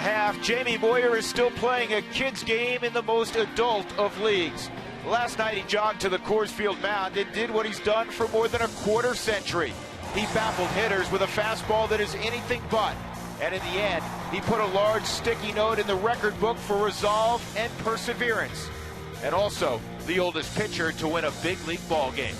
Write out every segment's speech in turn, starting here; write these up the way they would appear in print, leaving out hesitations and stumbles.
half, Jamie Moyer is still playing a kid's game in the most adult of leagues. Last night he jogged to the Coors Field mound and did what he's done for more than a quarter century. He baffled hitters with a fastball that is anything but. And in the end, he put a large sticky note in the record book for resolve and perseverance. And also, the oldest pitcher to win a big league ball game.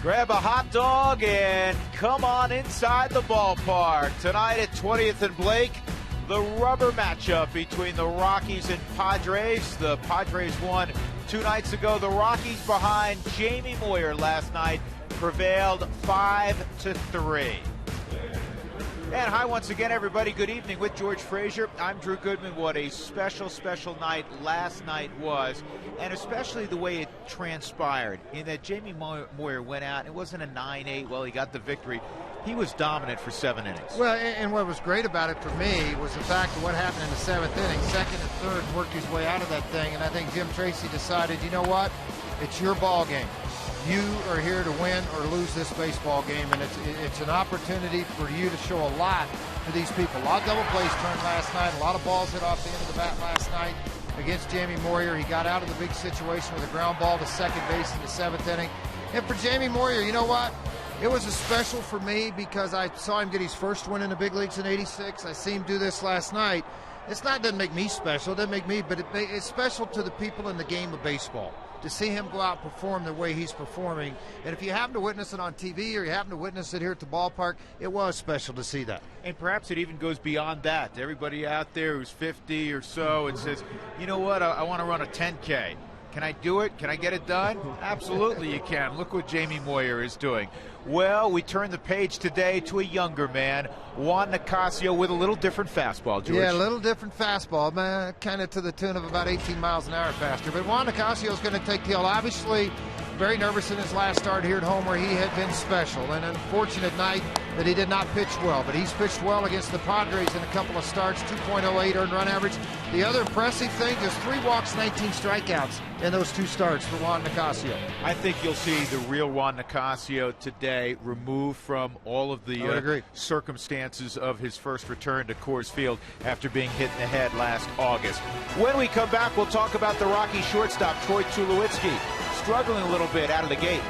Grab a hot dog and come on inside the ballpark. Tonight at 20th and Blake, the rubber matchup between the Rockies and Padres. The Padres won 2 nights ago. The Rockies behind Jamie Moyer last night prevailed 5-3. And hi once again, everybody. Good evening with George Frazier. I'm Drew Goodman. What a special, special night last night was, and especially the way it transpired in that Jamie Moyer went out. It wasn't a 9-8. Well, he got the victory. He was dominant for 7 innings. Well, and what was great about it for me was the fact of what happened in the 7th inning. Second and third, worked his way out of that thing, and I think Jim Tracy decided, you know what? It's your ball game. You are here to win or lose this baseball game, and it's an opportunity for you to show a lot to these people. A lot of double plays turned last night. A lot of balls hit off the end of the bat last night against Jamie Moyer. He got out of the big situation with a ground ball to second base in the 7th inning. And for Jamie Moyer, you know what? It was a special for me because I saw him get his first win in the big leagues in '86. I see him do this last night. Doesn't make me special. It doesn't make me, but it's special to the people in the game of baseball to see him go out and perform the way he's performing. And if you happen to witness it on TV or you happen to witness it here at the ballpark, it was special to see that. And perhaps it even goes beyond that. Everybody out there who's 50 or so and says, you know what, I want to run a 10K. Can I do it? Can I get it done? Absolutely you can. Look what Jamie Moyer is doing. Well, we turn the page today to a younger man, Juan Nicasio, with a little different fastball, George. Yeah, a little different fastball, man, kind of to the tune of about 18 miles an hour faster. But Juan Nicasio is going to take the hill. Obviously, very nervous in his last start here at home where he had been special. An unfortunate night that he did not pitch well, but he's pitched well against the Padres in a couple of starts, 2.08 earned run average. The other impressive thing, just 3 walks, 19 strikeouts in those 2 starts for Juan Nicasio. I think you'll see the real Juan Nicasio today, removed from all of the circumstances of his first return to Coors Field after being hit in the head last August. When we come back, we'll talk about the Rocky shortstop, Troy Tulowitzki, struggling a little bit out of the gate.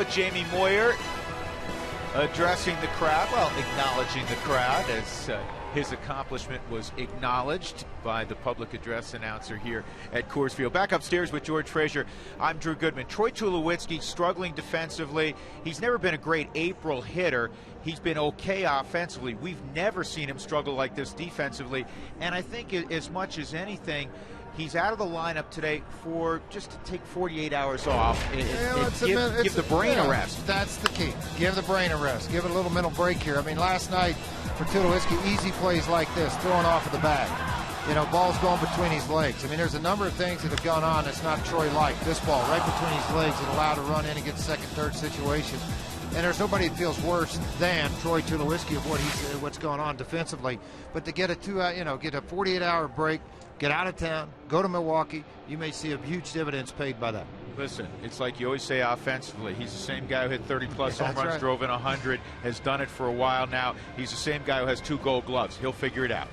Jamie Moyer addressing the crowd, well, acknowledging the crowd as his accomplishment was acknowledged by the public address announcer here at Coors Field. Back upstairs with George Frazier, I'm Drew Goodman. Troy Tulowitzki struggling defensively. He's never been a great April hitter. He's been okay offensively. We've never seen him struggle like this defensively. And I think as much as anything, he's out of the lineup today for just to take 48 hours off and give the brain a rest. That's the key. Give the brain a rest. Give it a little mental break here. I mean, last night for Tulowitzki, easy plays like this, throwing off of the bag. You know, ball's going between his legs. I mean, there's a number of things that have gone on that's not Troy-like. This ball right between his legs that allowed to run in and get second, third situation. And there's nobody that feels worse than Troy Tulowitzki of what's going on defensively. But to get a 48-hour break, get out of town, go to Milwaukee, you may see a huge dividends paid by that. Listen, it's like you always say offensively. He's the same guy who hit 30-plus home runs, drove in 100, has done it for a while now. He's the same guy who has 2 gold gloves. He'll figure it out.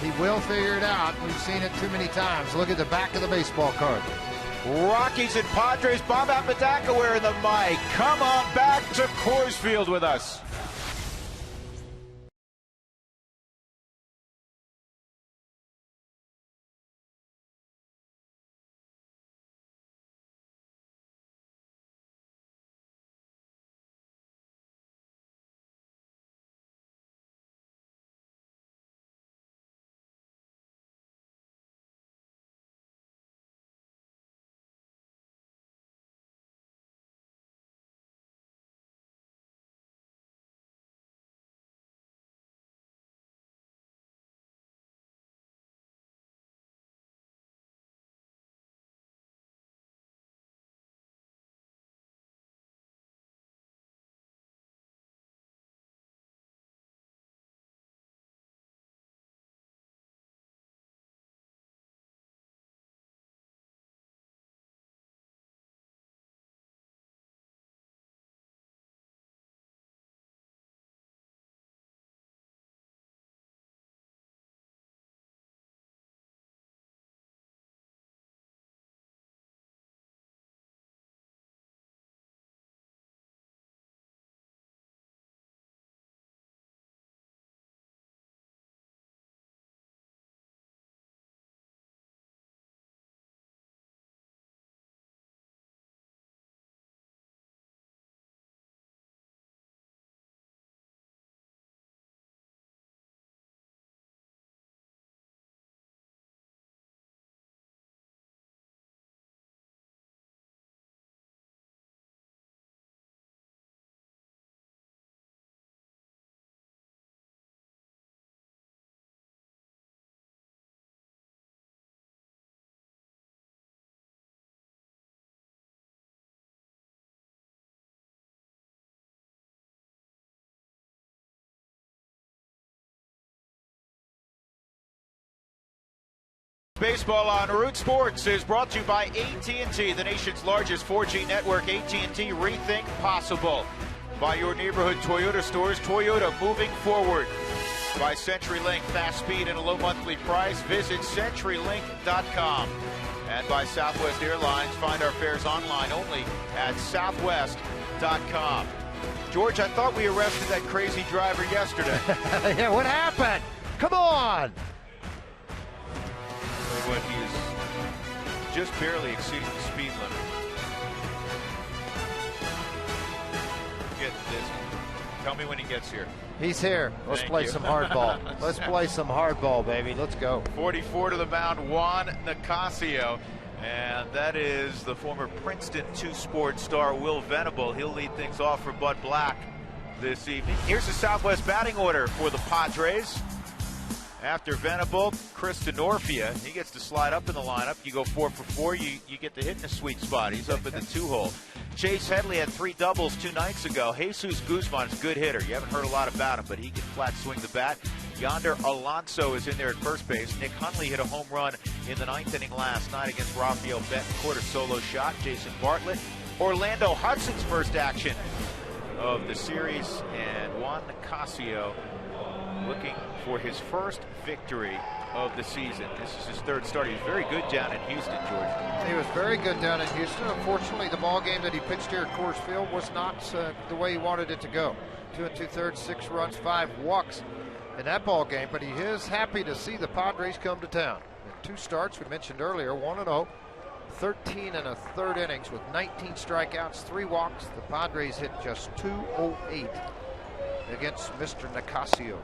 He will figure it out. We've seen it too many times. Look at the back of the baseball card. Rockies and Padres. Bob Apodaca wearing the mic. Come on back to Coors Field with us. Baseball on Root Sports is brought to you by AT&T, the nation's largest 4G network. AT&T, rethink possible. By your neighborhood Toyota stores, Toyota moving forward. By CenturyLink, fast speed and a low monthly price. Visit CenturyLink.com. And by Southwest Airlines, find our fares online only at Southwest.com. George, I thought we arrested that crazy driver yesterday. Yeah, what happened? Come on! What, he is just barely exceeding the speed limit. Get this. Tell me when he gets here. He's here. Let's play some hardball. Let's play some hardball, baby. Let's go. 44 to the mound, Juan Nicasio. And that is the former Princeton two-sport star, Will Venable. He'll lead things off for Bud Black this evening. Here's the Southwest batting order for the Padres. After Venable, Chris Denorfia, he gets to slide up in the lineup. You go 4 for 4, you get to hit in a sweet spot. He's up in the 2-hole. Chase Headley had 3 doubles 2 nights ago. Jesus Guzman's a good hitter. You haven't heard a lot about him, but he can flat swing the bat. Yonder Alonso is in there at first base. Nick Hundley hit a home run in the 9th inning last night against Rafael Benton. Quarter solo shot. Jason Bartlett. Orlando Hudson's first action of the series, and Juan Nicasio looking for his first victory of the season. This is his third start. He was very good down in Houston, George. He was very good down in Houston. Unfortunately, the ball game that he pitched here at Coors Field was not the way he wanted it to go. 2 2/3, 6 runs, 5 walks in that ball game, but he is happy to see the Padres come to town. In 2 starts, we mentioned earlier, 1-0, 13 1/3 innings with 19 strikeouts, 3 walks. The Padres hit just 208 against Mr. Nicasio.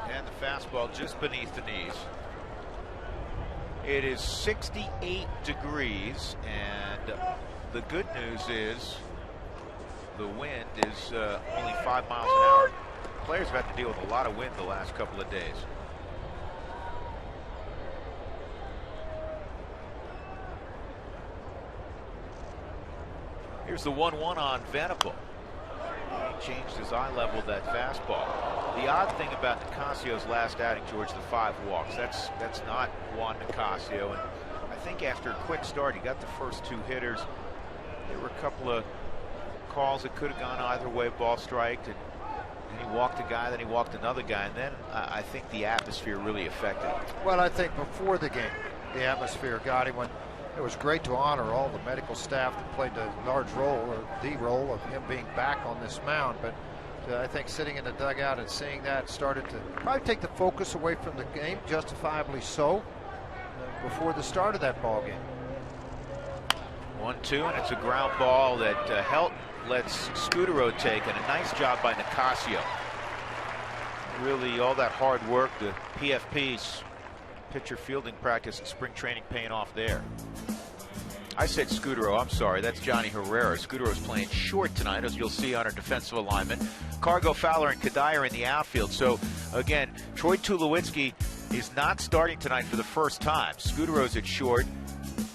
And the fastball just beneath the knees. It is 68 degrees, and the good news is the wind is only 5 miles an hour. Players have had to deal with a lot of wind the last couple of days. Here's the 1-1 on Venable. He changed his eye level, that fastball. The odd thing about Nicasio's last outing, George, the 5 walks. That's not Juan Nicasio. And I think after a quick start, he got the first 2 hitters. There were a couple of calls that could have gone either way, ball striked, and he walked a guy, then he walked another guy, and then I think the atmosphere really affected him. Well, I think before the game, the atmosphere got him. When it was great to honor all the medical staff that played a large role, or the role, of him being back on this mound. But I think sitting in the dugout and seeing that started to probably take the focus away from the game, justifiably so, before the start of that ball game. 1-2, and it's a ground ball that Helton lets Scudero take, and a nice job by Nicasio. Really, all that hard work, the PFP's pitcher fielding practice and spring training paying off there. I said Scudero, I'm sorry, that's Johnny Herrera. Scudero's playing short tonight, as you'll see on our defensive alignment. Cargo, Fowler, and Kadire in the outfield. So, again, Troy Tulowitzki is not starting tonight for the first time. Scudero's at short.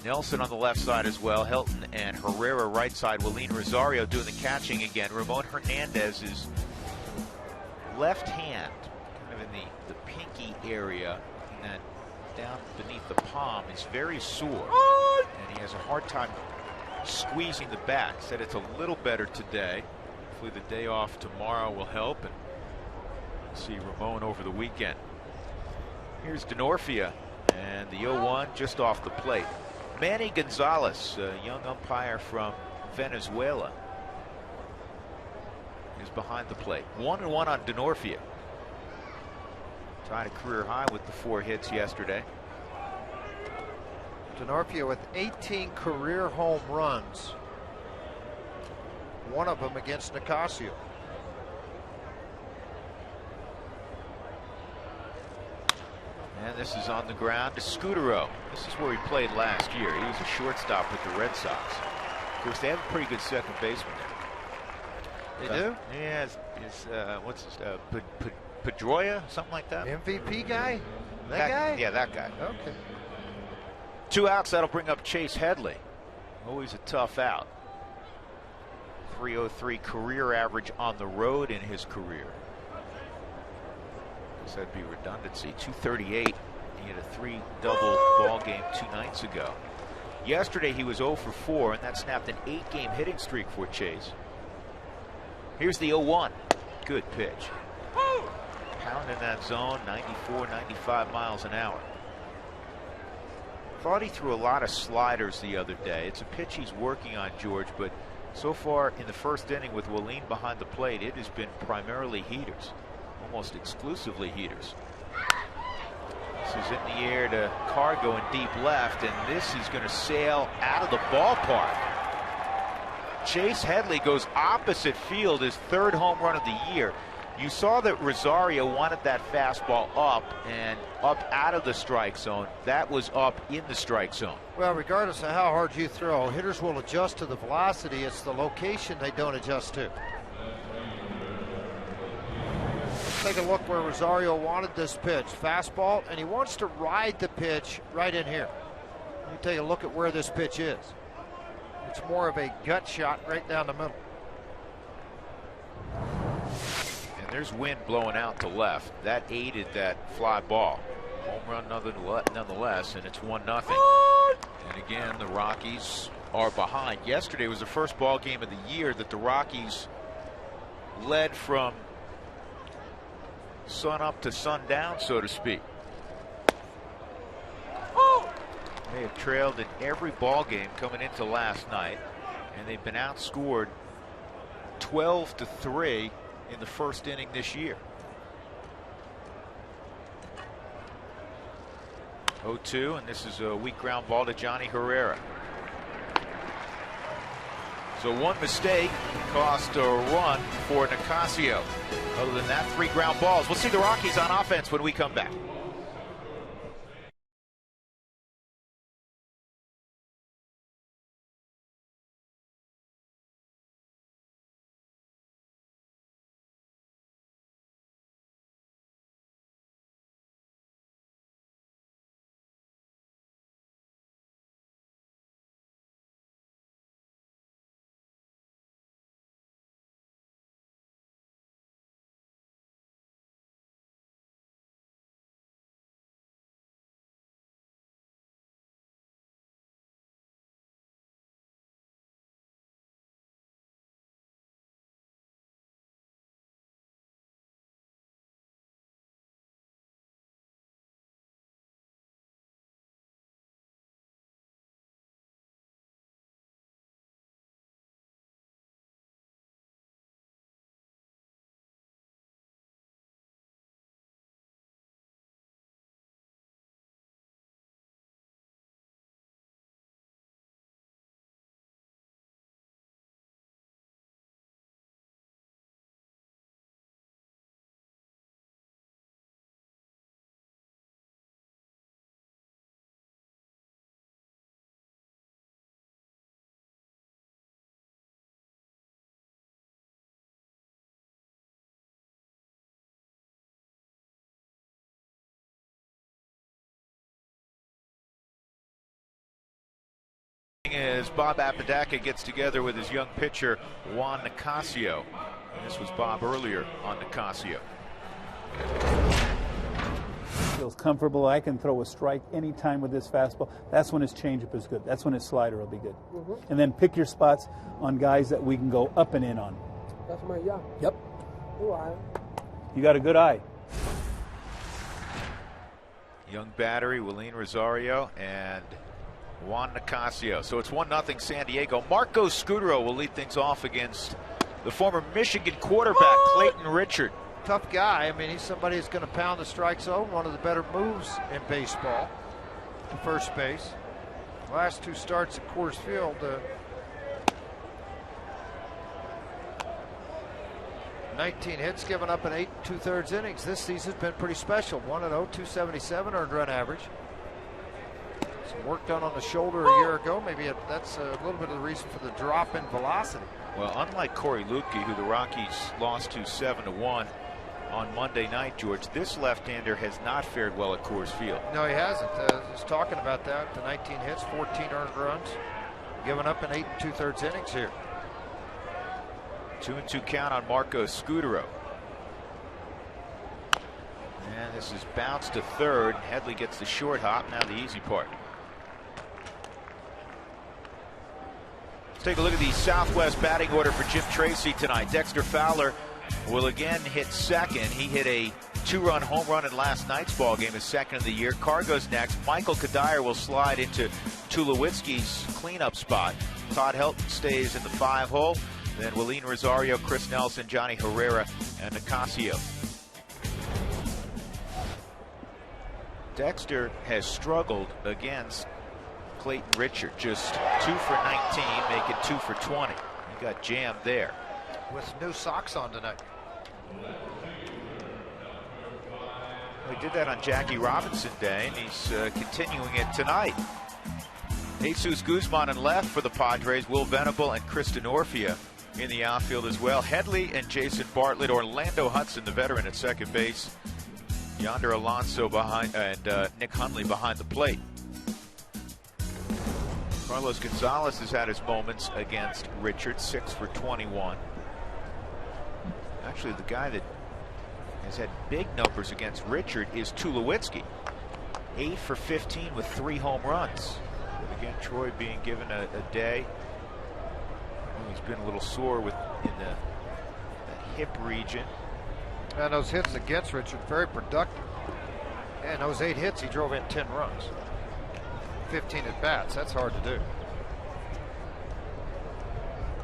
Nelson on the left side as well. Helton and Herrera right side. Willeen Rosario doing the catching again. Ramon Hernandez is left hand, kind of in the pinky area, and down beneath the palm is very sore, and he has a hard time squeezing the bat. Said it's a little better today. Hopefully the day off tomorrow will help, and see Ramon over the weekend. Here's Denorfia, and the 0-1 just off the plate. Manny Gonzalez, a young umpire from Venezuela, is behind the plate. 1-1 on Denorfia. Tied a career high with the 4 hits yesterday. Denorfia with 18 career home runs. One of them against Nicasio. And this is on the ground to Scudero. This is where he played last year. He was a shortstop with the Red Sox. Of course, they have a pretty good second baseman there. They do? Yeah, what's his, Pedroia, something like that. MVP guy? That guy? Yeah, that guy. Okay. 2 outs, that'll bring up Chase Headley. Always a tough out. 303 career average on the road in his career. Guess that'd be redundancy. 238. He had a 3-double ball game 2 nights ago. Yesterday he was 0 for 4, and that snapped an 8-game hitting streak for Chase. Here's the 0-1. Good pitch. Pound in that zone, 94, 95 miles an hour. Thought he threw a lot of sliders the other day. It's a pitch he's working on, George, but so far in the first inning with Willeen behind the plate, it has been primarily heaters, almost exclusively heaters. This is in the air to Cargo in deep left, and this is going to sail out of the ballpark. Chase Headley goes opposite field, his 3rd home run of the year. You saw that Rosario wanted that fastball up and up out of the strike zone. That was up in the strike zone. Well, regardless of how hard you throw, hitters will adjust to the velocity. It's the location they don't adjust to. Let's take a look where Rosario wanted this pitch. Fastball, and he wants to ride the pitch right in here. You take a look at where this pitch is. It's more of a gut shot right down the middle. There's wind blowing out to left. That aided that fly ball. Home run nonetheless, and it's 1-0. And again, the Rockies are behind. Yesterday was the first ball game of the year that the Rockies led from sun up to sundown, so to speak. They have trailed in every ball game coming into last night, and they've been outscored 12-3 in the first inning this year. 0-2, and this is a weak ground ball to Johnny Herrera. So one mistake cost a run for Nicasio. Other than that, 3 ground balls. We'll see the Rockies on offense when we come back. As Bob Apodaca gets together with his young pitcher Juan Nicasio. And this was Bob earlier on Nicasio. Feels comfortable. I can throw a strike anytime with this fastball. That's when his changeup is good. That's when his slider will be good. And then pick your spots on guys that we can go up and in on. That's my young. Yep. Wow. You got a good eye. Young battery, Willeen Rosario and Juan Nicasio. So it's 1-0 San Diego. Marco Scudero will lead things off against the former Michigan quarterback Clayton Richard. Tough guy. I mean, he's somebody who's going to pound the strike zone. One of the better moves in baseball to first base. Last 2 starts at Coors Field. 19 hits given up in 8 2/3 innings. This season's been pretty special. 1-0, 277 earned run average. Some work done on the shoulder a year ago. Maybe that's a little bit of the reason for the drop in velocity. Well, unlike Corey Luebke, who the Rockies lost to 7-1 on Monday night, George, this left-hander has not fared well at Coors Field. No, he hasn't. He's talking about that. The 19 hits, 14 earned runs, given up in 8 2/3 innings here. 2-2 count on Marco Scudero. And this is bounced to third. Headley gets the short hop. Now the easy part. Let's take a look at the Southwest batting order for Jim Tracy tonight. Dexter Fowler will again hit second. He hit a 2-run home run in last night's ball game, his second of the year. Cargo's next. Michael Kadire will slide into Tulowitzki's cleanup spot. Todd Helton stays in the 5-hole. Then Willeen Rosario, Chris Nelson, Johnny Herrera, and Nicasio. Dexter has struggled against Clayton Richard. Just 2 for 19, make it 2 for 20. He got jammed there. With new socks on tonight. He did that on Jackie Robinson Day, and he's continuing it tonight. Jesus Guzman in left for the Padres, Will Venable and Kristen Orfia in the outfield as well. Headley and Jason Bartlett, Orlando Hudson, the veteran, at second base. Yonder Alonso behind, and Nick Hundley behind the plate. Carlos Gonzalez has had his moments against Richard, 6 for 21. Actually, the guy that has had big numbers against Richard is Tulowitzki. 8 for 15 with 3 home runs. But again, Troy being given a day. He's been a little sore in the hip region. And those hits against Richard, very productive. And those 8 hits, he drove in 10 runs. 15 at bats, that's hard to do.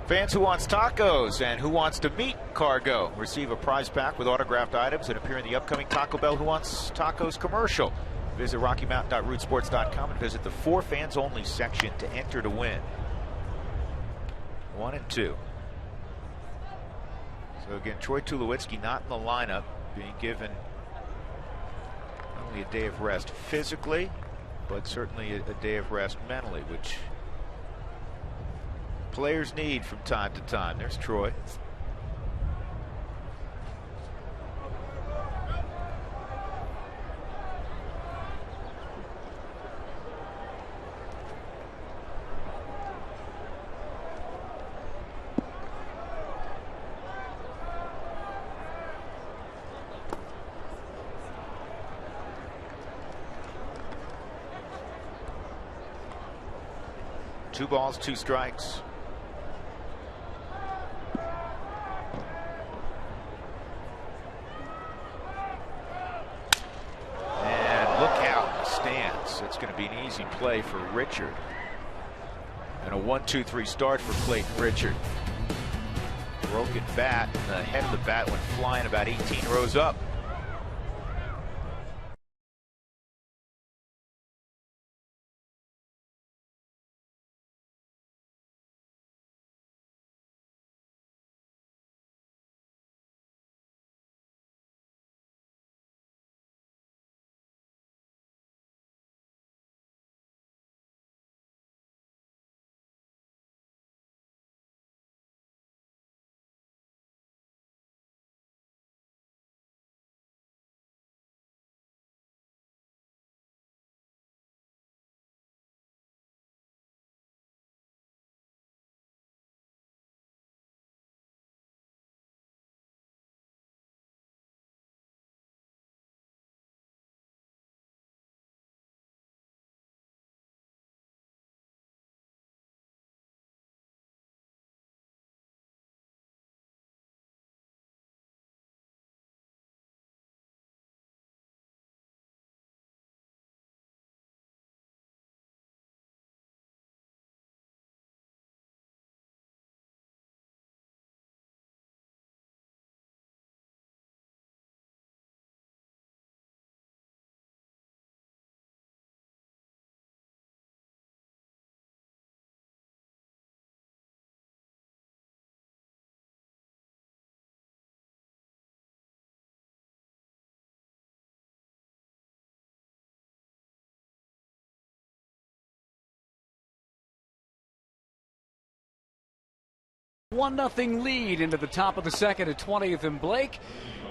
Fans Who Wants Tacos and Who Wants to Meet Cargo receive a prize pack with autographed items and appear in the upcoming Taco Bell Who Wants Tacos commercial. Visit RockyMountain.rootsports.com and visit the For Fans Only section to enter to win. 1 and 2. So again, Troy Tulowitzki not in the lineup, being given only a day of rest physically, but certainly a day of rest mentally, which players need from time to time. There's Troy. Two balls, 2 strikes. And look out in the stands. It's going to be an easy play for Richard. And a 1-2-3 start for Clayton Richard. Broken bat. The head of the bat went flying about 18 rows up. One nothing lead into the top of the second at 20th and Blake.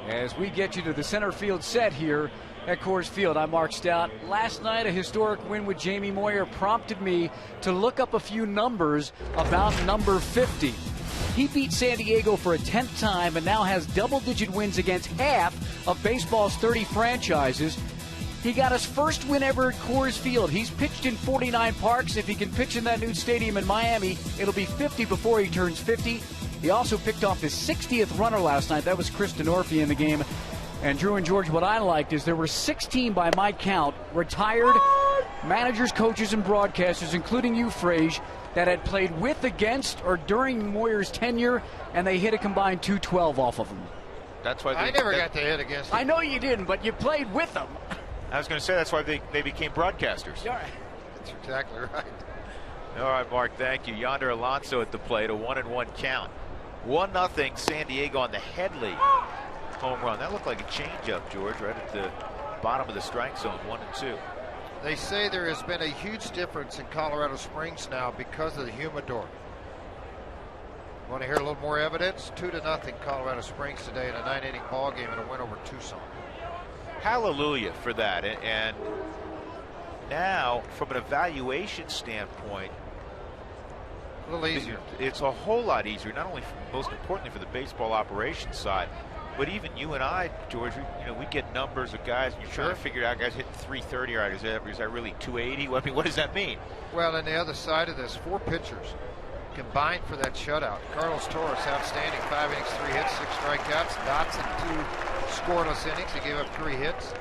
As we get you to the center field set here at Coors Field, I'm Mark Stout. Last night, a historic win with Jamie Moyer prompted me to look up a few numbers about number 50. He beat San Diego for a 10th time and now has double-digit wins against half of baseball's 30 franchises. He got his first win ever at Coors Field. He's pitched in 49 parks. If he can pitch in that new stadium in Miami, it'll be 50 before he turns 50. He also picked off his 60th runner last night. That was Chris Denorfia in the game. And Drew and George, what I liked is there were 16 by my count retired managers, coaches, and broadcasters, including you, Frage, that had played with, against, or during Moyer's tenure, and they hit a combined 212 off of him. That's why I never got to hit against him. I know you didn't, but you played with them. I was going to say that's why they became broadcasters. All right. That's exactly right. All right, Mark, thank you. Yonder Alonso at the plate, a 1-1 count. 1-0 San Diego on the Headley home run. That looked like a changeup, George, right at the bottom of the strike zone, 1-2. They say there has been a huge difference in Colorado Springs now because of the humidor. Want to hear a little more evidence? 2-0 Colorado Springs today in a 9-inning ball game and a win over Tucson. Hallelujah for that. And now, from an evaluation standpoint, a little easier. It's a whole lot easier, not only most importantly for the baseball operations side, but even you and I, George, we get numbers of guys, and you're trying to figure out guys hitting 330. All right, is that really 280? I mean, what does that mean? Well, on the other side of this, 4 pitchers combined for that shutout. Carlos Torres, outstanding. 5 innings, 3 hits, 6 strikeouts. Dotson, 2 scoreless innings. He gave up 3 hits.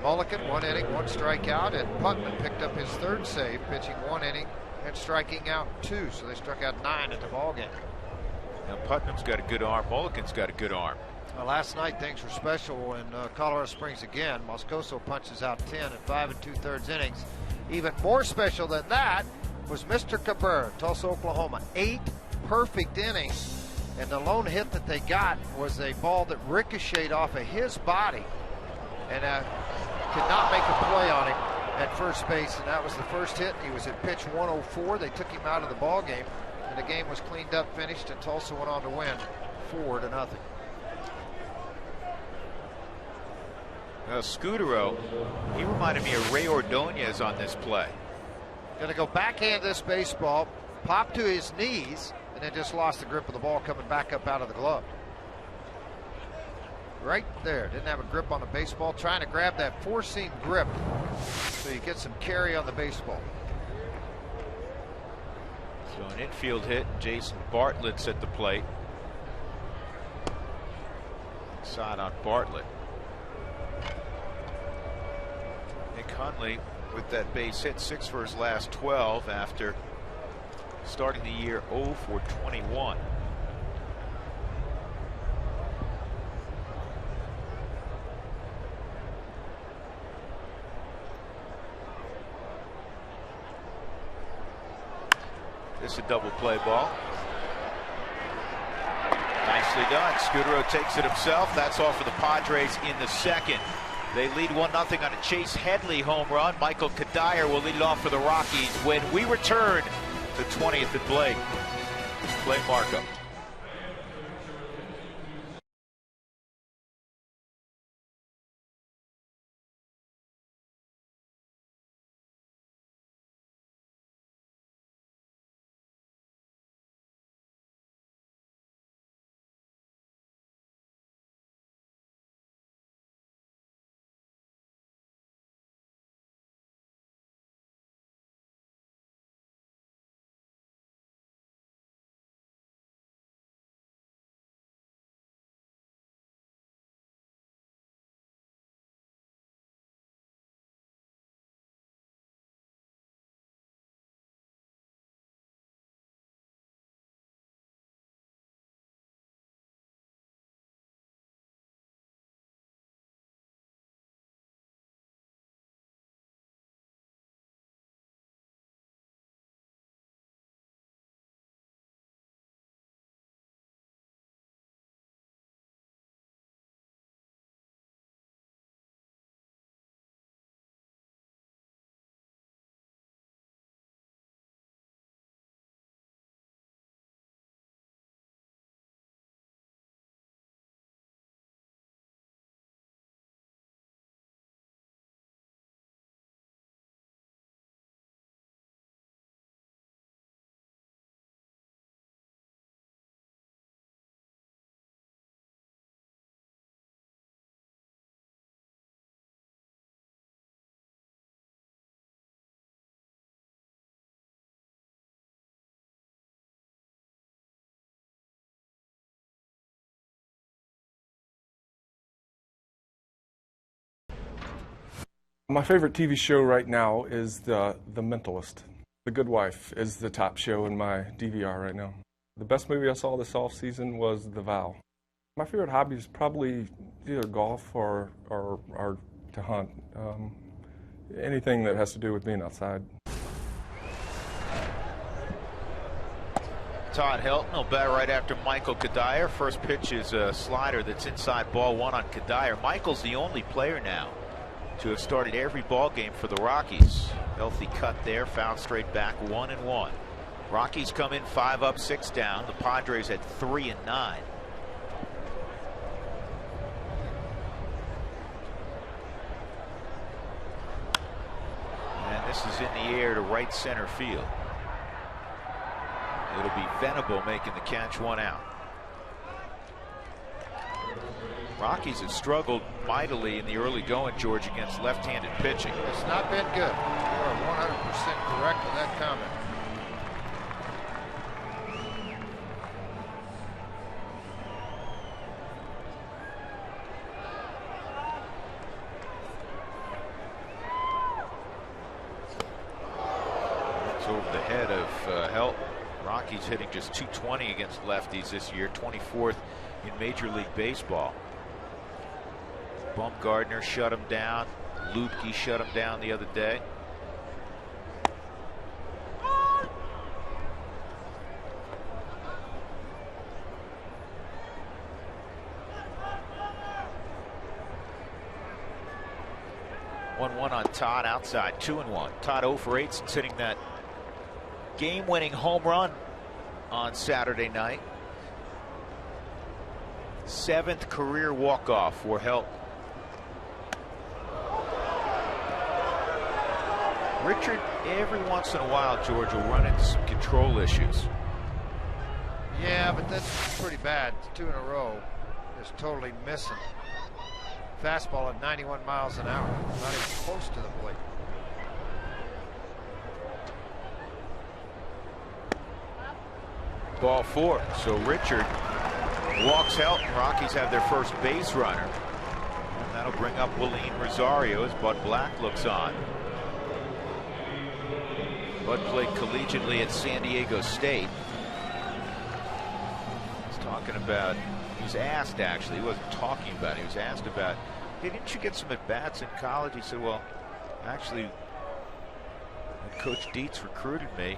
Mulligan, 1 inning, 1 strikeout. And Putman picked up his 3rd save, pitching 1 inning and striking out 2. So they struck out 9 in the ballgame. Now Putnam's got a good arm. Mulligan's got a good arm. Last night things were special in Colorado Springs again. Moscoso punches out 10 in 5 2/3 innings. Even more special than that was Mr. Cabrera, Tulsa, Oklahoma. 8 perfect innings, and the lone hit that they got was a ball that ricocheted off of his body and could not make a play on him at first base, and that was the first hit. He was at pitch 104. They took him out of the ball game, and the game was cleaned up, finished, and Tulsa went on to win 4-0. Scudero, he reminded me of Ray Ordonez on this play. Going to go backhand this baseball, pop to his knees, and then just lost the grip of the ball coming back up out of the glove. Right there, didn't have a grip on the baseball, trying to grab that 4-seam grip so you get some carry on the baseball. So an infield hit, Jason Bartlett's at the plate. Side on Bartlett. Nick Hundley with that base hit, 6 for his last 12 after starting the year 0 for 21. This is a double play ball. Nicely done. Scudero takes it himself. That's all for the Padres in the second. They lead 1-0 on a Chase Headley home run. Michael Kadire will lead it off for the Rockies when we return to 20th and Blake. Play markup. My favorite TV show right now is The Mentalist. The Good Wife is the top show in my DVR right now. The best movie I saw this off-season was The Vow. My favorite hobby is probably either golf or to hunt. Anything that has to do with being outside. Todd Helton will bat right after Michael Kadire. First pitch is a slider that's inside ball 1 on Kadire. Michael's the only player now to have started every ball game for the Rockies. Healthy cut there, fouled straight back, 1-1. Rockies come in 5 up, 6 down. The Padres at 3 and 9. And this is in the air to right center field. It'll be Venable making the catch, 1 out. Rockies have struggled mightily in the early going, George, against left-handed pitching. It's not been good. You are 100% correct in that comment. over the head of Helton. Rockies hitting just .220 against lefties this year, 24th in Major League Baseball. Bumgarner shut him down. Lubke shut him down the other day. One on Todd outside, 2-1. Todd 0 for 8 since hitting that game-winning home run on Saturday night. 7th career walk-off for Helton. Richard, every once in a while, George, will run into some control issues. Yeah, but that's pretty bad. It's 2 in a row. Just totally missing. Fastball at 91 miles an hour. Not even close to the plate. Ball 4. So Richard walks Helton. Rockies have their first base runner. And that'll bring up Willeen Rosario as Bud Black looks on. Bud played collegiately at San Diego State. He's talking about, he was asked actually, he wasn't talking about it, he was asked about, hey, didn't you get some at-bats in college? He said, well, actually, when Coach Dietz recruited me,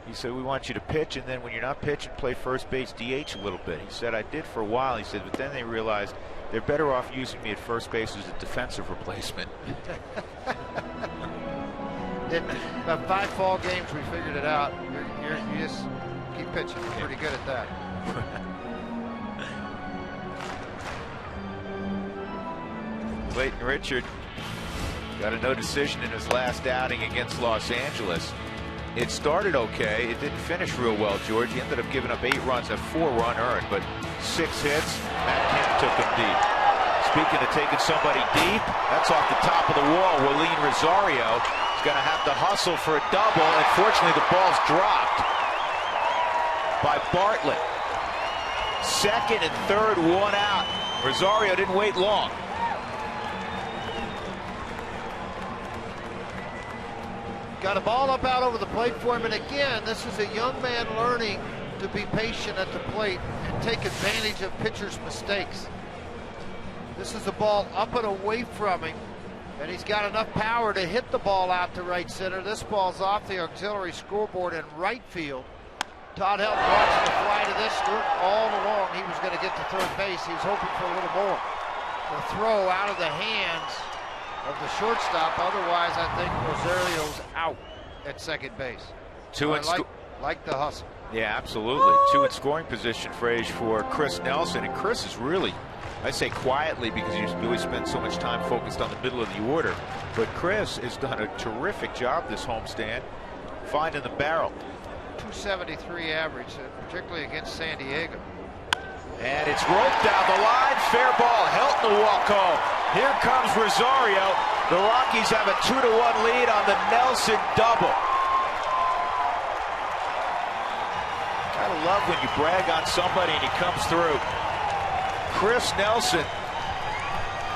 he said, we want you to pitch, and then when you're not pitching, play first base, DH a little bit. He said, I did for a while. He said, but then they realized they're better off using me at first base as a defensive replacement. In about 5 fall games, we figured it out. You just keep pitching. You're pretty good at that. Clayton Richard got a no decision in his last outing against Los Angeles. It started okay. It didn't finish real well, George. He ended up giving up 8 runs, a 4-run earned, but 6 hits. Matt Kemp took him deep. Speaking of taking somebody deep, that's off the top of the wall. Willeen Rosario is going to have to hustle for a double. Unfortunately, the ball's dropped by Bartlett. Second and third, 1 out. Rosario didn't wait long. Got a ball up out over the plate for him, and again, this is a young man learning to be patient at the plate and take advantage of pitchers' mistakes. This is a ball up and away from him, and he's got enough power to hit the ball out to right center. This ball's off the auxiliary scoreboard in right field. Todd Helton watching the fly to this. All along, he was going to get to third base. He was hoping for a little more. The throw out of the hands of the shortstop. Otherwise, I think Rosario's out at second base. Like the hustle. Yeah, absolutely. 2 in scoring position for age for Chris Nelson. And Chris is really, I say quietly because he always spends so much time focused on the middle of the order. But Chris has done a terrific job this homestand, finding the barrel. 273 average, particularly against San Diego. And it's roped down the line. Fair ball. Helton will walk home. Here comes Rosario. The Rockies have a 2-1 lead on the Nelson double. Gotta love when you brag on somebody and he comes through. Chris Nelson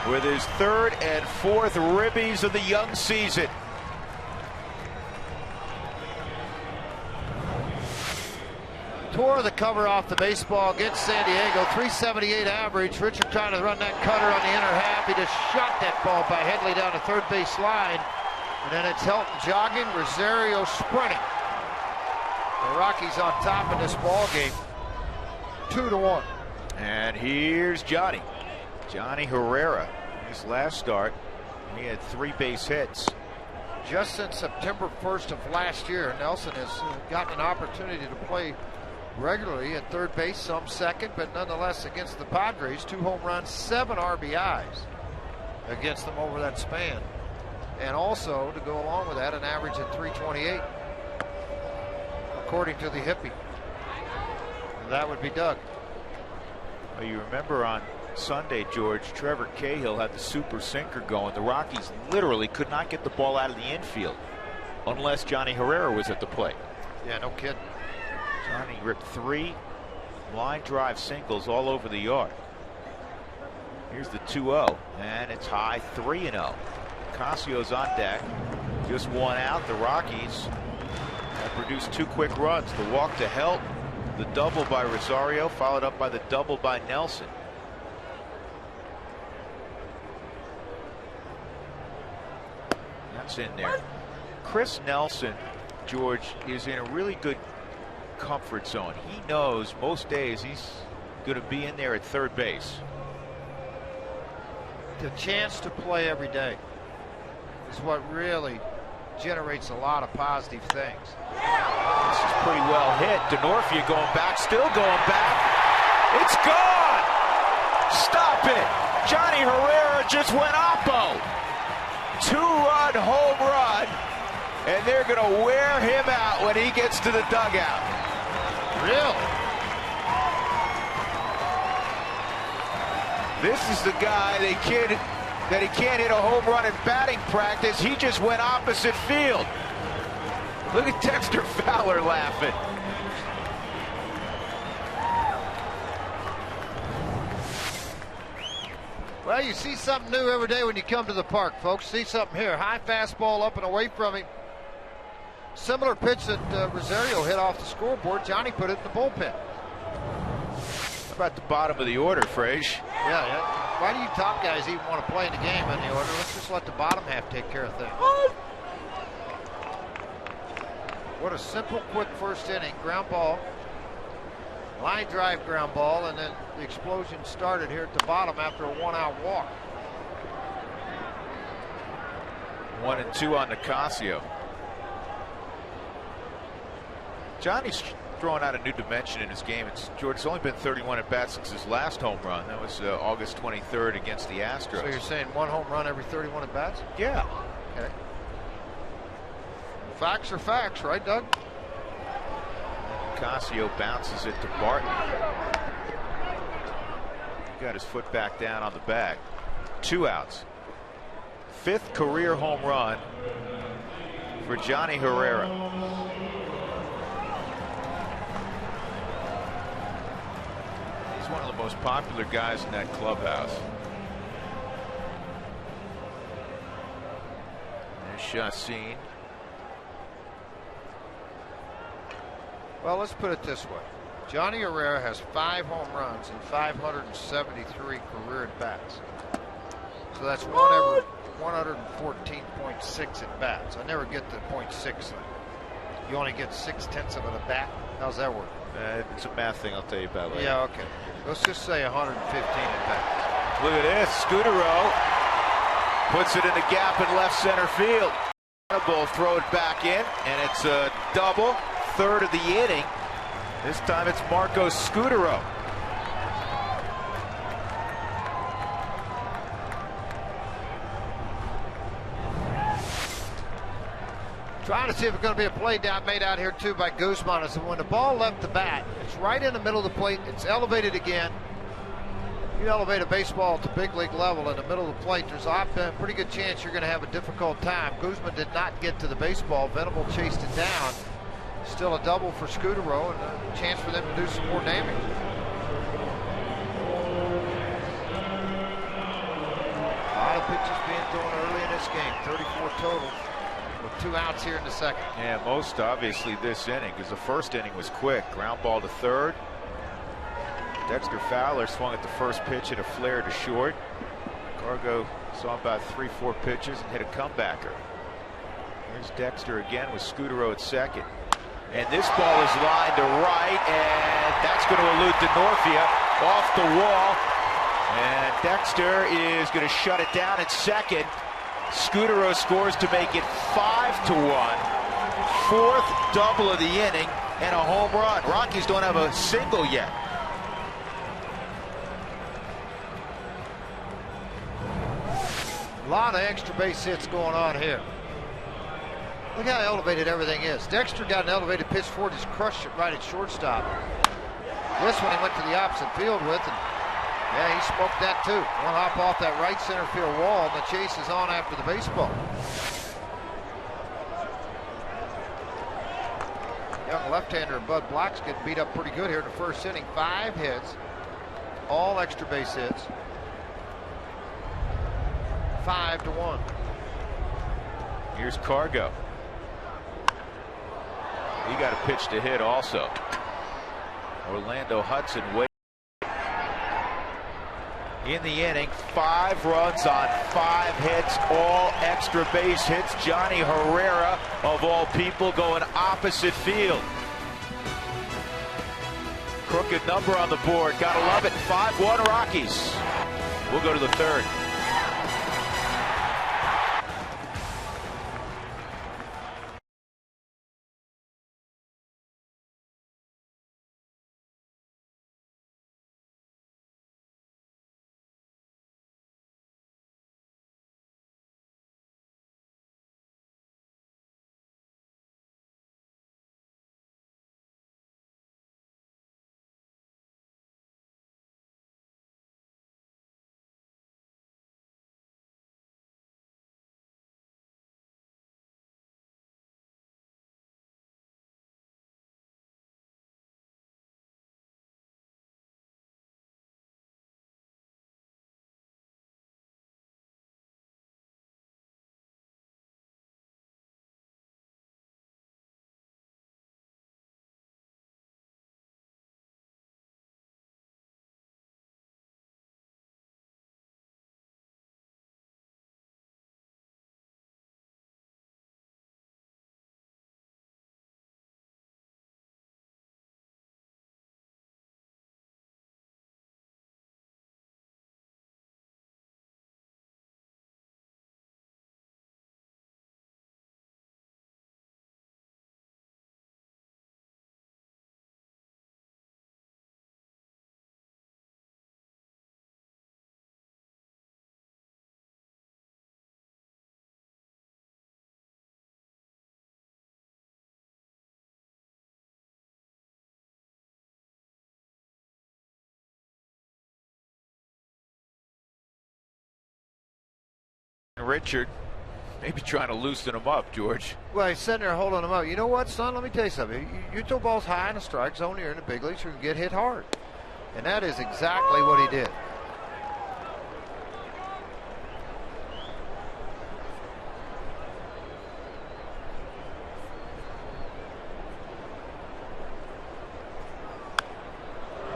with his 3rd and 4th ribbies of the young season. Tore the cover off the baseball against San Diego. 378 average. Richard trying to run that cutter on the inner half. He just shot that ball by Headley down the third base line. And then it's Helton jogging, Rosario sprinting. The Rockies on top in this ball game. 2-1. And here's Johnny Herrera. His last start, he had 3 base hits. Just since September 1st of last year, Nelson has gotten an opportunity to play regularly at third base, some second, but nonetheless against the Padres, 2 home runs, 7 RBIs against them over that span. And also, to go along with that, an average of 328, according to the hippie. That would be Doug. Well, you remember on Sunday, George, Trevor Cahill had the super sinker going. The Rockies literally could not get the ball out of the infield unless Johnny Herrera was at the plate. Yeah, no kidding. Johnny ripped 3 line drive singles all over the yard. Here's the 2-0, and it's high, 3-0. Casio's on deck. Just 1 out. The Rockies produced 2 quick runs. The walk to Helt, the double by Rosario, followed up by the double by Nelson. That's in there. Chris Nelson, George, is in a really good comfort zone. He knows most days he's going to be in there at third base. The chance to play every day is what really generates a lot of positive things. This is pretty well hit. Denorfia going back, still going back. It's gone! Stop it! Johnny Herrera just went oppo. 2-run home run, and they're going to wear him out when he gets to the dugout. Really? This is the guy that he can't hit a home run in batting practice. He just went opposite field. Look at Dexter Fowler laughing. Well, you see something new every day when you come to the park, folks. See something here. High fastball up and away from him. Similar pitch that Rosario hit off the scoreboard. Johnny put it in the bullpen. How about the bottom of the order, Frage? Yeah. Why do you top guys even want to play in the game in the order? Let's just let the bottom half take care of things. What a simple, quick first inning. Ground ball. Line drive ground ball, and then the explosion started here at the bottom after a 1-out walk. 1-2 on Nicasio. Johnny's throwing out a new dimension in his game. George, it's only been 31 at bats since his last home run. That was August 23rd against the Astros. So you're saying 1 home run every 31 at bats? Yeah. Okay. Facts are facts, right, Doug? Nicasio bounces it to Barton. Got his foot back down on the bag. 2 outs. 5th career home run for Johnny Herrera. He's one of the most popular guys in that clubhouse. There's Chacin. Well, let's put it this way. Johnny Herrera has 5 home runs and 573 career at bats. So that's 114.6 at bats. I never get the 0.6 thing. You only get 0.6 of it a bat. How's that work? It's a math thing I'll tell you about later. Yeah, okay. Let's just say 115 at bats. Look at this. Scudero puts it in the gap in left center field. Will throw it back in, and it's a double. 3rd of the inning. This time it's Marcos Scudero. Trying to see if it's going to be a play made out here too by Guzman. As when the ball left the bat, it's right in the middle of the plate. It's elevated again. You elevate a baseball at the big league level in the middle of the plate, there's a pretty good chance you're going to have a difficult time. Guzman did not get to the baseball. Venable chased it down. Still a double for Scudero and a chance for them to do some more damage. A lot of pitches being thrown early in this game. 34 total with 2 outs here in the second. Yeah, most obviously this inning, because the first inning was quick. Ground ball to 3rd. Dexter Fowler swung at the first pitch at a flare to short. Cargo saw about 3-4 pitches and hit a comebacker. Here's Dexter again with Scudero at second. And this ball is lined to right, and that's going to elude Denorfia off the wall. And Dexter is going to shut it down at second. Scudero scores to make it 5-1. 4th double of the inning and a home run. Rockies don't have a single yet. A lot of extra base hits going on here. Look how elevated everything is. Dexter got an elevated pitch forward, just crushed it right at shortstop. This one he went to the opposite field with, and yeah, he smoked that too. One hop off that right center field wall, and the chase is on after the baseball. Young left-hander Bud Black's getting beat up pretty good here in the first inning. 5 hits, all extra base hits. 5-1. Here's Cargo. He got a pitch to hit also. Orlando Hudson wait. In the inning, 5 runs on 5 hits, all extra base hits. Johnny Herrera, of all people, going opposite field. Crooked number on the board. Gotta love it. 5-1 Rockies. We'll go to the third. Richard, maybe trying to loosen him up, George. Well, he's sitting there holding him up. You know what, son? Let me tell you something. You throw balls high in the strike zone, you're in the big leagues, you can get hit hard. And that is exactly what he did.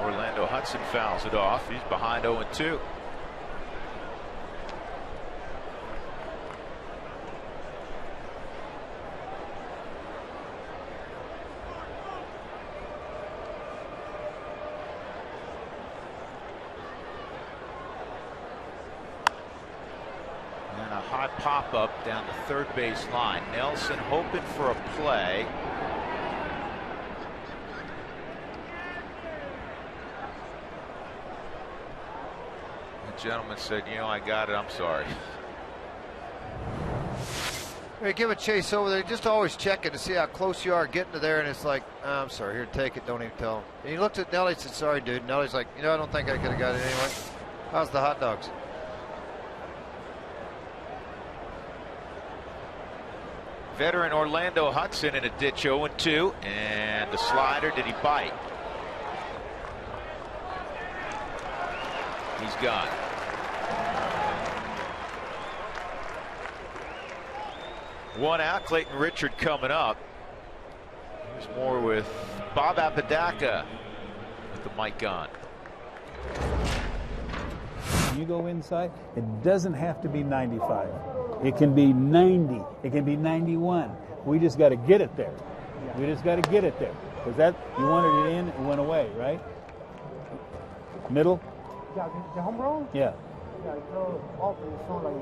Orlando Hudson fouls it off. He's behind 0-2. And a high pop-up down the third base line. Nelson hoping for a play. The gentleman said, you know, I got it, I'm sorry. Hey, give a chase over there. Just always check it to see how close you are getting to there. And it's like, oh, I'm sorry, here, take it. Don't even tell him. And he looked at Nelly and said, sorry, dude. Nelly's like, you know, I don't think I could have got it anyway. How's the hot dogs? Veteran Orlando Hudson in a ditch 0-2. And the slider, did he bite? He's gone. One out. Clayton Richard coming up. There's more with Bob Apodaca with the mic on. When you go inside, it doesn't have to be 95. It can be 90. It can be 91. We just got to get it there. We just got to get it there. Because that, you wanted it in, it went away, right? Middle? Yeah, the home run? Yeah. Yeah, throw off in the front like,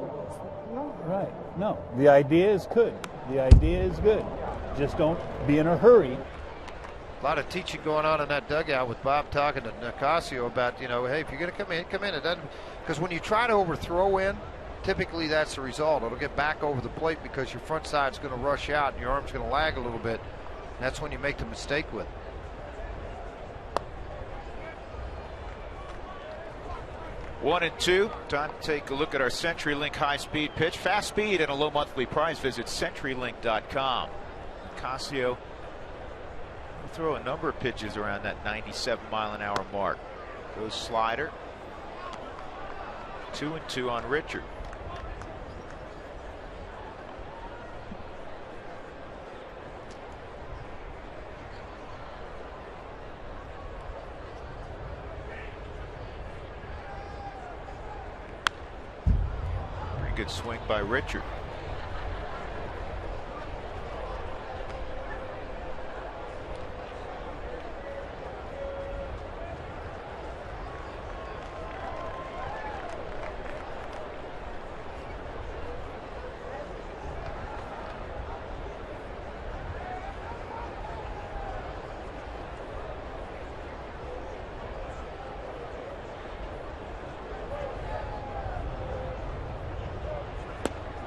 no. Right. No. The idea is good. The idea is good. Just don't be in a hurry. A lot of teaching going on in that dugout with Bob talking to Nicasio about, you know, hey, if you're going to come in, come in. It doesn't, because when you try to overthrow in, typically that's the result. It'll get back over the plate because your front side's going to rush out and your arm's going to lag a little bit. And that's when you make the mistake with it. One and two. Time to take a look at our CenturyLink high-speed pitch. Fast speed and a low monthly price. Visit CenturyLink.com. Nicasio will throw a number of pitches around that 97-mile-an-hour mark. Goes slider. 2-2 on Richard. Good swing by Richard.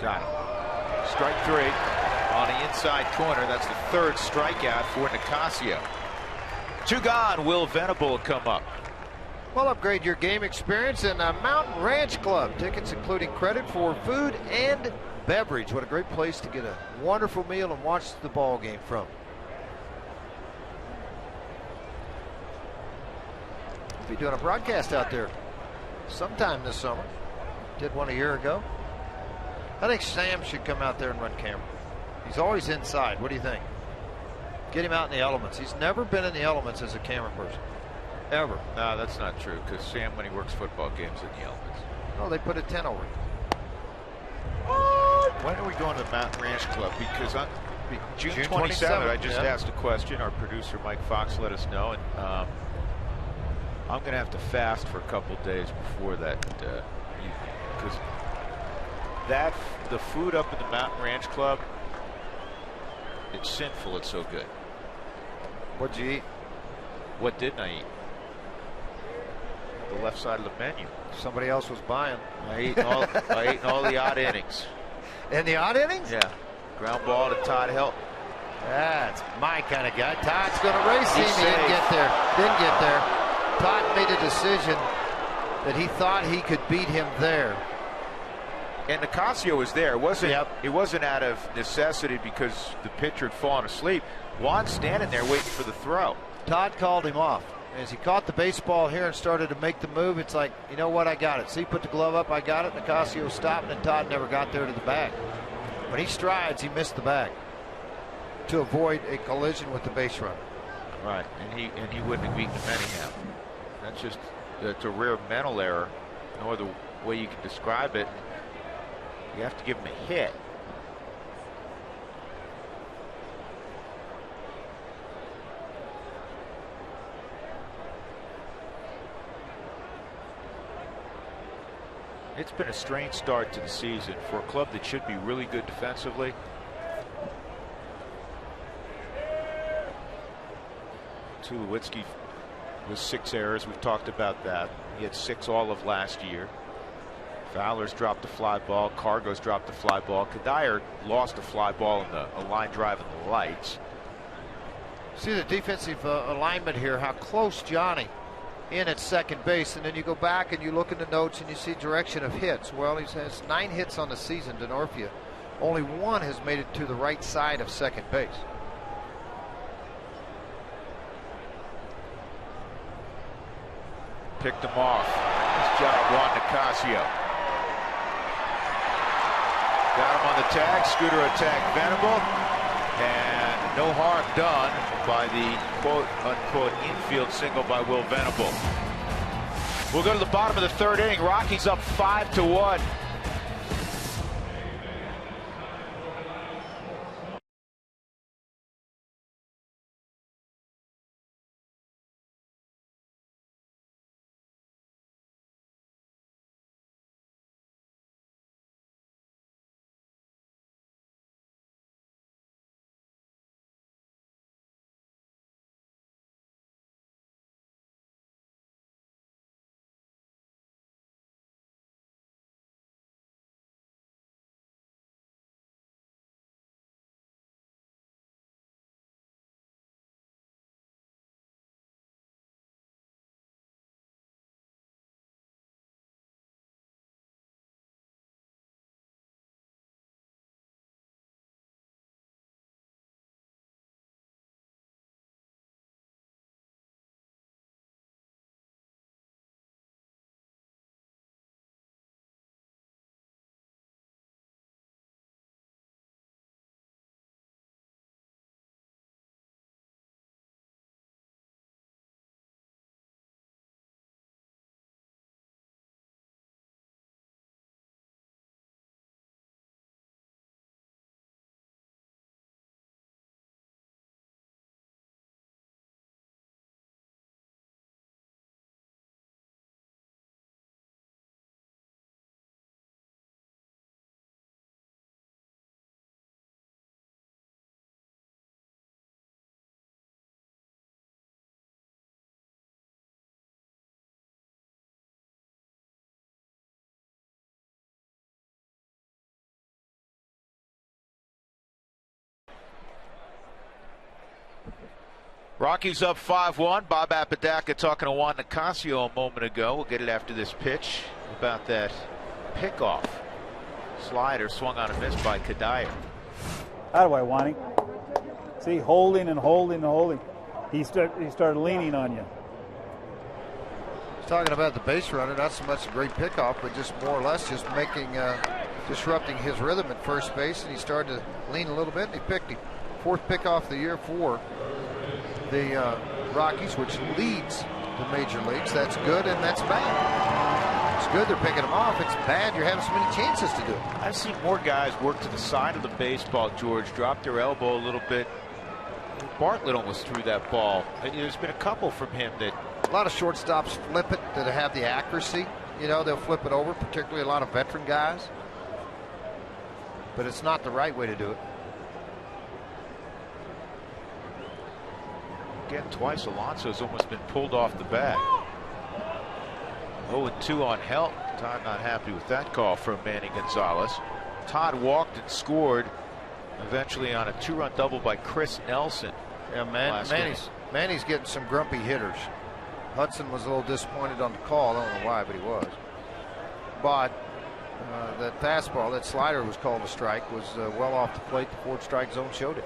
Got it. Strike 3 on the inside corner. That's the 3rd strikeout for Nicasio. 2 gone. Will Venable come up. Well, upgrade your game experience in Mountain Ranch Club. Tickets including credit for food and beverage. What a great place to get a wonderful meal and watch the ball game from. We'll be doing a broadcast out there sometime this summer. Did one a year ago. I think Sam should come out there and run camera. He's always inside. What do you think? Get him out in the elements. He's never been in the elements as a camera person. Ever. No, that's not true, because Sam, when he works football games, in the elements. Oh, they put a 10 over it. When are we going to the Mountain Ranch Club? Because on June 27th, 27th, I just yeah. asked a question. Our producer, Mike Fox, let us know. And I'm going to have to fast for a couple days before that. Because the food up in the Mountain Ranch Club, it's sinful. It's so good. What'd you eat? What didn't I eat? The left side of the menu. Somebody else was buying. I ate all the odd innings. In the odd innings? Yeah. Ground ball to Todd Helton. That's my kind of guy. Todd's going to race him. He's He didn't safe. get there. Didn't get there. Todd made a decision that he thought he could beat him there. And Nicasio was there. Yep. It wasn't out of necessity because the pitcher had fallen asleep. Juan's standing there waiting for the throw. Todd called him off. As he caught the baseball here and started to make the move, it's like, you know what, I got it. See, put the glove up, I got it. Nicasio stopped, and Todd never got there to the bag. When he strides, he missed the bag to avoid a collision with the base runner. Right, and he wouldn't have beaten him anyhow. That's a rare mental error. No other way you can describe it. You have to give him a hit. It's been a strange start to the season for a club that should be really good defensively. Tulowitzki with 6 errors. We've talked about that. He had 6 all of last year. Fowler's dropped a fly ball. Cargo's dropped a fly ball. Kadire lost a fly ball in a line drive in the lights. See the defensive alignment here, how close Johnny in at second base, and then you go back and you look in the notes and you see direction of hits. Well, he has 9 hits on the season, Denorfia. Only 1 has made it to the right side of second base. Picked him off. Nice job, Juan Nicasio. Got him on the tag. Scooter attacked Venable. And no harm done by the quote-unquote infield single by Will Venable. We'll go to the bottom of the 3rd inning. Rockies up 5-1. Rockies up 5-1. Bob Apodaca talking to Juan Nicasio a moment ago. We'll get it after this pitch about that pickoff. Slider swung on a miss by Kadire. How do I want him? See, holding and holding and holding. He started leaning on you. He's talking about the base runner, not so much a great pickoff, but just more or less just disrupting his rhythm at first base, and he started to lean a little bit, and he picked him. 4th pickoff of the year for the Rockies, which leads the major leagues. That's good and that's bad. It's good they're picking them off. It's bad you're having so many chances to do it. I've seen more guys work to the side of the baseball, George, drop their elbow a little bit. Bartlett almost threw that ball. There's been a couple from him that... A lot of shortstops flip it that have the accuracy. You know, they'll flip it over, particularly a lot of veteran guys. But it's not the right way to do it. Again, twice Alonso's almost been pulled off the bat. 0-2 on Helt. Todd not happy with that call from Manny Gonzalez. Todd walked and scored eventually on a 2-run double by Chris Nelson. Yeah, Manny's getting some grumpy hitters. Hudson was a little disappointed on the call. I don't know why, but he was. But that fastball, that slider was called a strike, was well off the plate. The 4th strike zone showed it.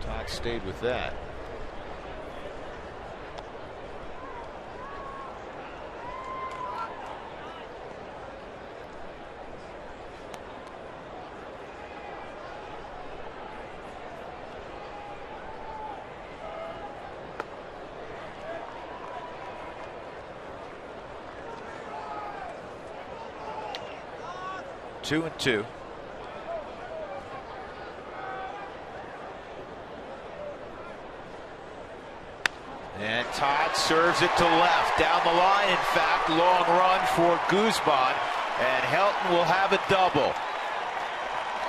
Todd stayed with that. Two and two. And Todd serves it to left. Down the line, in fact, long run for Guzman. And Helton will have a double.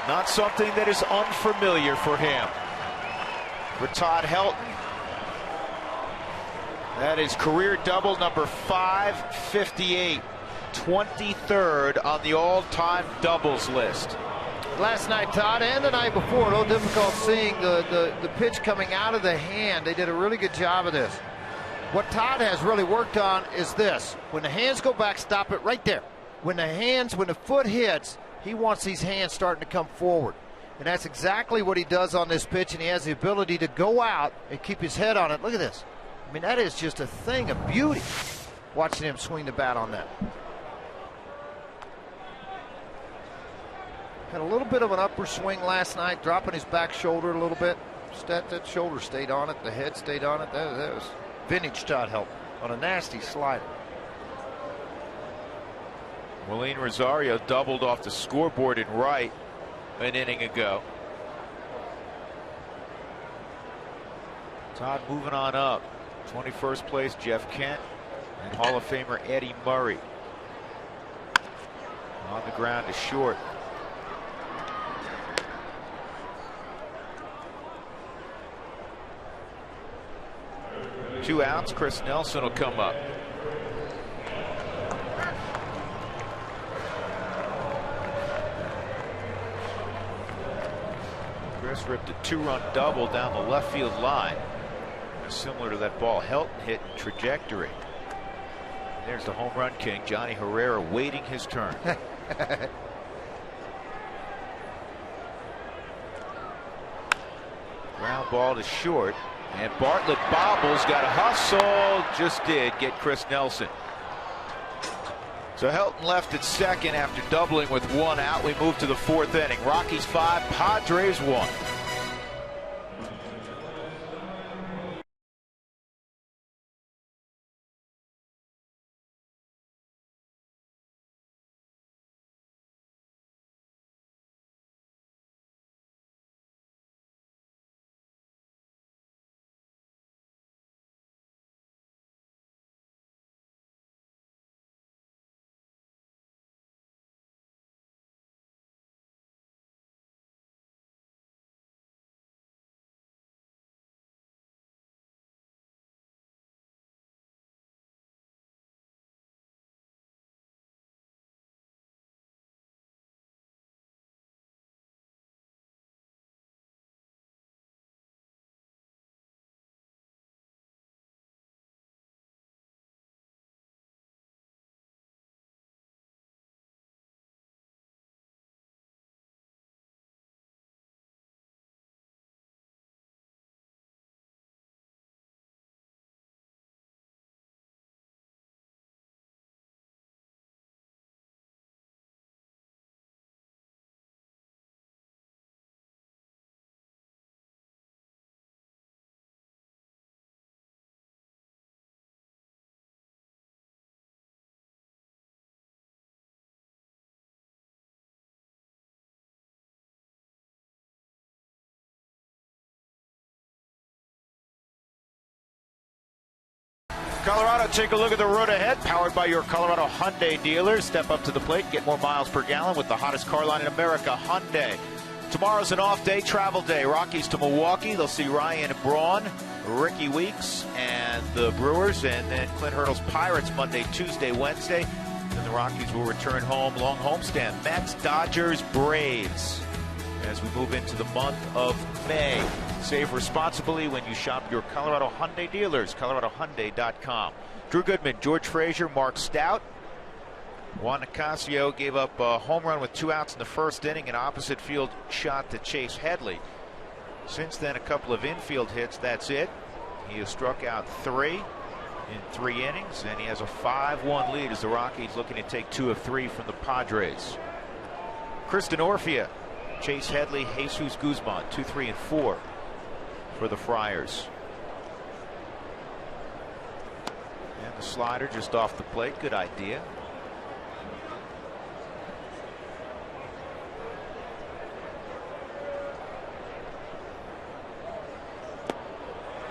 Not something that is unfamiliar for him. For Todd Helton. That is career double number 558. 23rd on the all-time doubles list. Last night, Todd, and the night before, a little difficult seeing the pitch coming out of the hand. They did a really good job of this. What Todd has really worked on is this. When the hands go back, stop it right there. When the foot hits, he wants these hands starting to come forward. And that's exactly what he does on this pitch, and he has the ability to go out and keep his head on it. Look at this. I mean, that is just a thing of beauty, watching him swing the bat on that. Had a little bit of an upper swing last night, dropping his back shoulder a little bit. That shoulder stayed on it. The head stayed on it. That was vintage Todd Helton on a nasty slider. Willeen Rosario doubled off the scoreboard in right an inning ago. Todd moving on up. 21st place, Jeff Kent, and Hall of Famer Eddie Murray. On the ground to short. 2 outs. Chris Nelson will come up. Chris ripped a 2-run double down the left field line. Similar to that ball Helton hit trajectory. There's the home run king, Johnny Herrera, waiting his turn. Ground ball to short. And Bartlett bobbles, got a hustle, just did get Chris Nelson. So Helton left at second after doubling with 1 out. We move to the 4th inning. Rockies 5, Padres 1. Colorado, take a look at the road ahead, powered by your Colorado Hyundai dealers. Step up to the plate, get more miles per gallon with the hottest car line in America, Hyundai. Tomorrow's an off day, travel day. Rockies to Milwaukee. They'll see Ryan Braun, Ricky Weeks, and the Brewers, and then Clint Hurdle's Pirates Monday, Tuesday, Wednesday. Then the Rockies will return home, long homestand. Mets, Dodgers, Braves. As we move into the month of May. Save responsibly when you shop your Colorado Hyundai dealers, coloradohyundai.com. Drew Goodman, George Frazier, Mark Stout. Juan Nicasio gave up a home run with 2 outs in the first inning, an opposite field shot to Chase Headley. Since then, a couple of infield hits, that's it. He has struck out 3 in 3 innings, and he has a 5-1 lead as the Rockies looking to take 2 of 3 from the Padres. Kristen Orfia, Chase Headley, Jesus Guzman, 2, 3, and 4 for the Friars. And the slider just off the plate, good idea.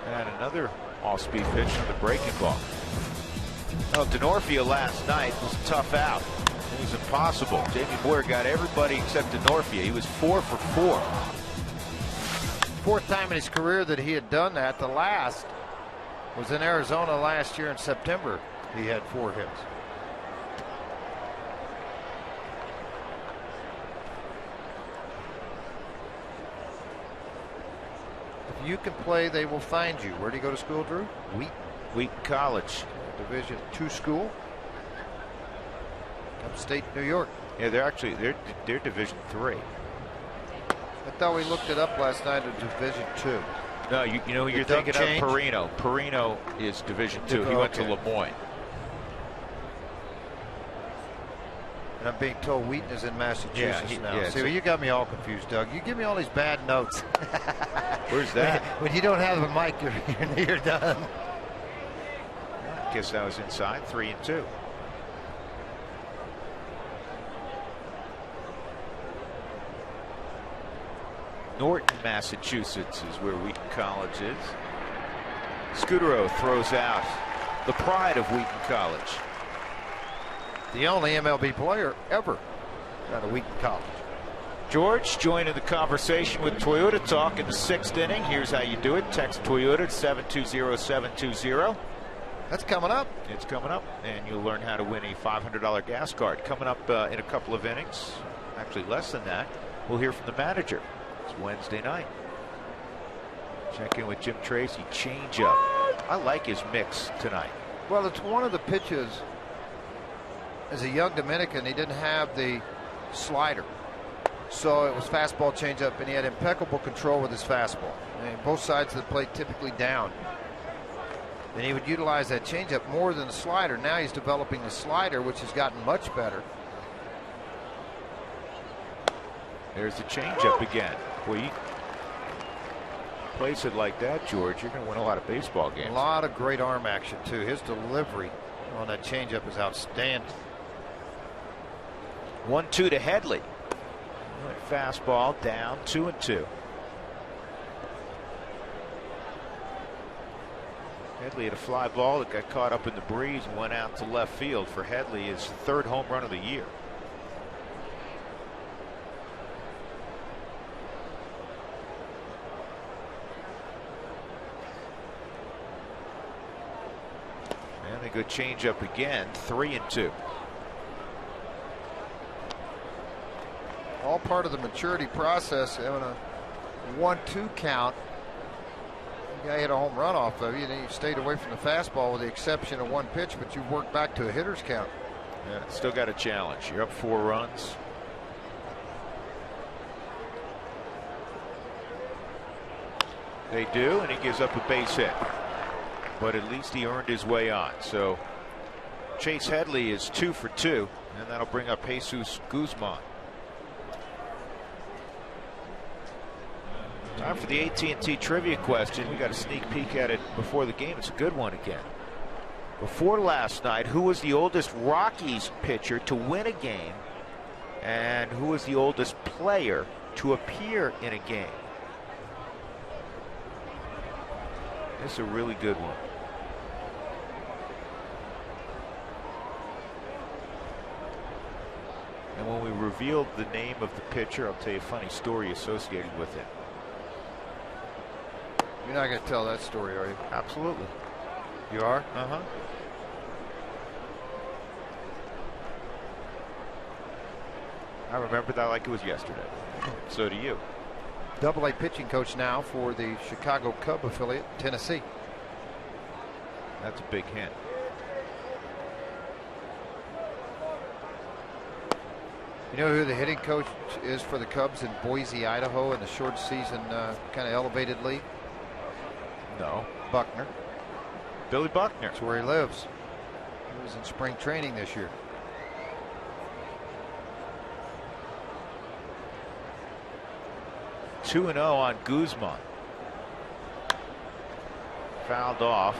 And another off-speed pitch on the breaking ball. Oh, Denorfia last night was a tough out. It was impossible. Jamie Moyer got everybody except Denorfia. He was 4 for 4. Fourth time in his career that he had done that. The last was in Arizona last year in September. He had 4 hits. If you can play, they will find you. Where do you go to school, Drew? Wheaton College. Division II school. Upstate New York. Yeah, they're Division III. I thought we looked it up last night at Division II. No, you know who you're thinking of? Perino. Perino is Division II. He went to Lemoyne. And I'm being told Wheaton is in Massachusetts now. Yeah, See, well, you got me all confused, Doug. You give me all these bad notes. Where's that? When you don't have a mic, you're done. I guess I was inside. 3 and 2. Norton, Massachusetts is where Wheaton College is. Scudero throws out the pride of Wheaton College. The only MLB player ever out of Wheaton College. George joining the conversation with Toyota Talk in the 6th inning. Here's how you do it. Text Toyota at 720-720. That's coming up. It's coming up, and you'll learn how to win a $500 gas card. Coming up in a couple of innings, actually less than that, we'll hear from the manager. It's Wednesday night. Check in with Jim Tracy. Changeup. I like his mix tonight. Well, it's one of the pitches. As a young Dominican, he didn't have the slider. So it was fastball, changeup, and he had impeccable control with his fastball. And both sides of the plate typically down. And he would utilize that changeup more than the slider. Now he's developing the slider, which has gotten much better. There's the changeup again. Well, you place it like that, George, you're going to win a lot of baseball games. A lot of great arm action, too. His delivery on that changeup is outstanding. 1-2 to Headley. Fastball down, 2-2. Headley had a fly ball that got caught up in the breeze and went out to left field for Headley, his 3rd home run of the year. And a good changeup again, 3-2. All part of the maturity process. Having a 1-2 count. The guy hit a home run off of you, and then you stayed away from the fastball with the exception of 1 pitch, but you worked back to a hitter's count. Yeah, still got a challenge. You're up 4 runs. They do, and he gives up a base hit. But at least he earned his way on. So Chase Headley is 2 for 2, and that'll bring up Jesus Guzman. Time for the AT&T trivia question. We got a sneak peek at it before the game. It's a good one again. Before last night, who was the oldest Rockies pitcher to win a game, and who was the oldest player to appear in a game? This is a really good one. revealed the name of the pitcher. I'll tell you a funny story associated with it. You're not going to tell that story, are you? Absolutely. You are? Uh-huh. I remember that like it was yesterday. So do you. Double-A pitching coach now for the Chicago Cub affiliate, Tennessee. That's a big hint. You know who the hitting coach is for the Cubs in Boise, Idaho, in the short season kind of elevated league? No. Buckner. Billy Buckner. That's where he lives. He was in spring training this year. 2-0 on Guzman. Fouled off.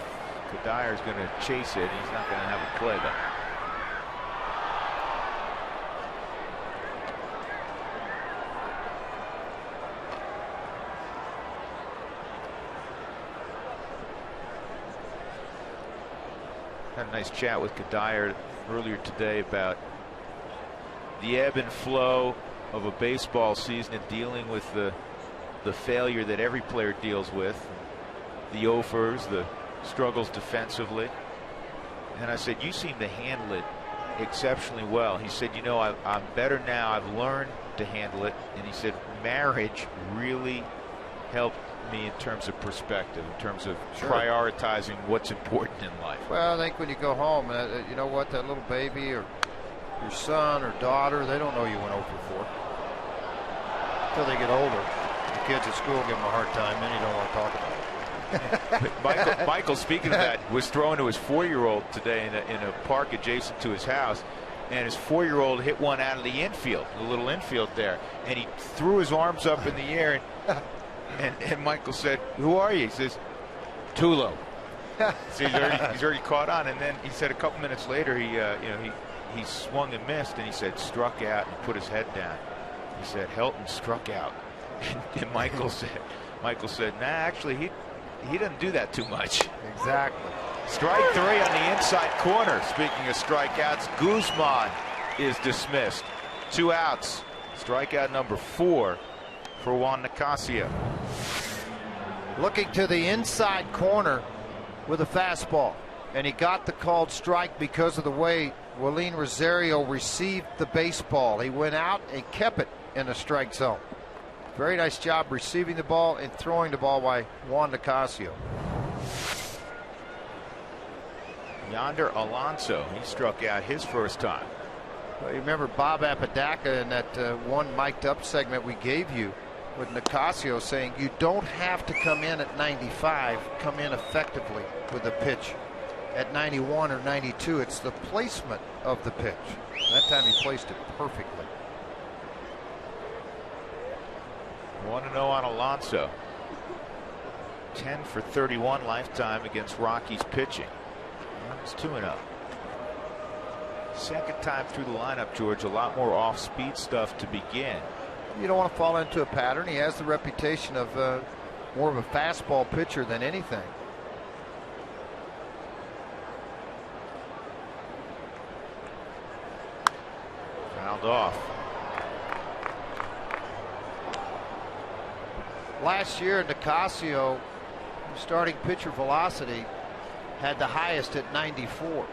Kadyr's going to chase it. He's not going to have a play though. Had a nice chat with Kadir earlier today about the ebb and flow of a baseball season and dealing with the failure that every player deals with, the offers, the struggles defensively. And I said, you seem to handle it exceptionally well. He said, you know, I'm better now. I've learned to handle it. And he said, marriage really helped me in terms of perspective, in terms of prioritizing what's important in life. Well, I think when you go home, you know what, that little baby or your son or daughter, they don't know you went 0 for 4 until they get older. The kids at school give them a hard time, then you don't want to talk about it. Michael, speaking of that, was throwing to his 4-year-old today in a park adjacent to his house, and his 4-year-old hit one out of the infield, the little infield there, and he threw his arms up in the air, and Michael said, "Who are you?" He says, "Tulo." So he's already caught on, and then he said a couple minutes later he swung and missed, and he said struck out and put his head down. He said Helton struck out, and Michael said, nah, actually he doesn't do that too much. Exactly. Strike 3 on the inside corner. Speaking of strikeouts, Guzman is dismissed. 2 outs. Strikeout number 4 for Juan Nicasio. Looking to the inside corner with a fastball, and he got the called strike because of the way Willeen Rosario received the baseball. He went out and kept it in the strike zone. Very nice job receiving the ball and throwing the ball by Juan Nicasio. Yonder Alonso, he struck out his first time. Well, you remember Bob Apodaca in that one mic'd up segment we gave you with Nicasio saying you don't have to come in at 95, come in effectively with the pitch at 91 or 92. It's the placement of the pitch. That time he placed it perfectly. 1-0 on Alonso. 10 for 31 lifetime against Rockies pitching. It's 2-0. Second time through the lineup, George. A lot more off-speed stuff to begin. You don't want to fall into a pattern. He has the reputation of more of a fastball pitcher than anything. Fouled off. Last year, Nicasio, starting pitcher velocity, had the highest at 94.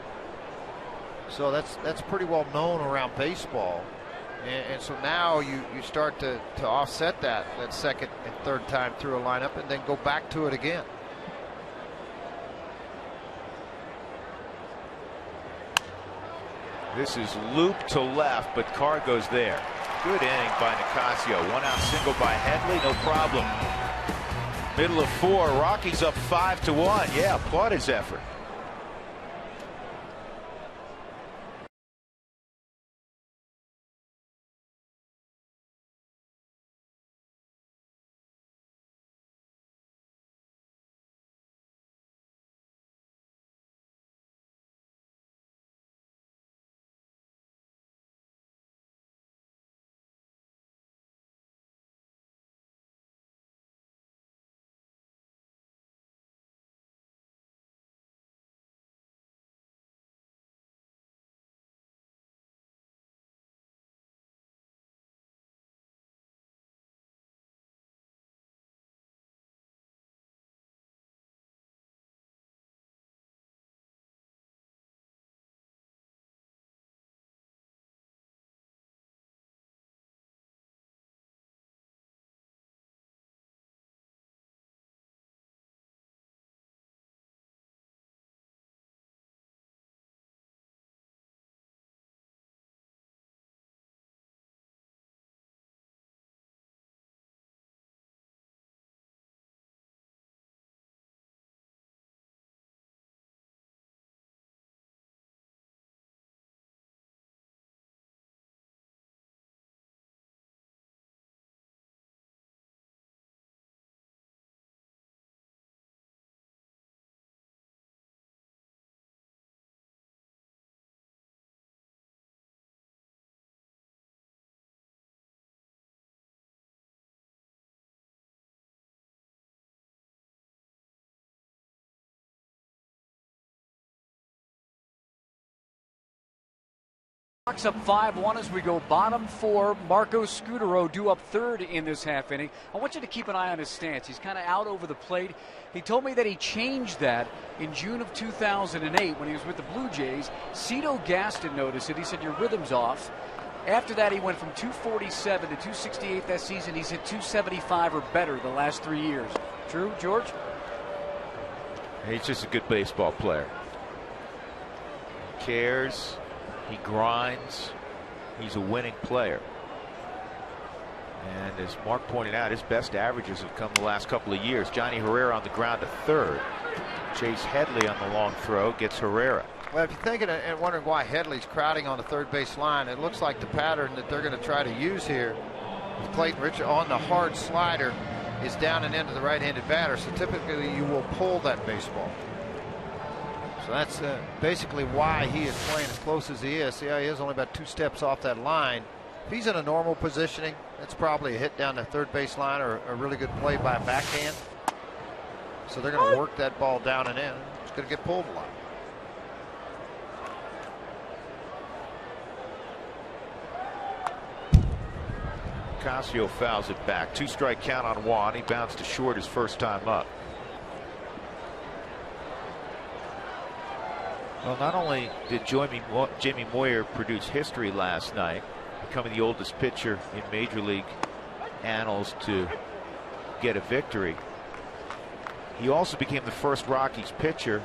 So that's pretty well known around baseball. And so now you start to offset that second and third time through a lineup and then go back to it again. This is loop to left, but Carr goes there. Good inning by Nicasio. 1 out single by Headley, no problem. Middle of 4, Rockies up 5-1. Yeah, applaud his effort. Rocks up 5-1 as we go bottom 4. Marco Scutaro due up third in this half inning. I want you to keep an eye on his stance. He's kind of out over the plate. He told me that he changed that in June of 2008 when he was with the Blue Jays. Cito Gaston noticed it. He said, your rhythm's off. After that, he went from 247 to 268 that season. He's hit 275 or better the last 3 years. True, George? He's just a good baseball player. He cares. He grinds. He's a winning player. And as Mark pointed out, his best averages have come the last couple of years. Johnny Herrera on the ground to third. Chase Headley on the long throw gets Herrera. Well, if you're thinking and wondering why Headley's crowding on the third base line, it looks like the pattern that they're going to try to use here with Clayton Richard on the hard slider is down and into the right-handed batter. So typically you will pull that baseball. So that's basically why he is playing as close as he is. See how he is only about 2 steps off that line. If he's in a normal positioning, that's probably a hit down the third base line or a really good play by a backhand. So they're going to work that ball down and in. It's going to get pulled a lot. Casio fouls it back. 2-strike count on Juan. He bounced to short his first time up. Well, not only did Jamie Moyer produce history last night, becoming the oldest pitcher in Major League annals to get a victory, he also became the first Rockies pitcher,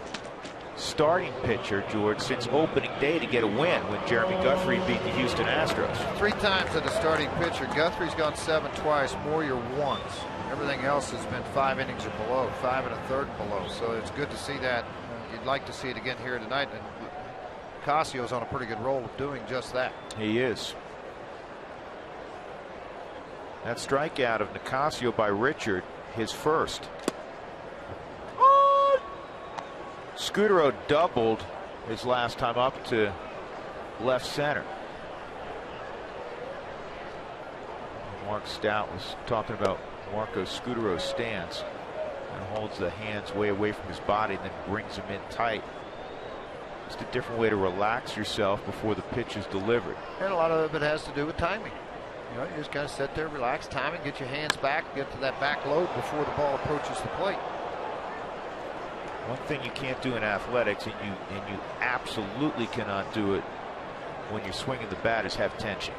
starting pitcher, George, since opening day to get a win when Jeremy Guthrie beat the Houston Astros. 3 times as a starting pitcher. Guthrie's gone 7 twice, Moyer once. Everything else has been 5 innings or below, 5 1/3 below. So it's good to see that. You'd like to see it again here tonight, and Casio's on a pretty good roll of doing just that. He is. That strikeout of Nicasio by Richard, his first. Scutaro doubled his last time up to left center. Mark Stout was talking about Marco Scutaro's stance. And holds the hands way away from his body and then brings them in tight. Just a different way to relax yourself before the pitch is delivered. And a lot of it has to do with timing. You know, you just kind of sit there, relax, timing, get your hands back, get to that back load before the ball approaches the plate. One thing you can't do in athletics, and you absolutely cannot do it when you're swinging the bat, is have tension.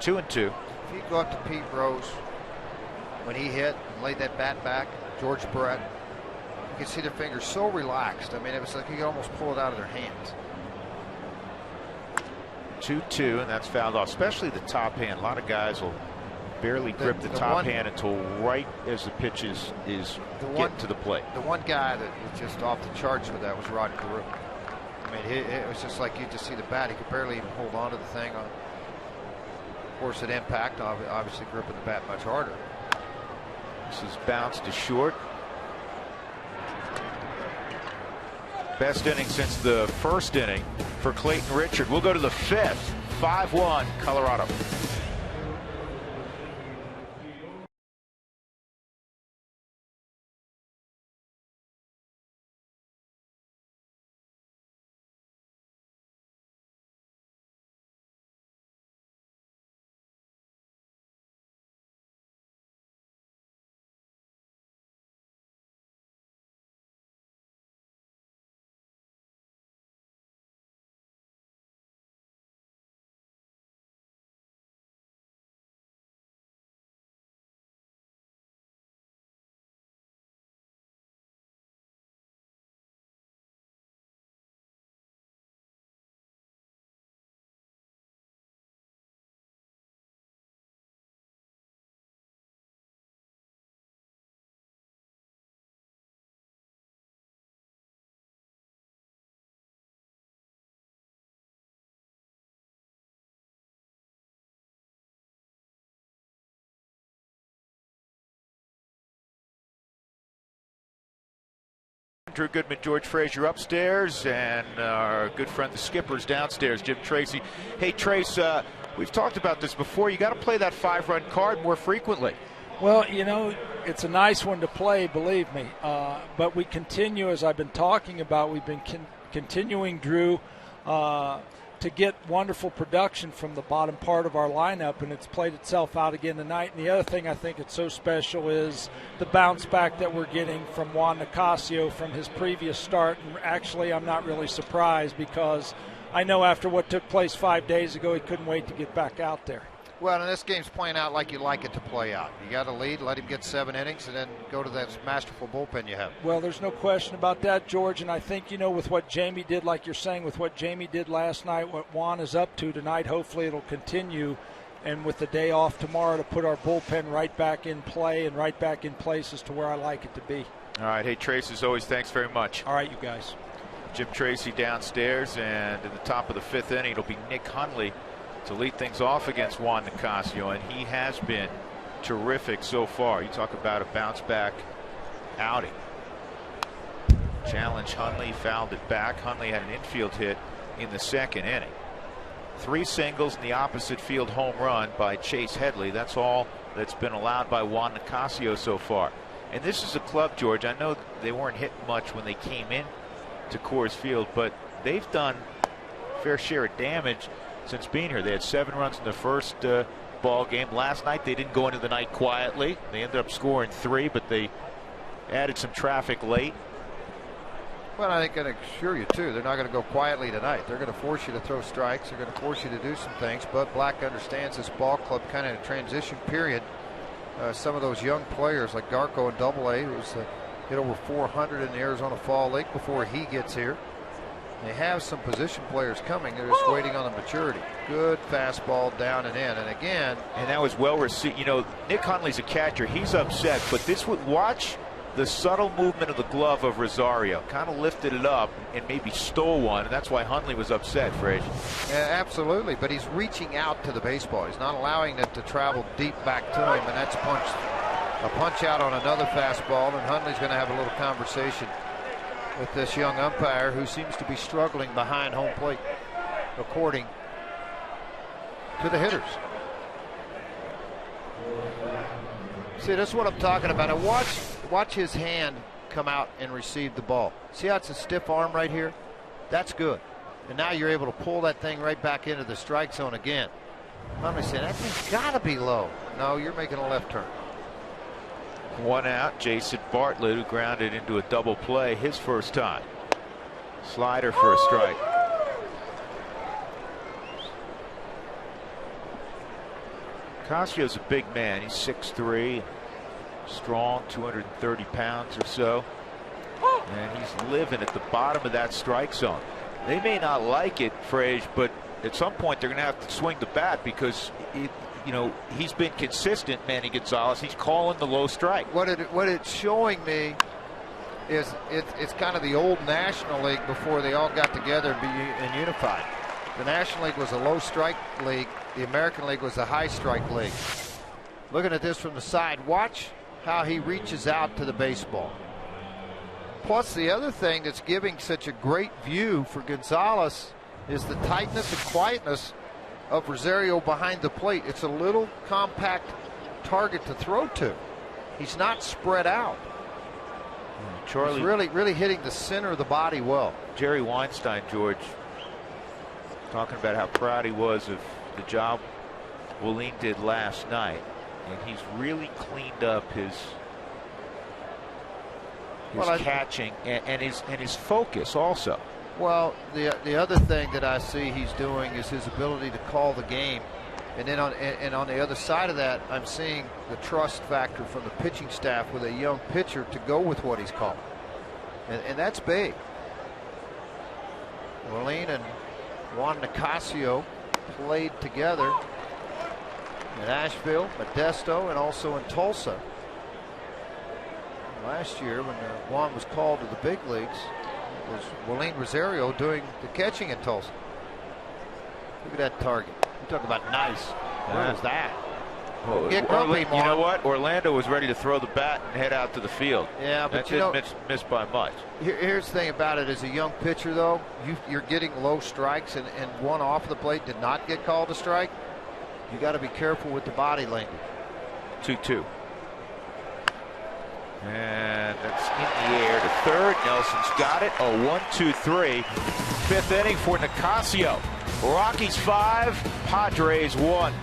Two and two. If you go up to Pete Rose when he hit and laid that bat back, George Brett, you could see their fingers so relaxed. I mean, it was like you could almost pull it out of their hands. 2-2, and that's fouled off, especially the top hand. A lot of guys will barely grip the top hand until right as the pitch is getting to the plate. The one guy that was just off the charts with that was Rod Carew. I mean, it was just like you just see the bat. He could barely even hold on to the thing. Of course, at impact, obviously gripping the bat much harder. This is bounced to short. Best inning since the first inning for Clayton Richard. We'll go to the 5th. 5-1 Colorado. Drew Goodman, George Frazier upstairs, and our good friend the skipper's downstairs, Jim Tracy. Hey Trace, we've talked about this before. You got to play that 5-run card more frequently. Well, you know, it's a nice one to play, believe me. But we continue, as I've been talking about, we've been continuing, Drew, to get wonderful production from the bottom part of our lineup, and it's played itself out again tonight. And the other thing I think it's so special is the bounce back that we're getting from Juan Nicasio from his previous start. And actually, I'm not really surprised because I know after what took place 5 days ago, he couldn't wait to get back out there. Well, and this game's playing out like you like it to play out. You got to lead, let him get 7 innings, and then go to that masterful bullpen you have. Well, there's no question about that, George. And I think, you know, with what Jamie did, like you're saying, with what Jamie did last night, what Juan is up to tonight, hopefully it'll continue. And with the day off tomorrow, to put our bullpen right back in play and right back in places to where I like it to be. All right. Hey, Trace, as always, thanks very much. All right, you guys. Jim Tracy downstairs, and in the top of the 5th inning, it'll be Nick Hundley to lead things off against Juan Nicasio, and he has been terrific so far. You talk about a bounce back outing. Challenge Hundley, fouled it back. Hundley had an infield hit in the 2nd inning. 3 singles in the opposite field home run by Chase Headley. That's all that's been allowed by Juan Nicasio so far. And this is a club, George, I know they weren't hitting much when they came in to Coors Field, but they've done a fair share of damage since being here. They had 7 runs in the first ball game. Last night they didn't go into the night quietly. They ended up scoring 3, but they added some traffic late. Well, I can assure you, too, they're not going to go quietly tonight. They're going to force you to throw strikes. They're going to force you to do some things. But Black understands this ball club kind of in a transition period. Some of those young players like Garco in Double-A, who's hit over 400 in the Arizona Fall League before he gets here. They have some position players coming. They're just waiting on the maturity. Good fastball down and in. And again. And that was well received. You know, Nick Hundley's a catcher. He's upset. But this would watch the subtle movement of the glove of Rosario. Kind of lifted it up and maybe stole one. And that's why Hundley was upset, Frazier. Yeah, absolutely. But he's reaching out to the baseball. He's not allowing it to travel deep back to him. And that's a punch out on another fastball. And Hundley's going to have a little conversation with this young umpire who seems to be struggling behind home plate, according to the hitters. See, that's what I'm talking about. And watch his hand come out and receive the ball. See how it's a stiff arm right here? That's good. And now you're able to pull that thing right back into the strike zone again. I'm saying that thing's got to be low. No, you're making a left turn. 1 out. Jason Bartlett, who grounded into a double play his first time. Slider for a strike. Casio's a big man. He's 6'3", strong, 230 pounds or so. And he's living at the bottom of that strike zone. They may not like it, Frage, but at some point they're going to have to swing the bat because you know, he's been consistent, Manny Gonzalez. He's calling the low strike. What it's showing me is it's kind of the old National League before they all got together and unified. The National League was a low strike league. The American League was a high strike league. Looking at this from the side, watch how he reaches out to the baseball. Plus, the other thing that's giving such a great view for Gonzalez is the tightness and quietness of Rosario behind the plate. It's a little compact target to throw to. He's not spread out. Charlie, he's really hitting the center of the body well. Jerry Weinstein, George, talking about how proud he was of the job Willeen did last night, and he's really cleaned up his catching and his focus also. Well, the other thing that I see he's doing is his ability to call the game, and then on the other side of that, I'm seeing the trust factor from the pitching staff with a young pitcher to go with what he's calling, and that's big. Willeen and Juan Nicasio played together in Asheville, Modesto, and also in Tulsa last year when Juan was called to the big leagues. Was Willeen Rosario doing the catching in Tulsa. Look at that target. You talk about nice. Where was that? Well, Get grumpy, you know what? Orlando was ready to throw the bat and head out to the field. Yeah, but that you know, didn't miss by much. Here's the thing about it. As a young pitcher, though, you're getting low strikes, and one off the plate did not get called a strike. You got to be careful with the body language. 2-2. And that's in the air to third. Nelson's got it. A 1-2-3. Fifth inning for Nicasio. Rockies 5, Padres 1.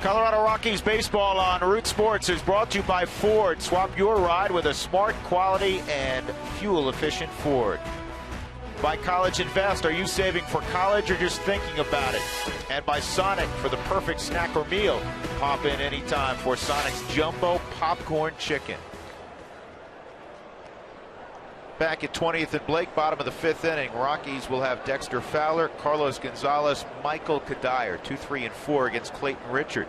Colorado Rockies baseball on Root Sports is brought to you by Ford. Swap your ride with a smart, quality, and fuel-efficient Ford. By College Invest, are you saving for college or just thinking about it? And by Sonic, for the perfect snack or meal. Pop in anytime for Sonic's Jumbo Popcorn Chicken. Back at 20th and Blake, bottom of the fifth inning. Rockies will have Dexter Fowler, Carlos Gonzalez, Michael Kadire, 2, 3, and 4 against Clayton Richard.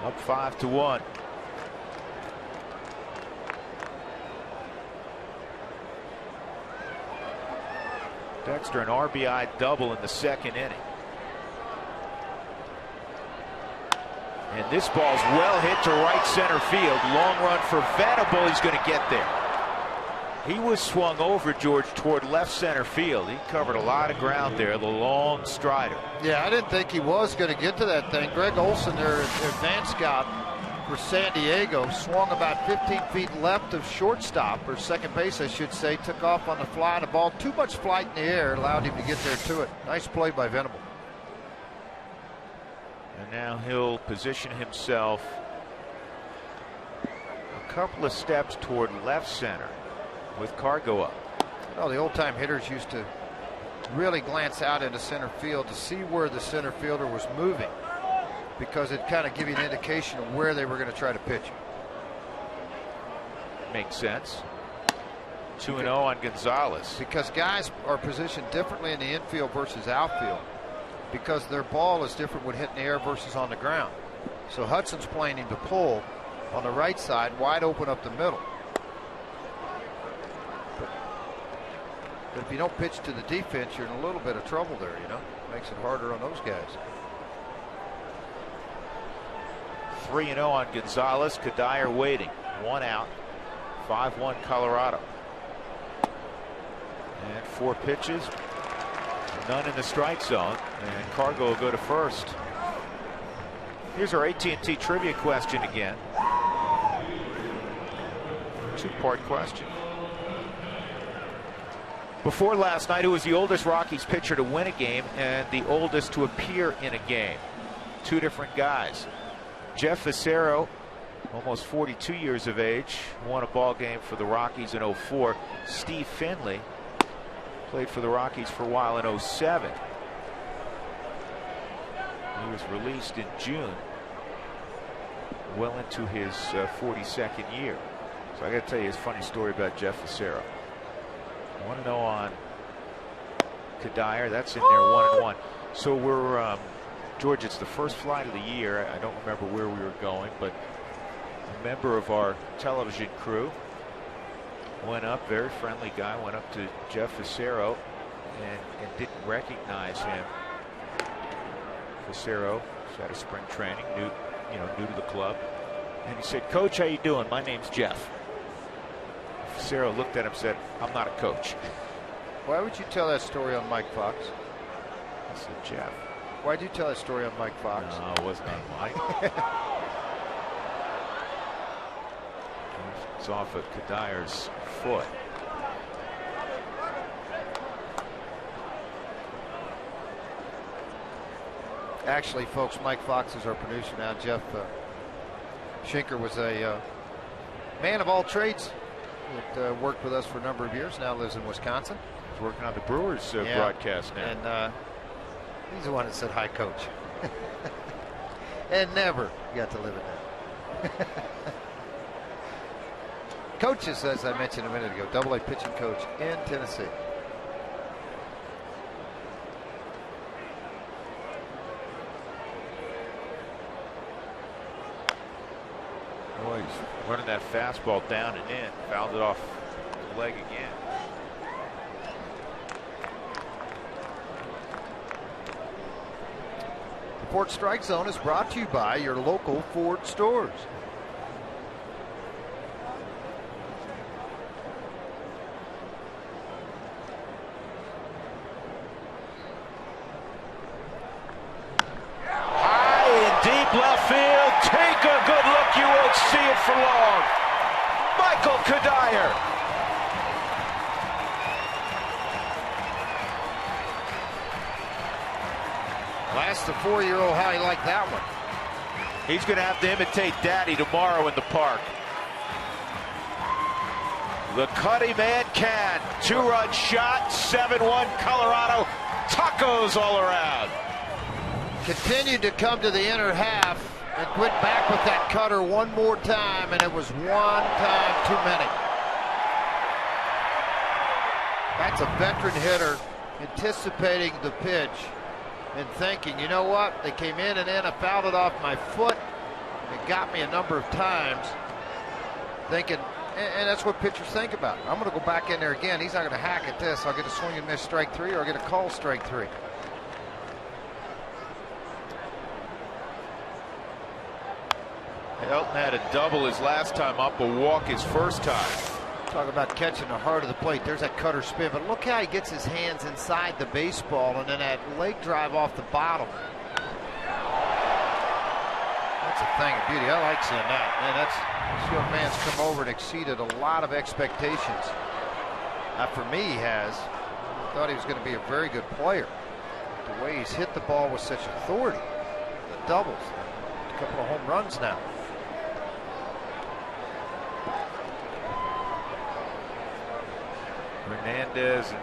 Up 5-1. Dexter an RBI double in the second inning. And this ball's well hit to right center field. Long run for Venable. He's going to get there. He was swung over, George, toward left center field. He covered a lot of ground there, the long strider. Yeah, I didn't think he was going to get to that thing. Greg Olson, their advance scout for San Diego, swung about 15 feet left of shortstop, or second base, I should say, took off on the fly. The ball, too much flight in the air, allowed him to get there to it. Nice play by Venable. And now he'll position himself a couple of steps toward left center with Cargo up. Well, the old-time hitters used to really glance out into center field to see where the center fielder was moving, because it kind of give you an indication of where they were going to try to pitch. Makes sense. 2-0 on Gonzalez. Because guys are positioned differently in the infield versus outfield, because their ball is different when hitting the air versus on the ground. So Hudson's playing him to pull on the right side, wide open up the middle. But if you don't pitch to the defense, you're in a little bit of trouble there, you know. Makes it harder on those guys. 3-0 on Gonzalez. Kadire waiting. 1 out. 5-1 Colorado. And 4 pitches. None in the strike zone. And Cargo will go to first. Here's our AT&T trivia question again. 2-part question. Before last night, who was the oldest Rockies pitcher to win a game and the oldest to appear in a game? 2 different guys. Jeff Facero, almost 42 years of age, won a ball game for the Rockies in 04. Steve Finley played for the Rockies for a while in 07. He was released in June, well into his 42nd year. So I got to tell you a funny story about Jeff Facero. 1-0 on Kadire. That's in there, 1-1. So we're George, it's the first flight of the year. I don't remember where we were going, but a member of our television crew went up, very friendly guy, went up to Jeff Facero and didn't recognize him. Facero was out of spring training, new to the club. And he said, "Coach, how you doing? My name's Jeff." Facero looked at him and said, "I'm not a coach." Why would you tell that story on Mike Fox? I said, "Jeff." Why'd you tell that story on Mike Fox? No, it wasn't on Mike. It's off of Kadyr's foot. Actually, folks, Mike Fox is our producer now. Jeff Schinker was a man of all trades that worked with us for a number of years, now lives in Wisconsin. He's working on the Brewers broadcast now. And he's the one that said, "Hi, Coach." And never got to live it down. Coach is, as I mentioned a minute ago, Double-A pitching coach in Tennessee. Boy, he's running that fastball down and in. Fouled it off his leg again. The Ford Strike Zone is brought to you by your local Ford stores. High and deep left field. Take a good look. You won't see it for long. Michael Kadyer. That's the 4-year-old. How he liked that one. He's going to have to imitate Daddy tomorrow in the park. The Cuddy man can. 2-run shot. 7-1 Colorado. Tacos all around. Continued to come to the inner half and went back with that cutter one more time, and it was one time too many. That's a veteran hitter anticipating the pitch and thinking, you know what, they came in and in, I fouled it off my foot. It got me a number of times. Thinking, and that's what pitchers think about. I'm going to go back in there again. He's not going to hack at this. I'll get a swing and miss strike 3, or I'll get a call strike 3. Elton had a double his last time up, a walk his first time. Talk about catching the heart of the plate. There's that cutter spin, but look how he gets his hands inside the baseball, and then that leg drive off the bottom. That's a thing of beauty. I like seeing that. Man, this young man's come over and exceeded a lot of expectations. For me, he has. I thought he was going to be a very good player. The way he's hit the ball with such authority. The doubles. A couple of home runs now. Hernandez and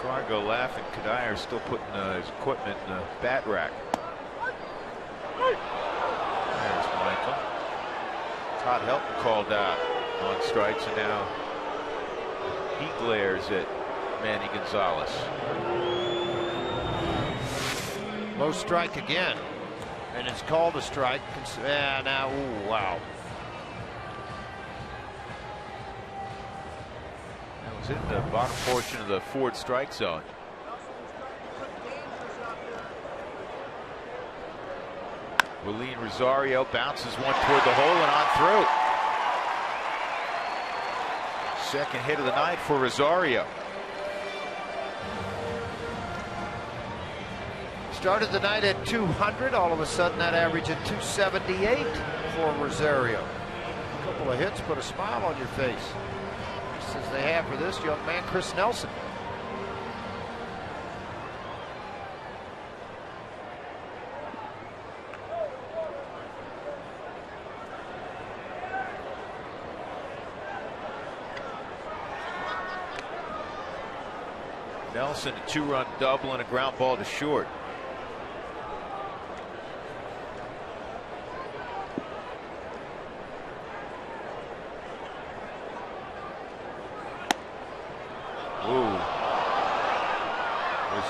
Cargo laughing. Kadyer still putting his equipment in the bat rack. There's Michael. Todd Helton called out on strikes, and now he glares at Manny Gonzalez. Low strike again, and it's called a strike. Now, ooh, wow. That was in the bottom portion of the Ford strike zone. Willeen Rosario bounces one toward the hole and on through. Second hit of the night for Rosario. Started the night at 200. All of a sudden, that average at 278 for Rosario. A couple of hits put a smile on your face, just as they have for this young man, Chris Nelson. Nelson, a 2-run double and a ground ball to short.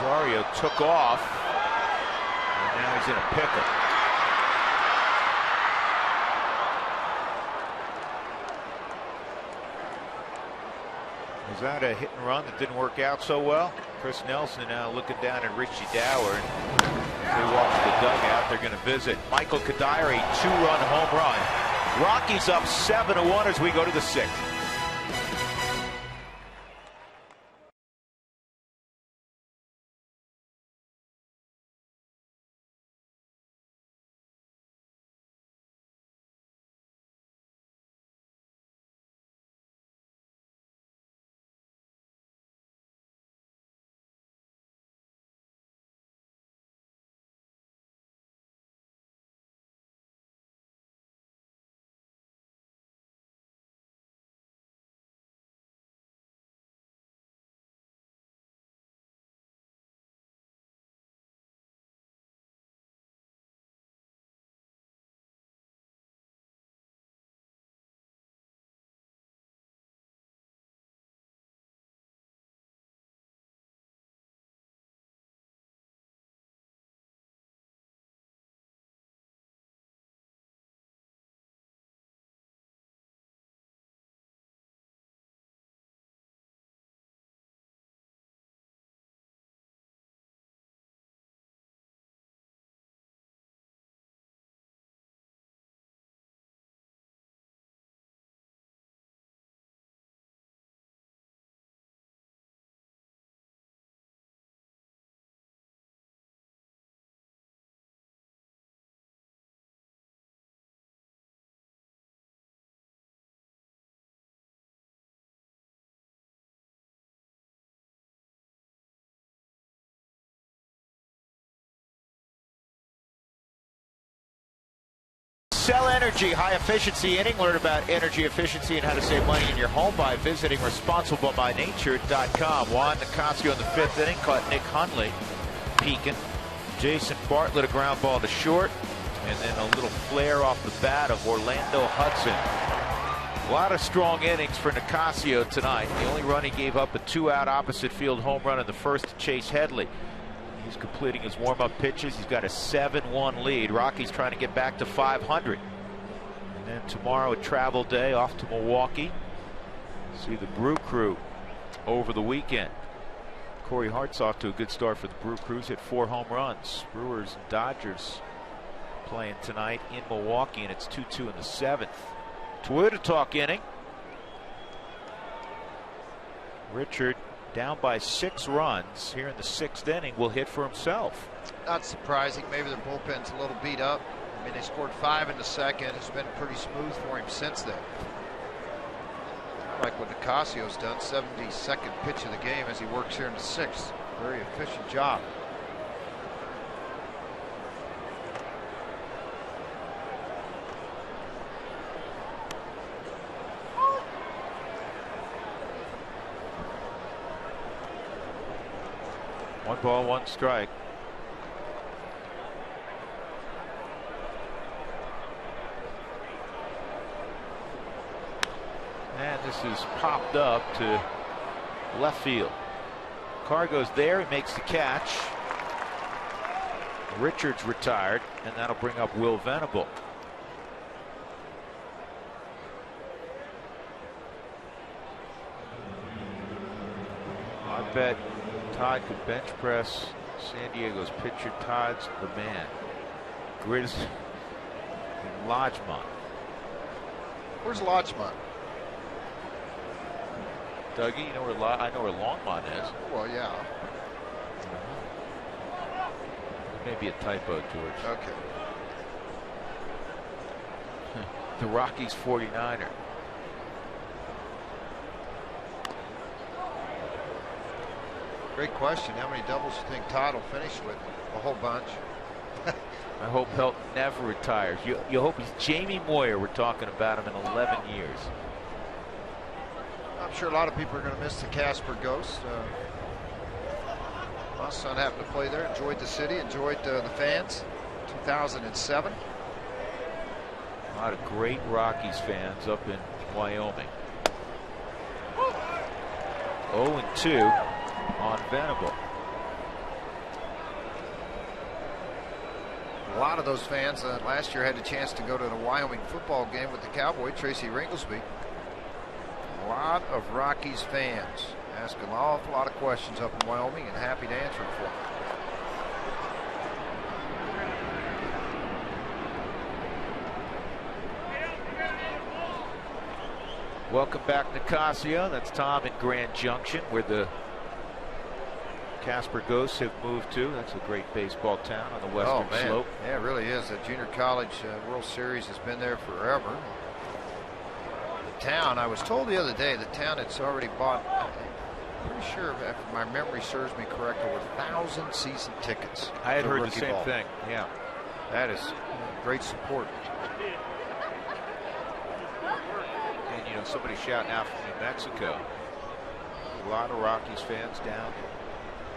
Rosario took off, and now he's in a pickle. Was that a hit and run that didn't work out so well? Chris Nelson now looking down at Richie Dower. As they walk to the dugout, they're going to visit. Michael Kadire, a 2-run home run. Rockies up 7-1 as we go to the 6th. Sell Energy high efficiency inning. Learn about energy efficiency and how to save money in your home by visiting responsiblebynature.com. Juan Nicasio in the 5th inning caught Nick Hundley peeking. Jason Bartlett a ground ball to short, and then a little flare off the bat of Orlando Hudson. A lot of strong innings for Nicasio tonight. The only run he gave up, a 2-out opposite field home run in the first to Chase Headley. He's completing his warm-up pitches. He's got a 7-1 lead. Rockies trying to get back to 500. And then tomorrow a travel day off to Milwaukee. See the Brew Crew over the weekend. Corey Hart's off to a good start for the Brew Crews. Hit 4 home runs. Brewers and Dodgers playing tonight in Milwaukee, and it's 2-2 in the 7th. Toyota Talk inning. Richard down by 6 runs here in the 6th inning will hit for himself. Not surprising. Maybe their bullpen's a little beat up. I mean, they scored 5 in the 2nd. It's been pretty smooth for him since then. Like what Nicasio's done, 72nd pitch of the game as he works here in the 6th. Very efficient job. One ball, one strike. And this is popped up to left field. Carr goes there, he makes the catch. Richards retired, and that'll bring up Will Venable. I bet Todd could bench press San Diego's pitcher. Todd's the man. Grizz and Lodgemont. Where's Lodgemont? Dougie, you know where I know where Longmont is. Well, yeah. Maybe a typo, George. Okay. The Rockies 49er. Great question. How many doubles do you think Todd will finish with? A whole bunch. I hope Pelton never retires. You hope he's Jamie Moyer. We're talking about him in 11 years. I'm sure a lot of people are going to miss the Casper Ghost. My son happened to play there, enjoyed the city, enjoyed the fans. 2007. A lot of great Rockies fans up in Wyoming. 0-2 on Venable. A lot of those fans last year had a chance to go to the Wyoming football game with the Cowboy, Tracy Ringlesby. A lot of Rockies fans ask an awful lot of questions up in Wyoming, and happy to answer them for them. Welcome back, Nicosia. That's Tom in Grand Junction, where the Casper Ghosts have moved to. That's a great baseball town on the western slope. Yeah, it really is. The Junior College World Series has been there forever. The town, I was told the other day, the town it's already bought, I'm pretty sure, if my memory serves me correct, over 1,000 season tickets. I had heard the same thing. Yeah. That is great support. And, you know, somebody shouting out from New Mexico. A lot of Rockies fans down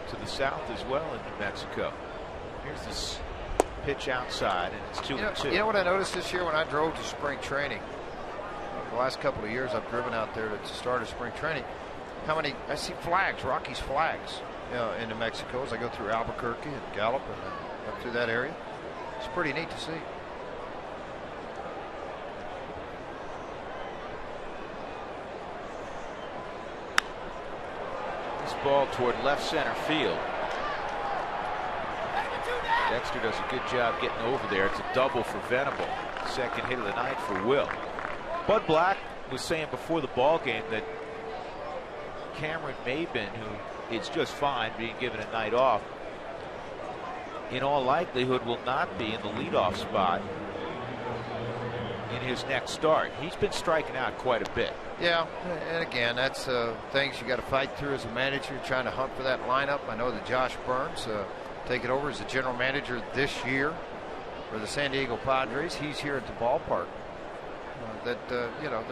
to the south as well in New Mexico. Here's this pitch outside, and it's 2-2. You know what I noticed this year when I drove to spring training? The last couple of years I've driven out there to start of spring training. How many I see flags, Rockies flags, in New Mexico as I go through Albuquerque and Gallup and up through that area. It's pretty neat to see. This ball toward left center field. Dexter does a good job getting over there. It's a double for Venable. Second hit of the night for Will. Bud Black was saying before the ball game that Cameron Maben, who is just fine being given a night off, in all likelihood will not be in the leadoff spot in his next start. He's been striking out quite a bit. Yeah, and again, that's things you got to fight through as a manager, trying to hunt for that lineup. I know that Josh Burns taking over as the general manager this year for the San Diego Padres. He's here at the ballpark. You know,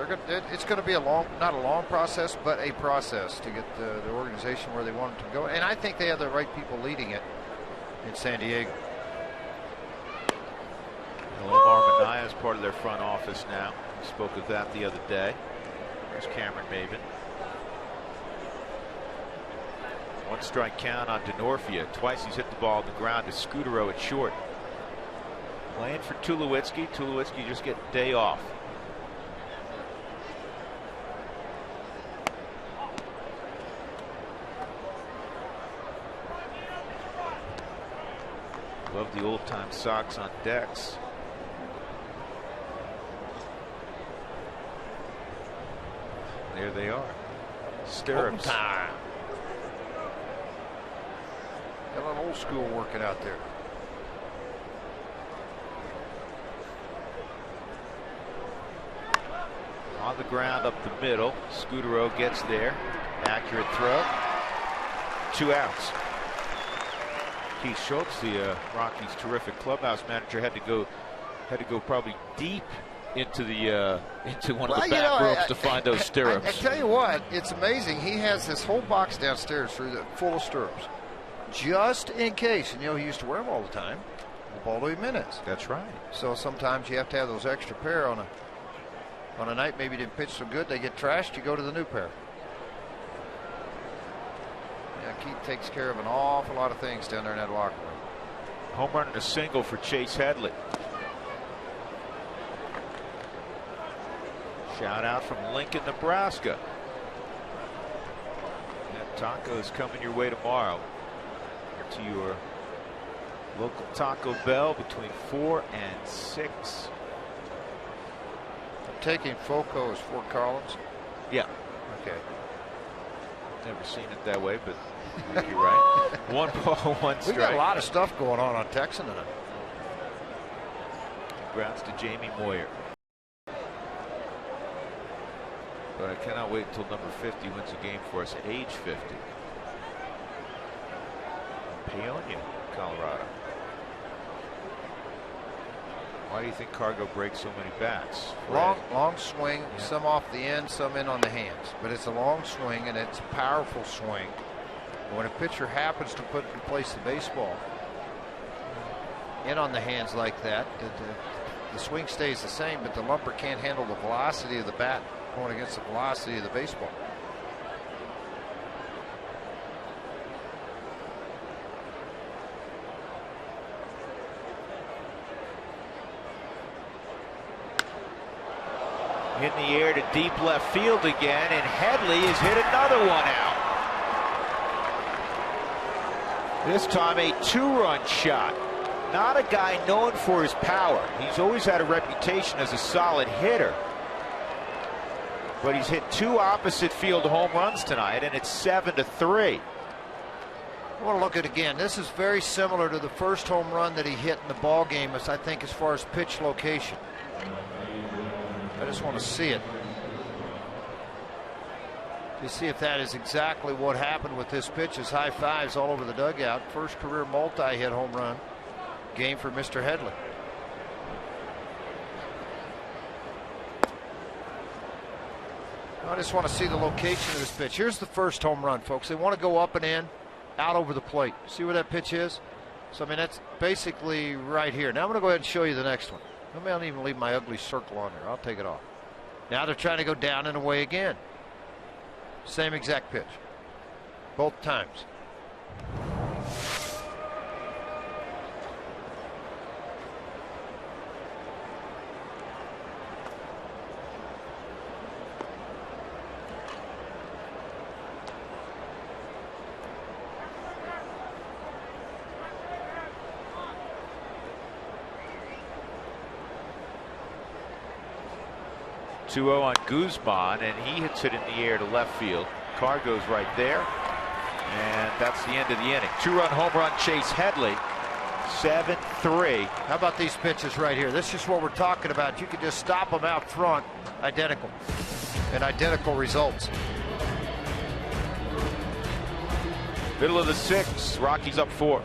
it's going to be not a long process, but a process to get the organization where they want it to go. And I think they have the right people leading it in San Diego. Omar Minaya is part of their front office now. We spoke of that the other day. There's Cameron Maben. One strike count on Denorfia. Twice he's hit the ball on the ground to Scutero at short. Playing for Tulowitzki. Tulowitzki just getting a day off. Love the old-time socks on decks. There they are. Stirrups. Time. Got a little old school working out there. On the ground up the middle. Scutero gets there. Accurate throw. 2 outs. Keith Schultz, the Rockies' terrific clubhouse manager, had to go probably deep into the into one of the back ropes to find those stirrups. I tell you what, it's amazing. He has this whole box downstairs full of stirrups, just in case. And, you know, he used to wear them all the time. Ubaldo Jimenez. That's right. So sometimes you have to have those extra pair on a night maybe didn't pitch so good, they get trashed. You go to the new pair. Keith takes care of an awful lot of things down there in that locker room. Home run and a single for Chase Headley. Shout out from Lincoln, Nebraska. And tacos coming your way tomorrow. To your local Taco Bell between 4 and 6. I'm taking Foco as Fort Collins. Yeah. Okay. Never seen it that way, but I think you're right. 1 ball, 1 strike. We got a lot of stuff going on Texan tonight. Congrats to Jamie Moyer. But I cannot wait until number 50 wins a game for us at age 50. Paonia, Colorado. Why do you think Cargo breaks so many bats? Long swing, yeah. Some off the end, some in on the hands. But it's a long swing, and it's a powerful swing. When a pitcher happens to place the baseball in on the hands like that, the swing stays the same, but the lumper can't handle the velocity of the bat going against the velocity of the baseball. In the air to deep left field again, and Headley has hit another one out. This time a 2-run shot. Not a guy known for his power. He's always had a reputation as a solid hitter. But he's hit 2 opposite field home runs tonight, and it's 7-3. I want to look at it again. This is very similar to the first home run that he hit in the ball game, I think, as far as pitch location. I just want to see it. To see if that is exactly what happened with this pitch. His high fives all over the dugout. First career multi-hit home run game for Mr. Headley. I just want to see the location of this pitch. Here's the first home run, folks. They want to go up and in, out over the plate. See where that pitch is? So, I mean, that's basically right here. Now I'm going to go ahead and show you the next one. Maybe I don't even leave my ugly circle on there. I'll take it off. Now they're trying to go down and away again. Same exact pitch. Both times. Two-0 on Guzman, and he hits it in the air to left field. Carr goes right there, and that's the end of the inning. 2-run home run chase Headley, 7-3. How about these pitches right here? This is what we're talking about. You can just stop them out front, identical, and identical results. Middle of the 6th, Rockies up 4.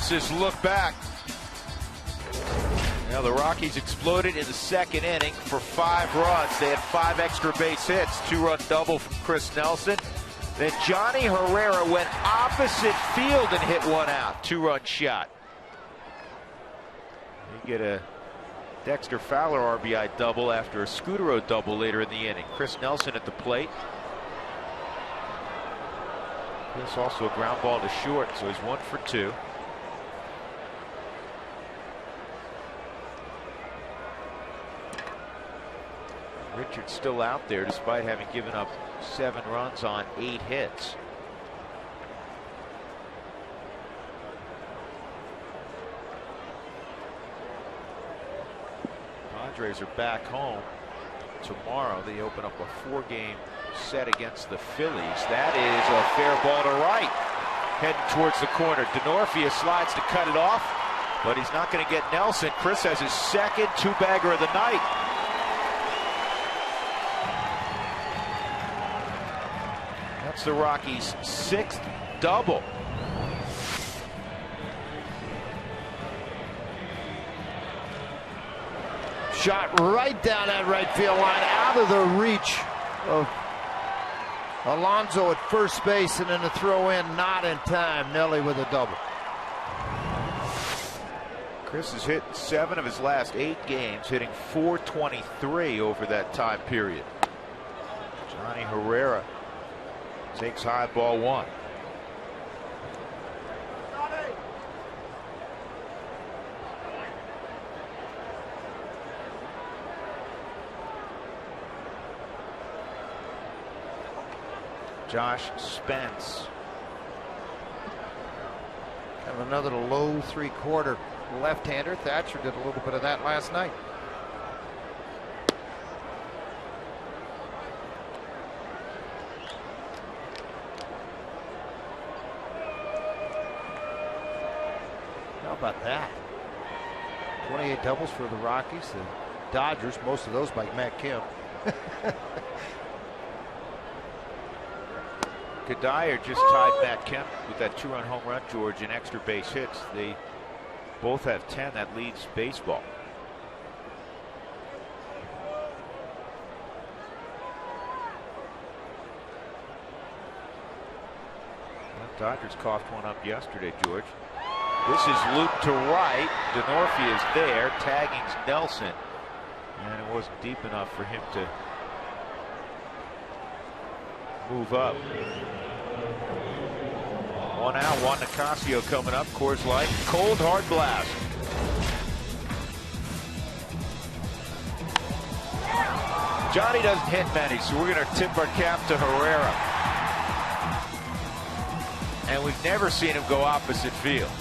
Just look back. Now the Rockies exploded in the second inning for 5 runs. They had 5 extra base hits, 2-run double from Chris Nelson. Then Johnny Herrera went opposite field and hit one out, 2-run shot. You get a Dexter Fowler RBI double after a Scudero double later in the inning. Chris Nelson at the plate. This also a ground ball to short, so he's 1 for 2. Richard's still out there despite having given up 7 runs on 8 hits. Padres are back home tomorrow. They open up a 4-game set against the Phillies. That is a fair ball to right. Heading towards the corner. Denorfia slides to cut it off, but he's not going to get Nelson. Chris has his second 2-bagger of the night. That's the Rockies' 6th double. Shot right down that right field line, out of the reach of Alonso at first base, and then the throw in not in time. Nelly with a double. Chris has hit 7 of his last 8 games, hitting .423 over that time period. Johnny Herrera takes high, ball 1. Josh Spence. Kind of another low 3/4 left-hander. Thatcher did a little bit of that last night. How about that? 28 doubles for the Rockies. The Dodgers, most of those by Matt Kemp. Kadire just tied Matt Kemp with that 2-run home run, George, in extra base hits. They both have 10. That leads baseball. The Dodgers coughed one up yesterday, George. This is looped to right. Denorfia is there, tagging Nelson. And it wasn't deep enough for him to move up. 1 out, Juan Nicasio coming up. Coors Light, cold hard blast. Johnny doesn't hit many, so we're going to tip our cap to Herrera. And we've never seen him go opposite field.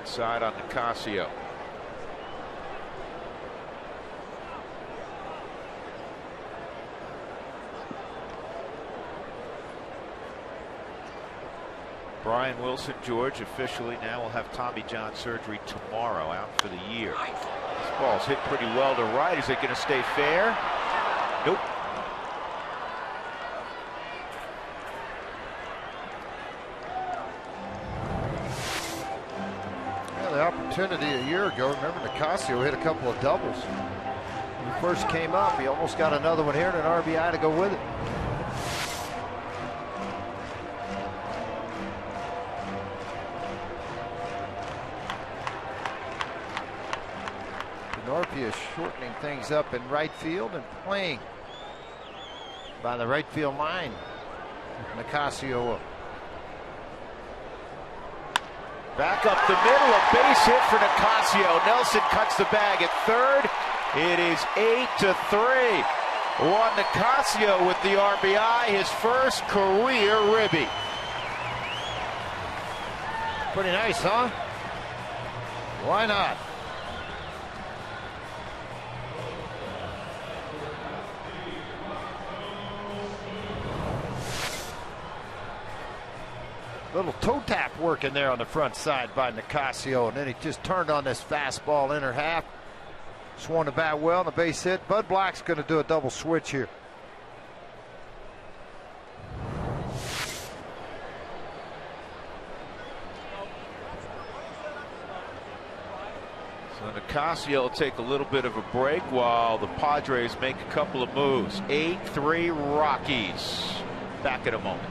Inside on Nicasio. Brian Wilson, George, officially now will have Tommy John surgery tomorrow, out for the year. This ball's hit pretty well to right. Is it going to stay fair? Nope. Opportunity a year ago. Remember, Nicasio hit a couple of doubles. When he first came up, he almost got another one here and an RBI to go with it. Denorfia is shortening things up in right field and playing by the right field line. Nicasio back up the middle, a base hit for Nicasio. Nelson cuts the bag at third. It is 8-3. Juan Nicasio with the RBI, his first career ribby. Pretty nice, huh? Why not? Little toe tap working there on the front side by Nicasio, and then he just turned on this fastball inner half. Swung the bat well, and the base hit. Bud Black's going to do a double switch here. So Nicasio will take a little bit of a break while the Padres make a couple of moves. 8-3 Rockies. Back in a moment.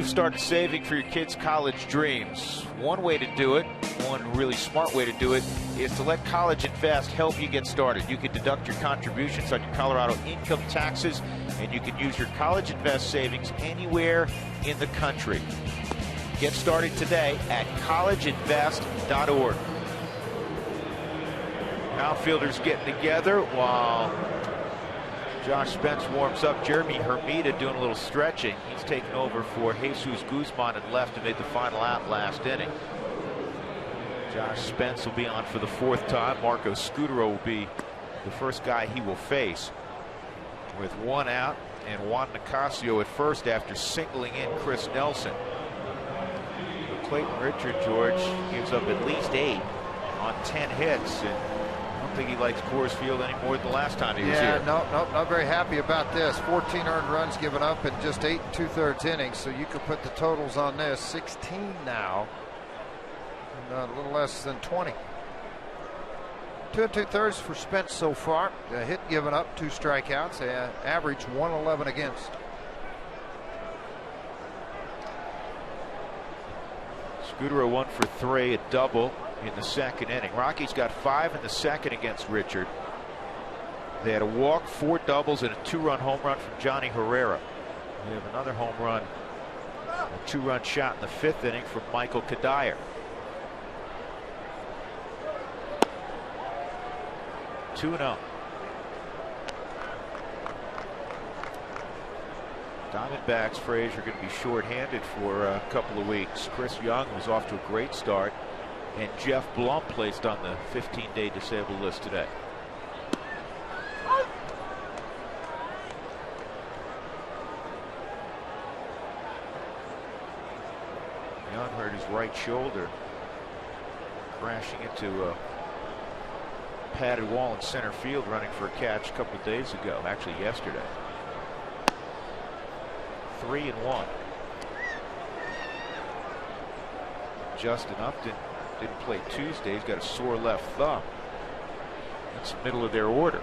you've started saving for your kids' college dreams, one way to do it, one really smart way to do it, is to let College Invest help you get started. You can deduct your contributions on your Colorado income taxes, and you can use your College Invest savings anywhere in the country. Get started today at collegeinvest.org. Outfielders getting together while Josh Spence warms up. Jeremy Hermida doing a little stretching. He's taken over for Jesus Guzman and left and made the final out last inning. Josh Spence will be on for the 4th time. Marco Scutero will be the first guy he will face. With 1 out and Juan Nicasio at first after singling in Chris Nelson. Clayton Richard, George, gives up at least 8 on 10 hits. And I don't think he likes Coors Field any more than the last time he was here. No, not very happy about this. 14 earned runs given up in just 8 2/3 innings. So you could put the totals on this. 16 now. And a little less than 20. 2 2/3 for Spence so far. A hit given up, 2 strikeouts. Average 111 against. Scutero 1 for 3, a double in the 2nd inning. Rockies got 5 in the 2nd against Richard. They had a walk, 4 doubles, and a 2-run home run from Johnny Herrera. We have another home run, a 2-run shot in the 5th inning from Michael Kadire. 2-0. Diamondbacks, Frazier, going to be short-handed for a couple of weeks. Chris Young was off to a great start, and Jeff Blum placed on the 15-day disabled list today. Young hurt his right shoulder, crashing into a padded wall in center field, running for a catch a couple of days ago, actually yesterday. 3-1. Justin Upton didn't play Tuesday. He's got a sore left thumb. That's the middle of their order.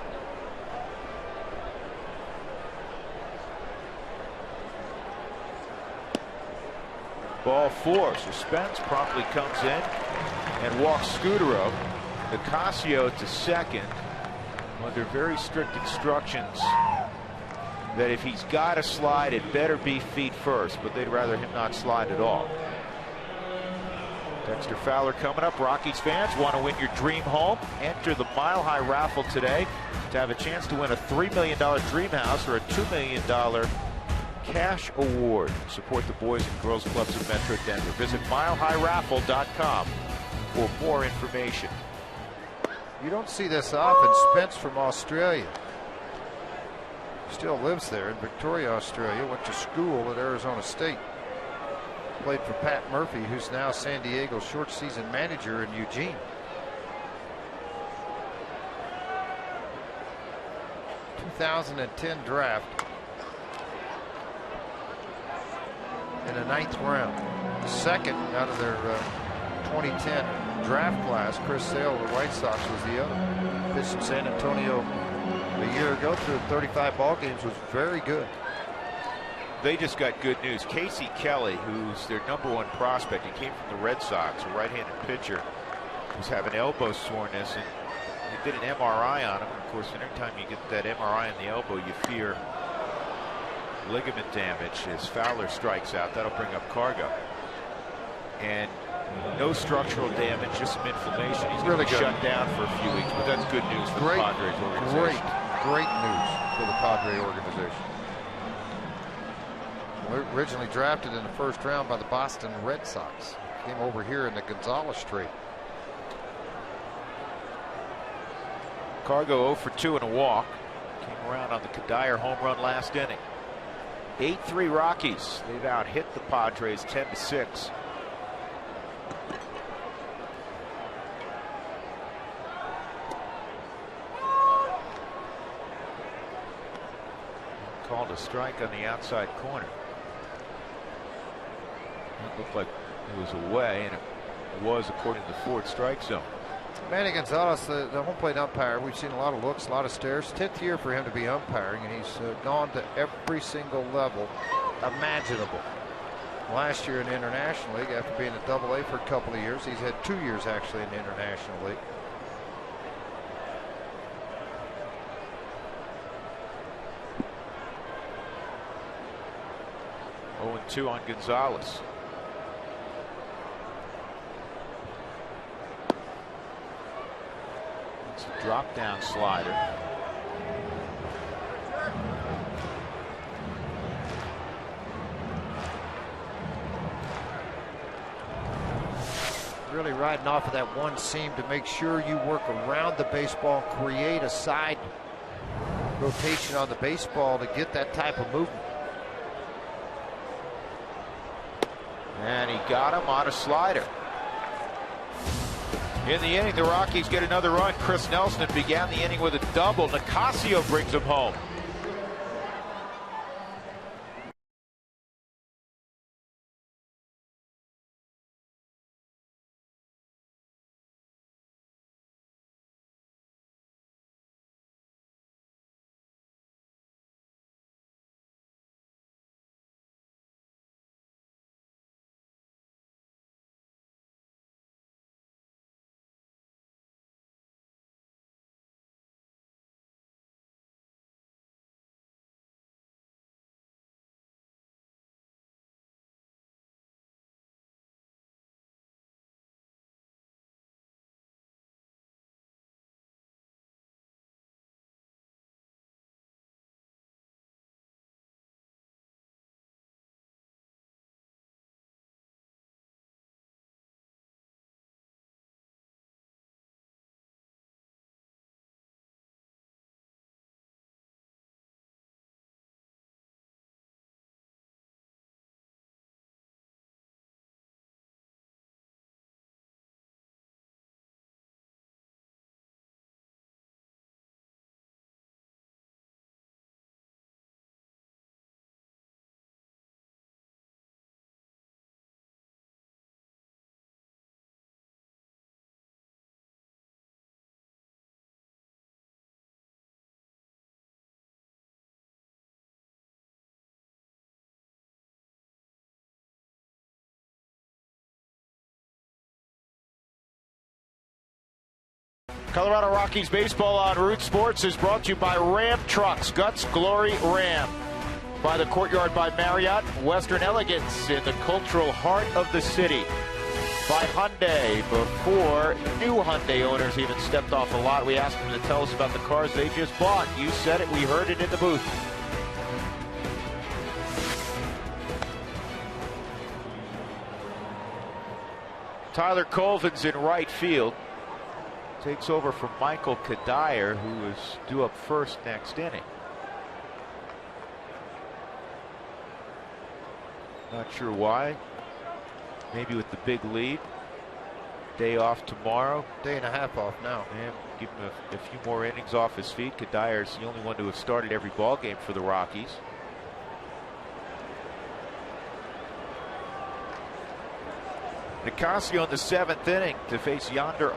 Ball 4. So Spence promptly comes in and walks Scutero. Nicasio to second under very strict instructions that if he's got to slide, it better be feet first, but they'd rather him not slide at all. Dexter Fowler coming up. Rockies fans, want to win your dream home? Enter the Mile High raffle today to have a chance to win a $3 million dream house or a $2 million cash award. Support the Boys and Girls Clubs of Metro Denver. Visit milehighraffle.com for more information. You don't see this often. Spence from Australia. Still lives there in Victoria, Australia. Went to school at Arizona State. Played for Pat Murphy, who's now San Diego's short season manager in Eugene. ...2010 draft. In the 9th round. Second out of their 2010 draft class. Chris Sale of the White Sox was the other. Pitched in San Antonio a year ago, through 35 ball games, was very good. They just got good news. Casey Kelly, who's their #1 prospect, he came from the Red Sox, a right-handed pitcher, was having elbow soreness, and they did an MRI on him. Of course, anytime you get that MRI on the elbow, you fear ligament damage. As Fowler strikes out, that'll bring up Cargo. And no structural damage, just some inflammation. He's going to be shut down for a few weeks, but that's good news for the Padres organization. Great news for the Padre organization. Originally drafted in the 1st round by the Boston Red Sox. Came over here in the Gonzalez trade. Cargo 0 for 2 and a walk. Came around on the Kadire home run last inning. 8-3 Rockies. They've out-hit the Padres 10-6. Called a strike on the outside corner. It looked like it was away, and it was according to the Ford strike zone. Manny Gonzalez, the home plate umpire, we've seen a lot of looks, a lot of stares. 10th year for him to be umpiring, and he's gone to every single level imaginable. last year in the International League after being at AA for a couple of years. He's had 2 years actually in the International League. Oh, 2 on Gonzalez. It's a drop down slider. Really riding off of that one seam to make sure you work around the baseball, create a side rotation on the baseball to get that type of movement. And he got him on a slider. In the inning, the Rockies get another run. Chris Nelson began the inning with a double. Nicasio brings him home. Colorado Rockies baseball on Root Sports is brought to you by Ram Trucks, Guts Glory Ram. By the Courtyard by Marriott, Western Elegance in the cultural heart of the city. By Hyundai, before new Hyundai owners even stepped off the lot, we asked them to tell us about the cars they just bought. You said it, we heard it in the booth. Tyler Colvin's in right field. Takes over from Michael Kadire, who is due up first next inning. Not sure why. Maybe with the big lead. Day off tomorrow. Day and a half off now. And give him a few more innings off his feet. Kadire's the only one to have started every ball game for the Rockies. Nicasio in the 7th inning to face Yonder.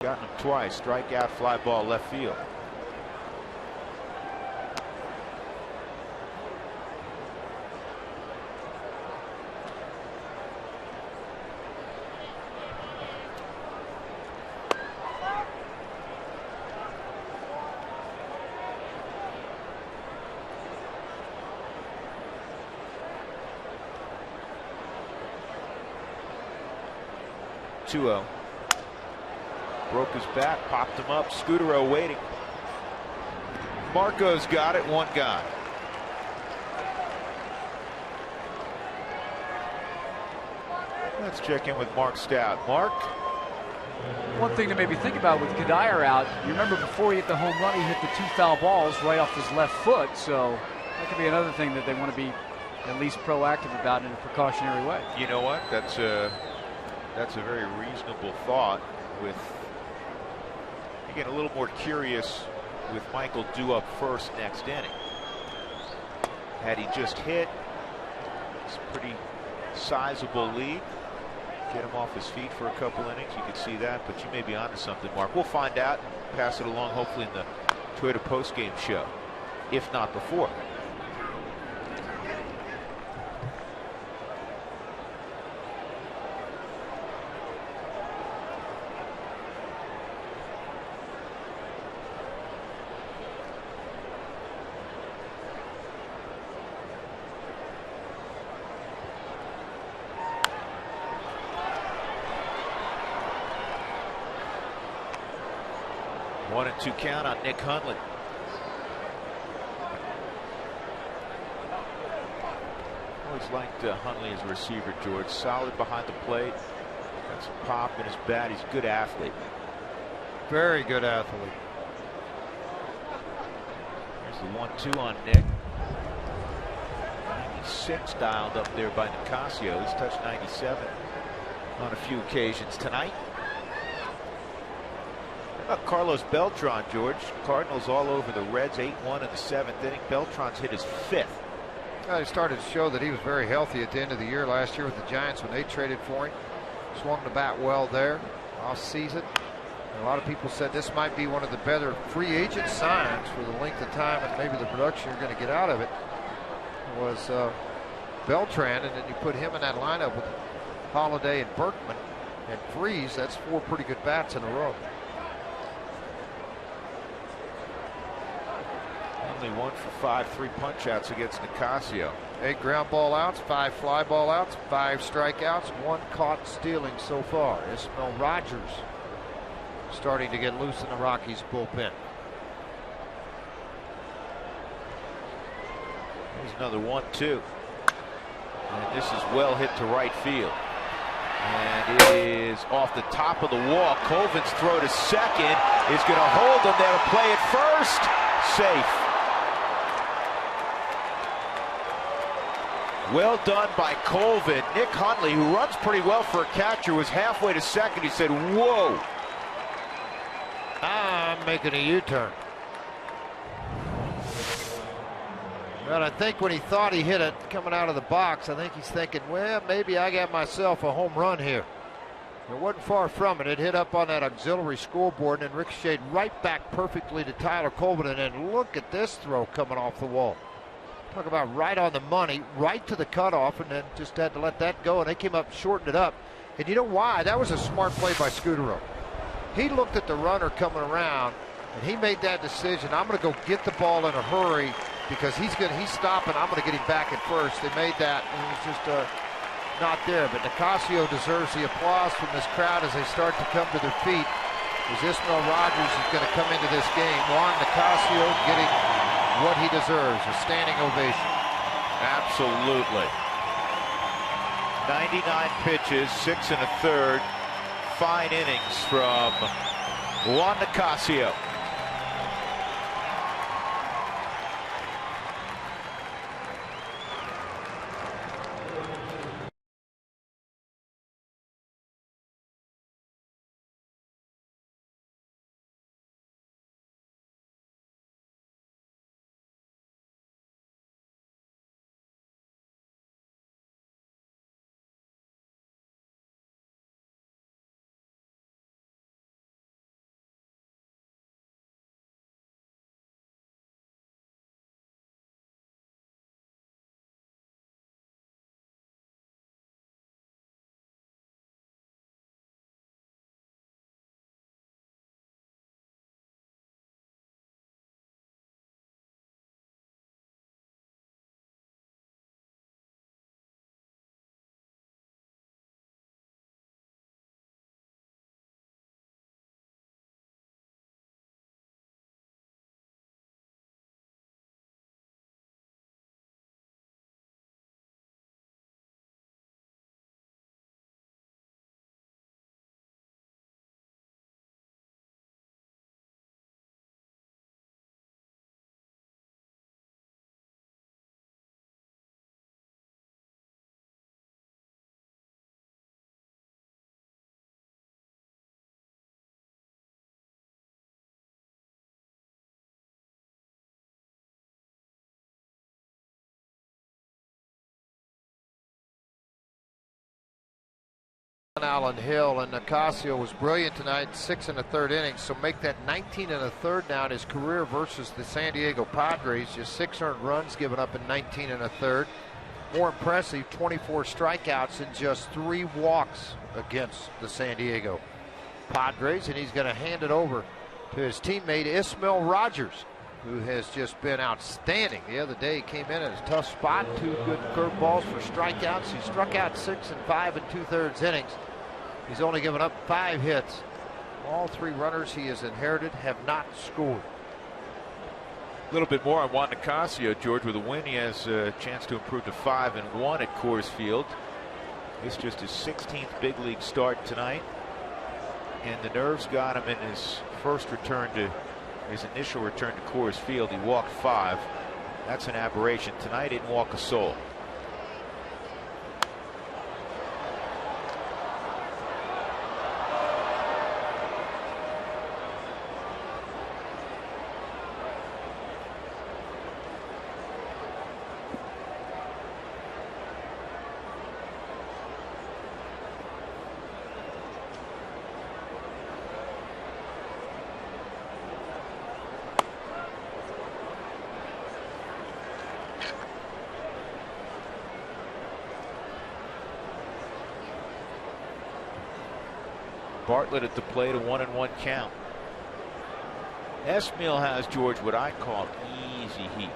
Gotten him twice. Strikeout, fly ball, left field. Two-0. Broke his bat, popped him up. Scudero waiting. Marco's got it, one gone. Let's check in with Mark Stout. Mark? One thing to maybe think about with Kadire out, you remember before he hit the home run, he hit the 2 foul balls right off his left foot. So that could be another thing that they want to be at least proactive about in a precautionary way. You know what? That's a very reasonable thought. With again a little more curious with Michael due up first next inning. Had he just hit, it's a pretty sizable lead. Get him off his feet for a couple innings, you could see that, but you may be onto something, Mark. We'll find out and pass it along hopefully in the Toyota postgame show, if not before. 1-2 count on Nick Hundley. Always liked Hundley as a receiver, George. Solid behind the plate. Got some pop in his bat. He's a good athlete. Very good athlete. There's the 1-2 on Nick. 96 dialed up there by Nicasio. He's touched 97 on a few occasions tonight. How about Carlos Beltran, George? Cardinals all over the Reds, 8-1 in the 7th inning. Beltran's hit his 5th. He started to show that he was very healthy at the end of the year last year with the Giants when they traded for him. Swung the bat well there off season. And a lot of people said this might be one of the better free agent signs for the length of time and maybe the production you're going to get out of it. Was Beltran, and then you put him in that lineup with Holiday and Berkman and Freese. That's 4 pretty good bats in a row. Only 1 for 5 3 punch outs against Nicasio. 8 ground ball outs, 5 fly ball outs, 5 strikeouts, 1 caught stealing so far. Ismael Rogers starting to get loose in the Rockies bullpen. Here's another 1-2. And this is well hit to right field. And it is off the top of the wall. Colvin's throw to second is going to hold him there to play at first. Safe. Well done by Colvin. Nick Hundley, who runs pretty well for a catcher, was halfway to second. He said, whoa. I'm making a U-turn. Well, I think when he thought he hit it coming out of the box, I think he's thinking, well, maybe I got myself a home run here. It wasn't far from it. It hit up on that auxiliary scoreboard and then ricocheted right back perfectly to Tyler Colvin. And then look at this throw coming off the wall. Talk about right on the money, right to the cutoff, and then just had to let that go. And they came up, shortened it up. And you know why? That was a smart play by Scudero. He looked at the runner coming around, and he made that decision. I'm going to go get the ball in a hurry because he's stopping. I'm going to get him back at first. They made that, and it was just not there. But Nicasio deserves the applause from this crowd as they start to come to their feet. As Ismael Rogers is going to come into this game. Juan Nicasio getting what he deserves, a standing ovation. Absolutely. 99 pitches, 6 1/3. Fine innings from Juan Nicasio. Allen Hill, and Nicasio was brilliant tonight, 6 1/3 innings, so make that 19 1/3 now in his career versus the San Diego Padres. Just 6 earned runs given up in 19 1/3. More impressive, 24 strikeouts and just 3 walks against the San Diego Padres, and he's going to hand it over to his teammate Ismael Rogers, who has just been outstanding. The other day he came in at a tough spot, 2 good curveballs for strikeouts. He struck out 6 5 2/3 innings. He's only given up 5 hits All 3 runners he has inherited have not scored. A little bit more on Juan Nicasio, George. With a win, he has a chance to improve to 5-1 at Coors Field. This is just his 16th big league start tonight, and the nerves got him in his initial return to Coors Field. He walked 5. That's an aberration. Tonight, he didn't walk a soul. Bartlett at the plate, a 1-1 count. Esmiel has, George, what I call easy heat.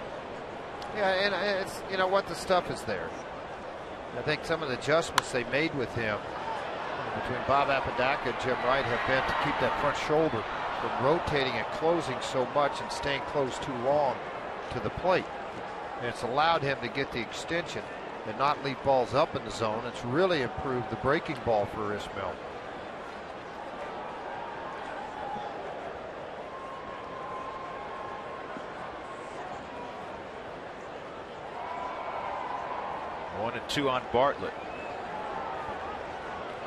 Yeah, and it's, you know what, the stuff is there. I think some of the adjustments they made with him between Bob Apodaca and Jim Wright have been to keep that front shoulder from rotating and closing so much and staying close too long to the plate. And it's allowed him to get the extension and not leave balls up in the zone. It's really improved the breaking ball for Esmiel. One and 2 on Bartlett.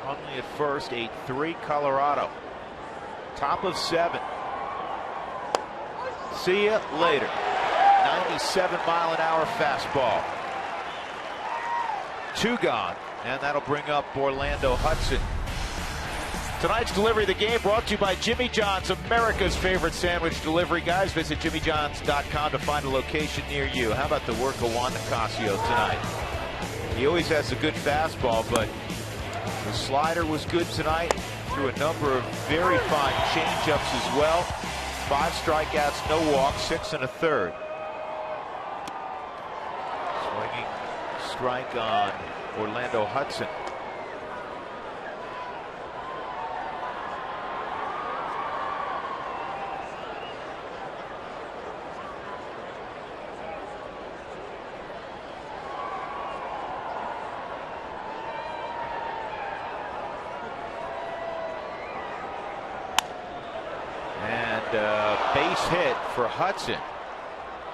Hundley at first, 8-3 Colorado. Top of 7. See ya later. 97-mile-an-hour fastball. 2 gone, and that'll bring up Orlando Hudson. Tonight's delivery of the game brought to you by Jimmy John's, America's favorite sandwich delivery. Guys, visit jimmyjohns.com to find a location near you. How about the work of Juan Nicasio tonight? He always has a good fastball, but the slider was good tonight. Threw a number of very fine changeups as well. 5 strikeouts, no walks, 6 1/3. Swinging strike on Orlando Hudson. Base hit for Hudson.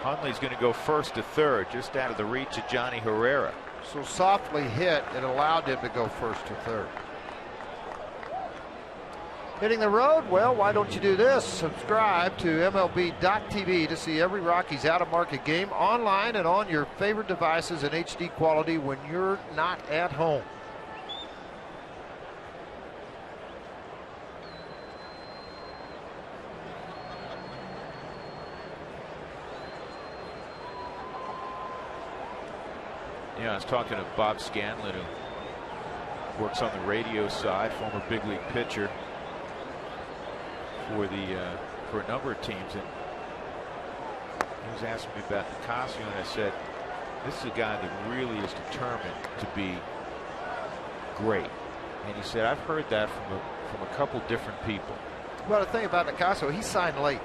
Hundley's going to go 1st to 3rd, just out of the reach of Johnny Herrera. So softly hit, it allowed him to go 1st to 3rd. Hitting the road? Well, why don't you do this? Subscribe to MLB.tv to see every Rockies out-of-market game online and on your favorite devices in HD quality when you're not at home. Yeah, I was talking to Bob Scanlon, who works on the radio side, former big league pitcher for a number of teams, and he was asking me about Nicasio, and I said, this is a guy that really is determined to be great. And he said, I've heard that from a couple different people. Well, the thing about Nicasio, he signed late.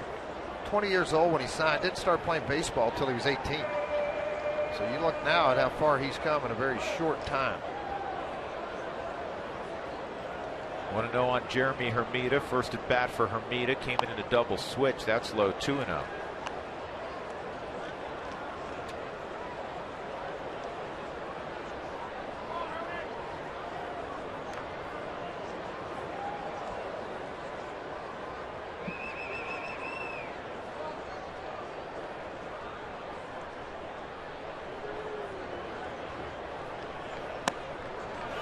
20 years old when he signed, didn't start playing baseball until he was 18. So you look now at how far he's come in a very short time. 1-0 on Jeremy Hermida. First at bat for Hermida. Came in a double switch. That's low, 2-0.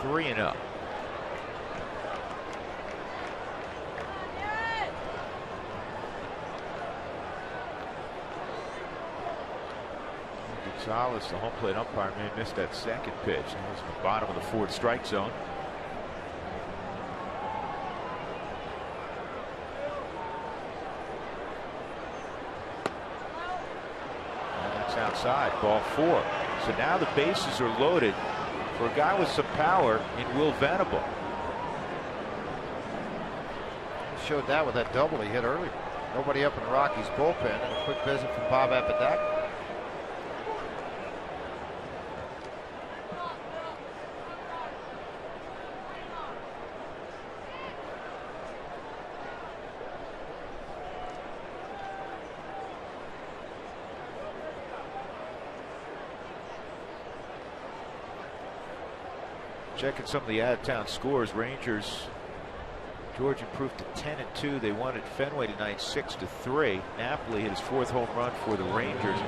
Three and up. Gonzalez, the home plate umpire, may have missed that second pitch. That was in the bottom of the 4th strike zone. And that's outside, ball 4. So now the bases are loaded for a guy with some power in Will Venable. showed that with that double he hit earlier. Nobody up in the Rockies bullpen, and a quick visit from Bob Apodaca. Checking some of the out-of-town scores. Rangers, George improved to 10-2. They won at Fenway tonight, 6-3. Napoli hit his 4th home run for the Rangers.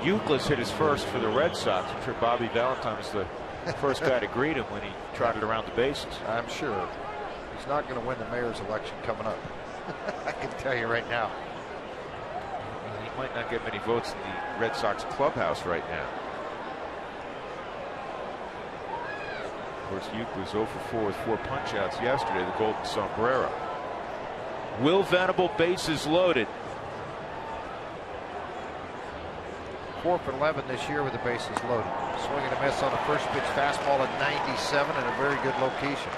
Euclid hit his first for the Red Sox. I'm sure Bobby Valentine was the first guy to greet him when he trotted around the bases. I'm sure. He's not going to win the mayor's election coming up. I can tell you right now. He might not get many votes in the Red Sox clubhouse right now. Of course, Euclid was 0 for 4 with 4 punch-outs yesterday, the Golden Sombrero. Will Venable, bases loaded. 4 for 11 this year with the bases loaded. Swing and a miss on the first pitch fastball at 97 in a very good location.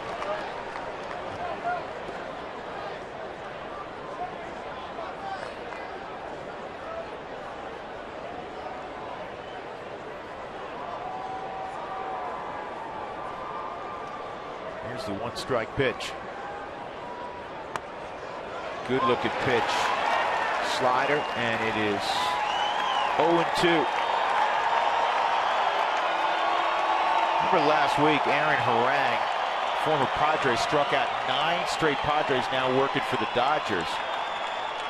Here's the 1-strike pitch. Good looking pitch. Slider, and it is 0-2. Remember last week, Aaron Harang, former Padre, struck out 9 straight Padres now working for the Dodgers.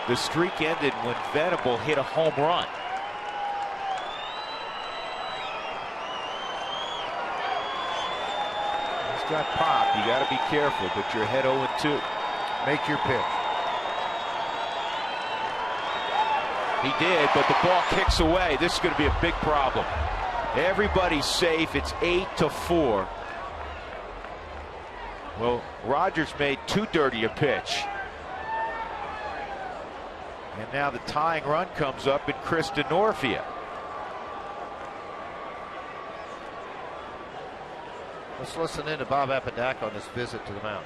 The streak ended when Venable hit a home run. Got pop. You got to be careful, but you're ahead 0-2. Make your pitch. He did, but the ball kicks away. This is going to be a big problem. Everybody's safe. It's 8-4. Well, Rogers made too dirty a pitch. And now the tying run comes up in Chris DeNorfia. Let's listen in to Bob Apodaca on this visit to the mound.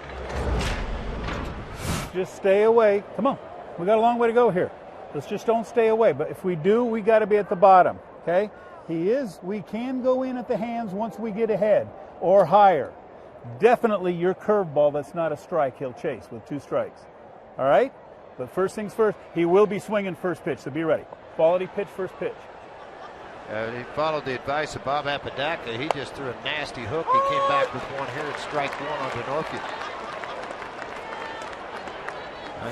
Just stay away. Come on. We got a long way to go here. Let's just don't stay away. But if we do, we got to be at the bottom. Okay? We can go in at the hands once we get ahead or higher. Definitely your curveball that's not a strike, he'll chase with 2 strikes. All right? But first things first, he will be swinging first pitch, so be ready. Quality pitch, first pitch. He followed the advice of Bob Apodaca. He just threw a nasty hook. He came back with 1 here at strike 1 on DeNorfia.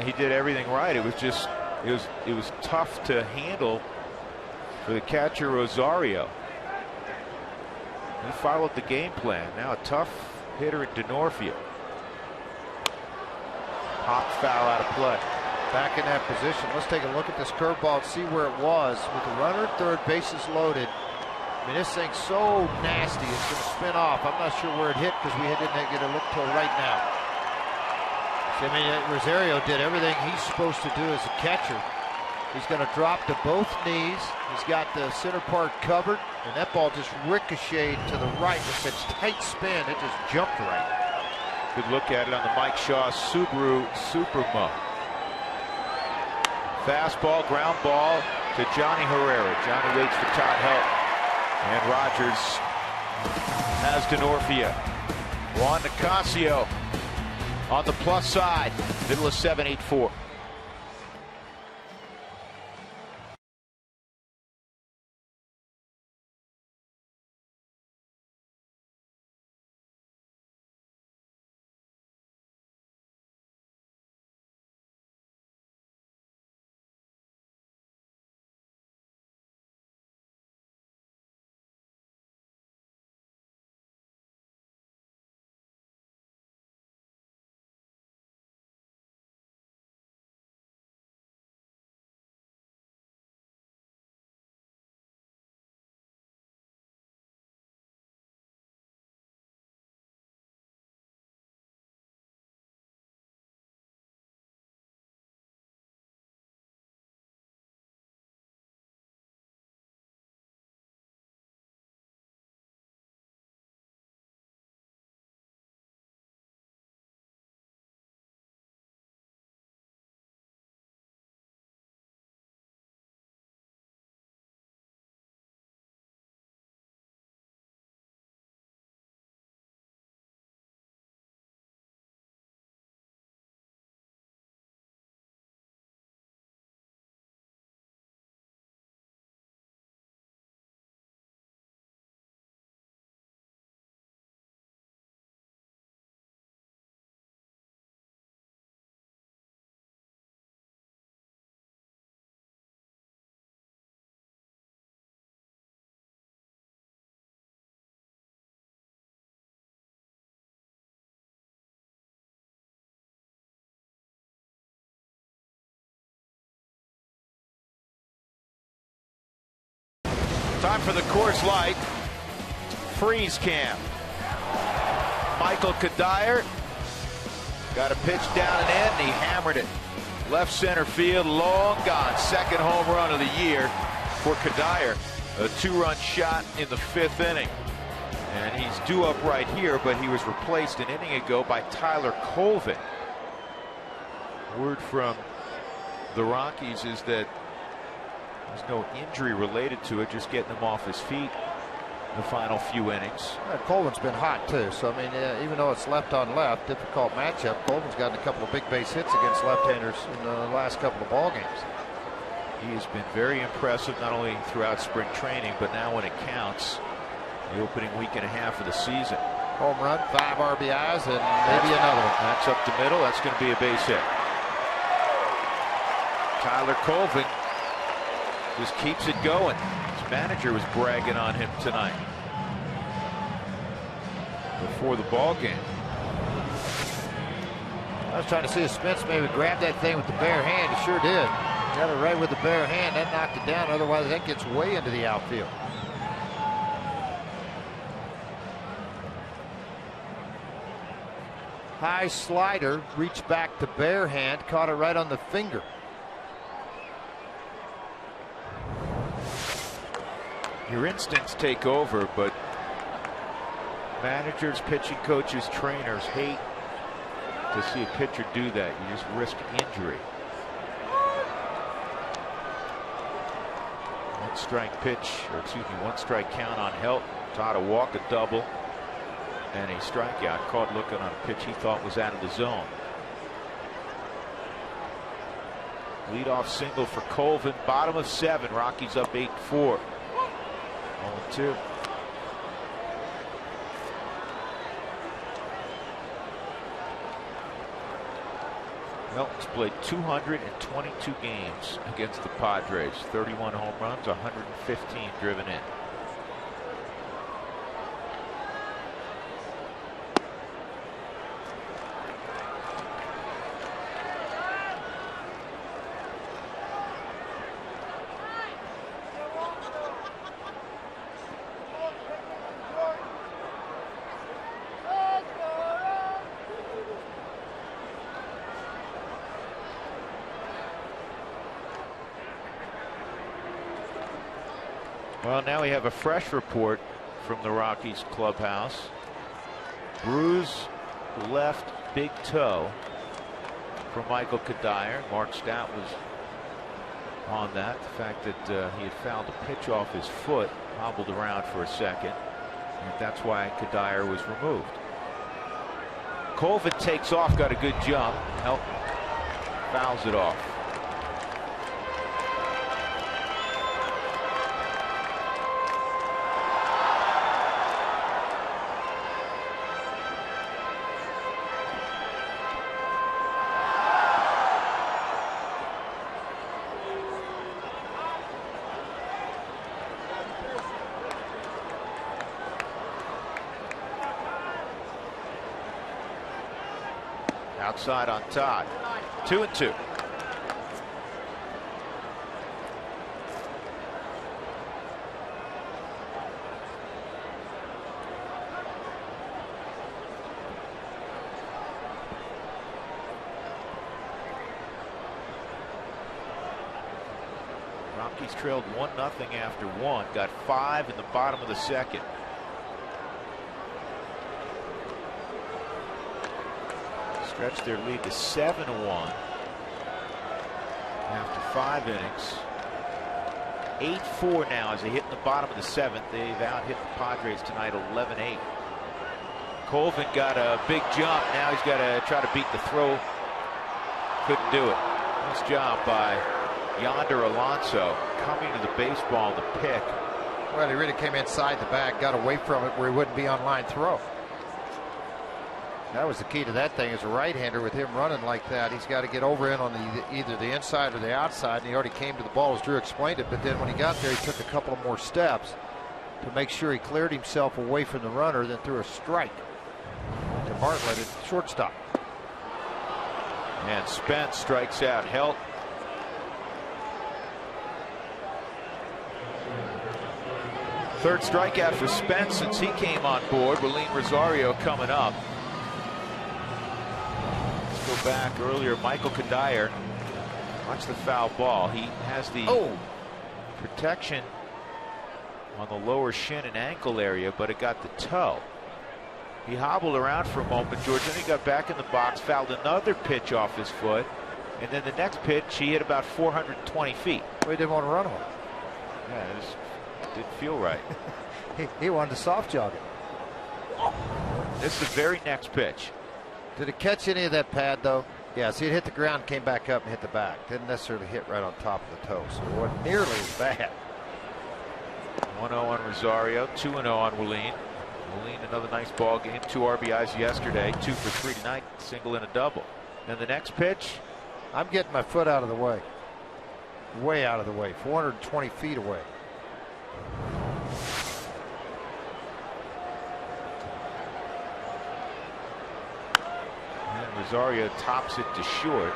He did everything right. It was just, it was tough to handle for the catcher Rosario. He followed the game plan. Now a tough hitter in DeNorfia. Pop foul out of play. Back in that position. Let's take a look at this curveball and see where it was. With the runner at third, bases loaded. I mean, this thing's so nasty, it's going to spin off. I'm not sure where it hit because we didn't get a look till right now. So, I mean, Rosario did everything he's supposed to do as a catcher. He's going to drop to both knees. He's got the center part covered, and that ball just ricocheted to the right. With its tight spin, it just jumped right. Good look at it on the Mike Shaw Subaru Supermo. Fastball, ground ball to Johnny Herrera. Johnny waits for Todd Help. And Rogers has DeNorfia. Juan Nicasio on the plus side. Middle of 7-8-4. Time for the Coors Light freeze cam. Michael Kadire got a pitch down and in, and he hammered it. Left center field, long gone. Second home run of the year for Kadire. A 2-run shot in the 5th inning. And he's due up right here, but he was replaced an inning ago by Tyler Colvin. Word from the Rockies is that there's no injury related to it, just getting him off his feet the final few innings. Colvin's been hot too, so I mean, even though it's left on left, difficult matchup, Colvin's gotten a couple of big base hits against left-handers in the last couple of ball games. He has been very impressive, not only throughout spring training, but now when it counts, the opening week and a half of the season. Home run, 5 RBIs, and maybe another one. That's up the middle. That's going to be a base hit. Tyler Colvin just keeps it going. His manager was bragging on him tonight before the ball game. I was trying to see if Spence maybe grab that thing with the bare hand. He sure did. Got it right with the bare hand. That knocked it down. Otherwise, that gets way into the outfield. High slider, reached back to bare hand, caught it right on the finger. Your instincts take over, but managers, pitching coaches, trainers hate to see a pitcher do that. You just risk injury. 1 strike pitch, or excuse me, 1 strike count on Helt. Tried to walk, a double, and a strikeout. Caught looking on a pitch he thought was out of the zone. Leadoff single for Colvin. Bottom of 7. Rockies up 8-4. 0-2. Melton's played 222 games against the Padres. 31 home runs, 115 driven in. Well, now we have a fresh report from the Rockies clubhouse. Bruised left big toe from Michael Kadire. Mark Stout was on that. The fact that he had fouled a pitch off his foot, hobbled around for a second, and that's why Kadire was removed. Colvin takes off, got a good jump. Help fouls it off. Outside on Todd. 2-2. Rockies trailed 1-0 after 1. Got 5 in the bottom of the 2nd. Stretched their lead to 7-1 after 5 innings. 8-4 now as they hit in the bottom of the 7th. They've out-hit the Padres tonight 11-8. Colvin got a big jump. Now he's got to try to beat the throw. Couldn't do it. Nice job by Yonder Alonso coming to the baseball to pick. Well, he really came inside the bag, got away from it where he wouldn't be on line throw. That was the key to that thing. As a right-hander, with him running like that, he's got to get over in on either the inside or the outside, and he already came to the ball as Drew explained it. But then when he got there, he took a couple of more steps to make sure he cleared himself away from the runner, then threw a strike to Bartlett at shortstop. And Spence strikes out Helt. Third strikeout for Spence since he came on board. Willeen Rosario coming up. Let's go back earlier. Michael Kadire. Watch the foul ball. He has the protection on the lower shin and ankle area, but it got the toe. He hobbled around for a moment, George, then he got back in the box, fouled another pitch off his foot, and then the next pitch he hit about 420 feet. Well, he didn't want to run him. Yeah, it just didn't feel right. he wanted to soft jog it. This is the very next pitch. Did it catch any of that pad, though? Yeah, see, it hit the ground, came back up and hit the back. Didn't necessarily hit right on top of the toe, so it wasn't nearly as bad. 1-0 on Rosario, 2-0 on Willeen. Willeen, another nice ball game. 2 RBIs yesterday, 2 for 3 tonight, single and a double. Then the next pitch. I'm getting my foot out of the way. Way out of the way, 420 feet away. And Rosario tops it to short.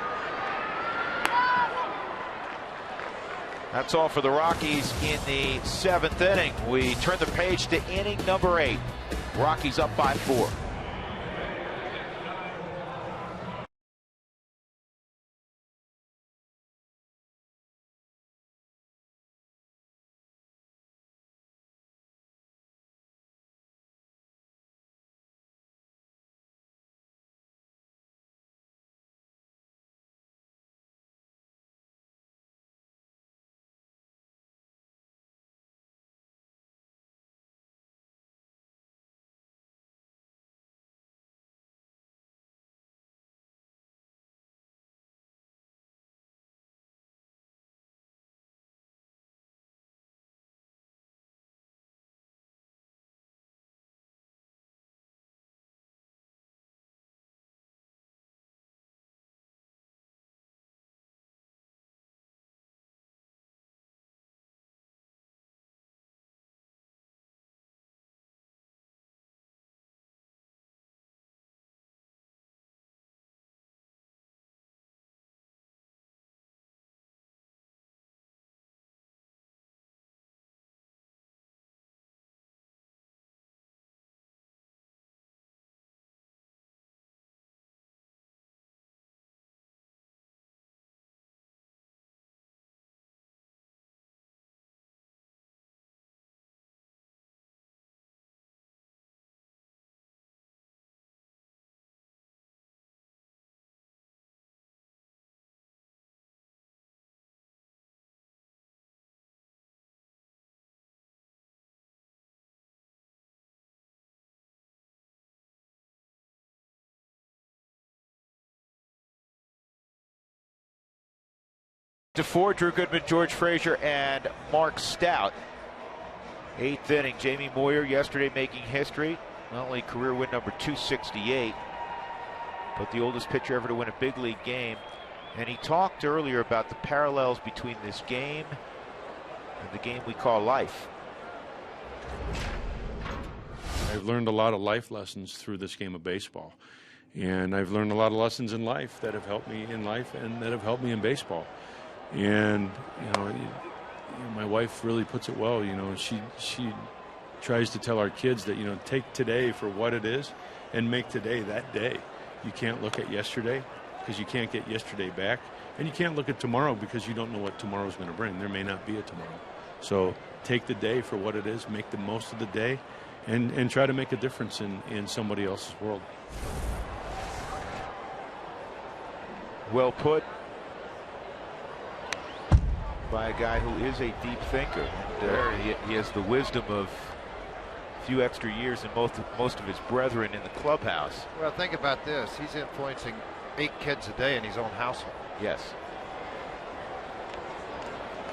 That's all for the Rockies in the 7th inning. We turn the page to inning number 8. Rockies up by 4. To 4, Drew Goodman, George Frazier, and Mark Stout. 8th inning, Jamie Moyer yesterday making history. Not only career win number 268, but the oldest pitcher ever to win a big league game. And he talked earlier about the parallels between this game and the game we call life. I've learned a lot of life lessons through this game of baseball. And I've learned a lot of lessons in life that have helped me in life and that have helped me in baseball. And, my wife really puts it well. She tries to tell our kids that, take today for what it is and make today that day. You can't look at yesterday because you can't get yesterday back. And you can't look at tomorrow because you don't know what tomorrow's going to bring. There may not be a tomorrow. So take the day for what it is, make the most of the day, and try to make a difference in somebody else's world. Well put by a guy who is a deep thinker. And, he has the wisdom of a few extra years than most of his brethren in the clubhouse. Well, think about this. He's influencing 8 kids a day in his own household. Yes.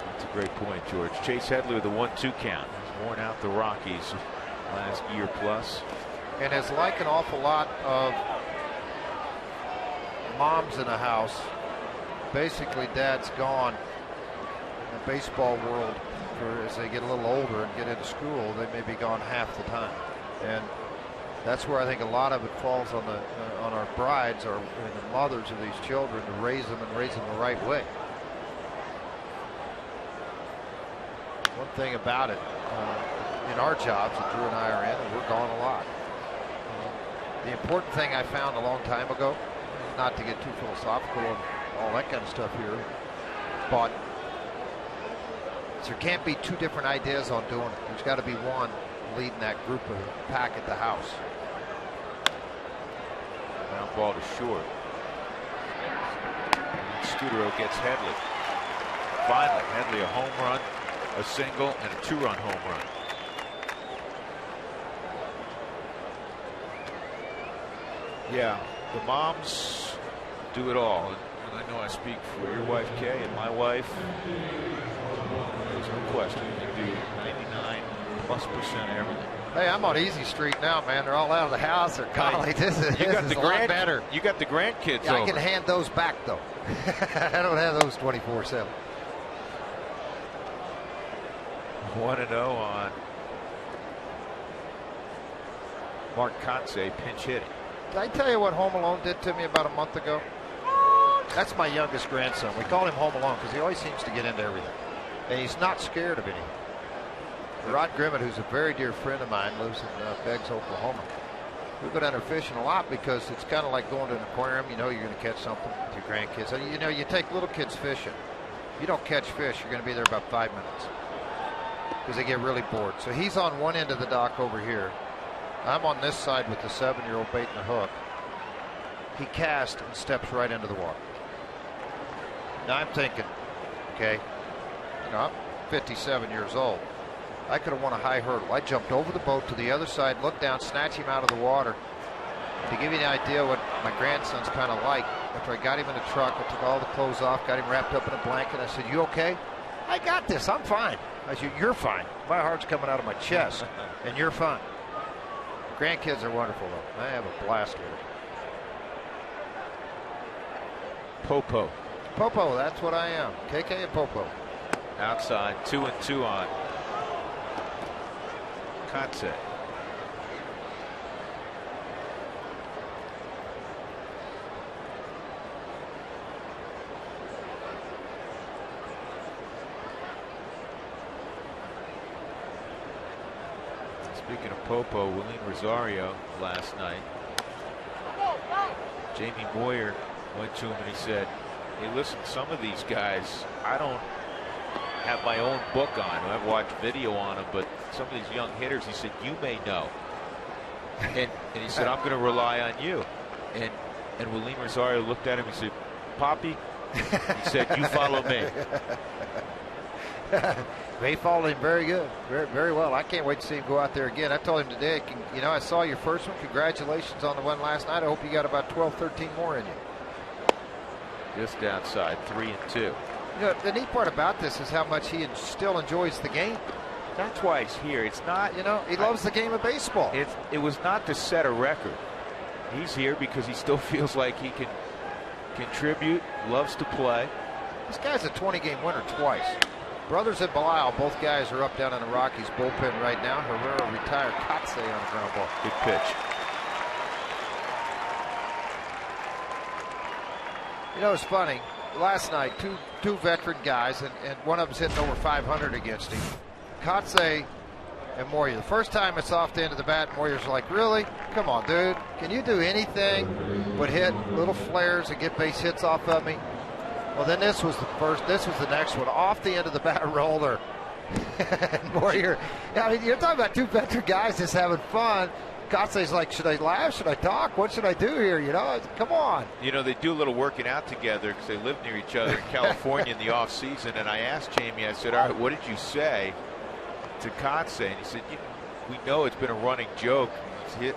That's a great point, George. Chase Headley with a 1-2 count. He's worn out the Rockies last year plus. And is like an awful lot of moms in a house. Basically, dad's gone. In the baseball world, as they get a little older and get into school, they may be gone half the time. And that's where I think a lot of it falls on our brides or the mothers of these children to raise them the right way. One thing about it, in our jobs that Drew and I are in, and we're gone a lot. The important thing I found a long time ago, not to get too philosophical and all that kind of stuff here, but there can't be two different ideas on doing it. There's got to be one leading that group of pack at the house. Ground ball to short. Studero gets Headley. Finally, Headley a home run, a single, and a 2-run home run. Yeah, the moms do it all. And I know I speak for your wife, Kay, and my wife. There's no question. They do 99+% everything. Hey, I'm on Easy Street now, man. They're all out of the house. They're college. This is a lot better. You got the grandkids Yeah, over. I can hand those back, though. I don't have those 24/7. 1-0 on Mark Kotsay, pinch hitting. Did I tell you what Home Alone did to me about a month ago? That's my youngest grandson. We call him Home Alone because he always seems to get into everything. And he's not scared of anything. Rod Grimmett, who's a very dear friend of mine, lives in Beggs, Oklahoma. We go down there fishing a lot because it's kind of like going to an aquarium. You know you're going to catch something with your grandkids. You know, you take little kids fishing. If you don't catch fish, you're going to be there about 5 minutes because they get really bored. So he's on one end of the dock over here. I'm on this side with the 7-year-old baiting the hook. He casts and steps right into the water. Now I'm thinking, okay, you know, I'm 57 years old. I could have won a high hurdle. I jumped over the boat to the other side, looked down, snatched him out of the water. To give you an idea what my grandson's kind of like, after I got him in the truck, I took all the clothes off, got him wrapped up in a blanket. I said, "You okay?" "I got this. I'm fine." I said, "You're fine. My heart's coming out of my chest, and you're fine." Grandkids are wonderful, though. I have a blast with it. Popo. Popo, that's what I am. KK and Popo. Outside, 2-2 on Kotsay. Speaking of Popo, William Rosario last night. Jamie Moyer went to him and he said, "Hey, listen, some of these guys, I don't have my own book on. I've watched video on them, but some of these young hitters," he said, "you may know." And he said, "I'm going to rely on you." And William Rosario looked at him and said, "Poppy," he said, "you follow me." They followed him very good, very, very well. I can't wait to see him go out there again. I told him today, you know, I saw your first one. Congratulations on the one last night. I hope you got about 12, 13 more in you. Just outside, 3-2. You know, the neat part about this is how much he still enjoys the game. That's why he's here. It's not, you know, he loves the game of baseball. It was not to set a record. He's here because he still feels like he can contribute, loves to play. This guy's a 20-game winner twice. Brothers at Belial, both guys are up down in the Rockies bullpen right now. Herrera retired. Kotsay on the ground ball. Good pitch. You know, it's funny. Last night, two veteran guys, and one of them's hitting over 500 against him. Kotsay and Moyer. The first time it's off the end of the bat, Moyer's like, "Really? Come on, dude. Can you do anything but hit little flares and get base hits off of me?" Well, then this was the next one. Off the end of the bat roller. Moyer. I mean, you're talking about two veteran guys just having fun. Kotsay's like, "Should I laugh? Should I talk? What should I do here?" You know, come on. You know, they do a little working out together because they live near each other in California in the off season. And I asked Jamie, I said, "All right, what did you say to Kotsay?" And he said, "We know it's been a running joke. He's hit.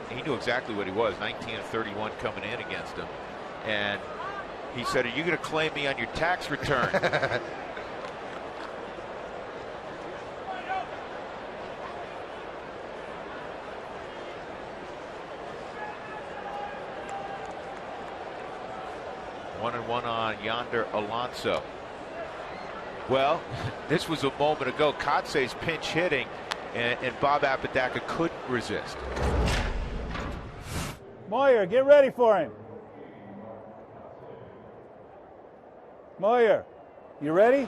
He knew exactly what he was. 19 of 31 coming in against him." And he said, "Are you going to claim me on your tax return?" One and one on Yonder Alonso. Well, this was a moment ago. Kotsay's pinch hitting, and Bob Apodaca couldn't resist. Moyer, get ready for him. Moyer, you ready?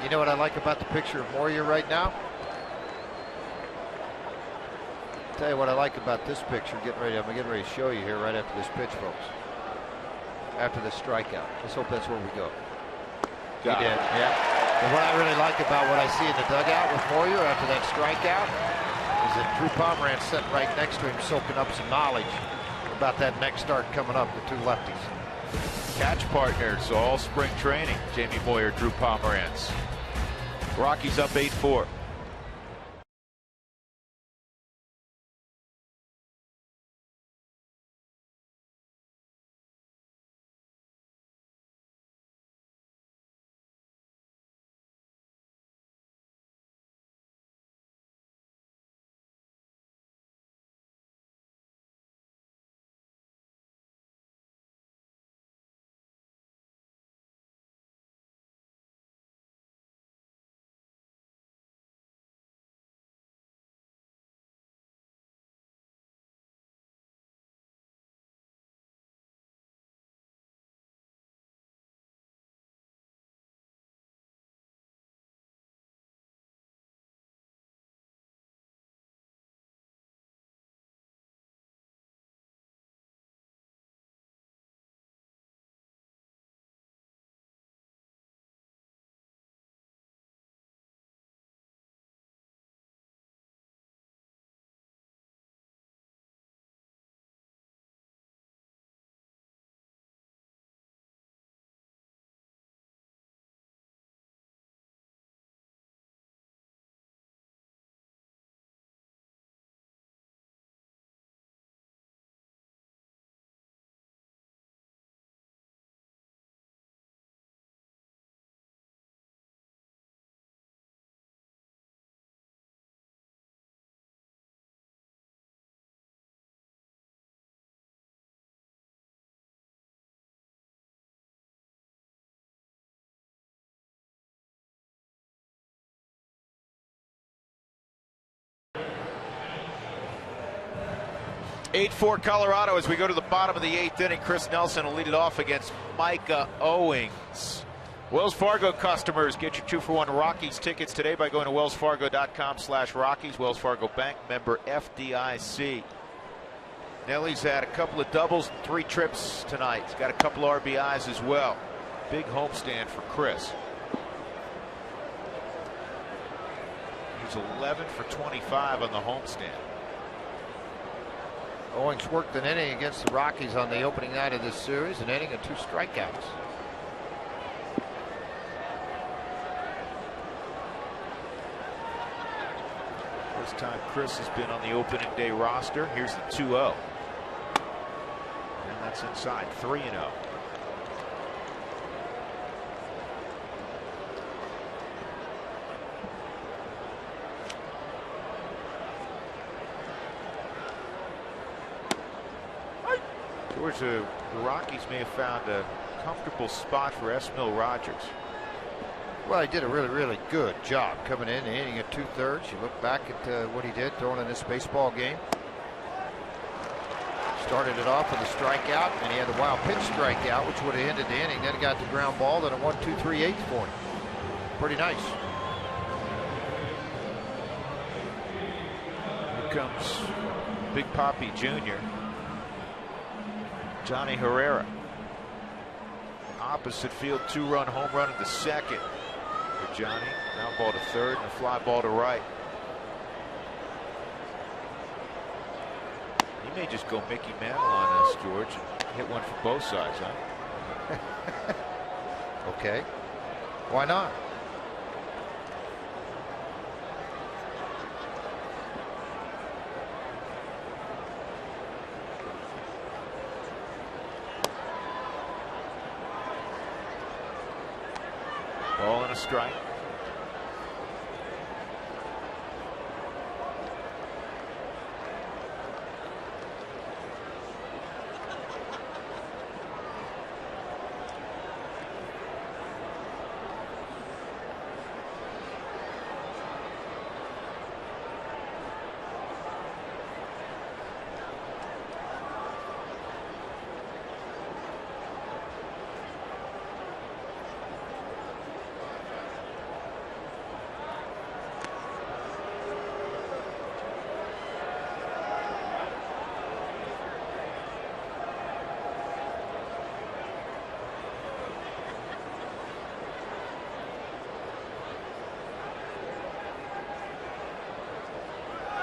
You know what I like about the picture of Moyer right now? Tell you what I like about this picture. I'm getting ready to show you here right after this pitch, folks. After the strikeout. Let's hope that's where we go. He did, yeah. And what I really like about what I see in the dugout with Moyer after that strikeout is that Drew Pomeranz sitting right next to him, soaking up some knowledge about that next start coming up, the two lefties. Catch partners all spring training. Jamie Moyer, Drew Pomeranz. Rockies up 8-4. (8-4) Colorado as we go to the bottom of the 8th inning. Chris Nelson will lead it off against Micah Owings. Wells Fargo customers, get your 2-for-1 Rockies tickets today by going to wellsfargo.com/Rockies. Wells Fargo Bank, member FDIC. Nelly's had a couple of doubles and 3 trips tonight. He's got a couple of RBIs as well. Big homestand for Chris. He's 11 for 25 on the homestand. Owings worked an inning against the Rockies on the opening night of this series, an inning and 2 strikeouts. First time Chris has been on the opening day roster. Here's the 2-0. And that's inside, 3-0. George, the Rockies may have found a comfortable spot for Esmil Rogers. Well, he did a really, really good job coming in, hitting at 2/3. You look back at what he did throwing in this baseball game. Started it off with a strikeout, and he had the wild pitch strikeout, which would have ended the inning. Then he got the ground ball, then a 1-2-3-8 for him. Pretty nice. Here comes Big Papi Jr. Johnny Herrera. Opposite field 2-run home run in the second for Johnny. Ground ball to third and a fly ball to right. He may just go Mickey Mantle on us, George, and hit one for both sides, huh? Okay. Why not? Ball and a strike.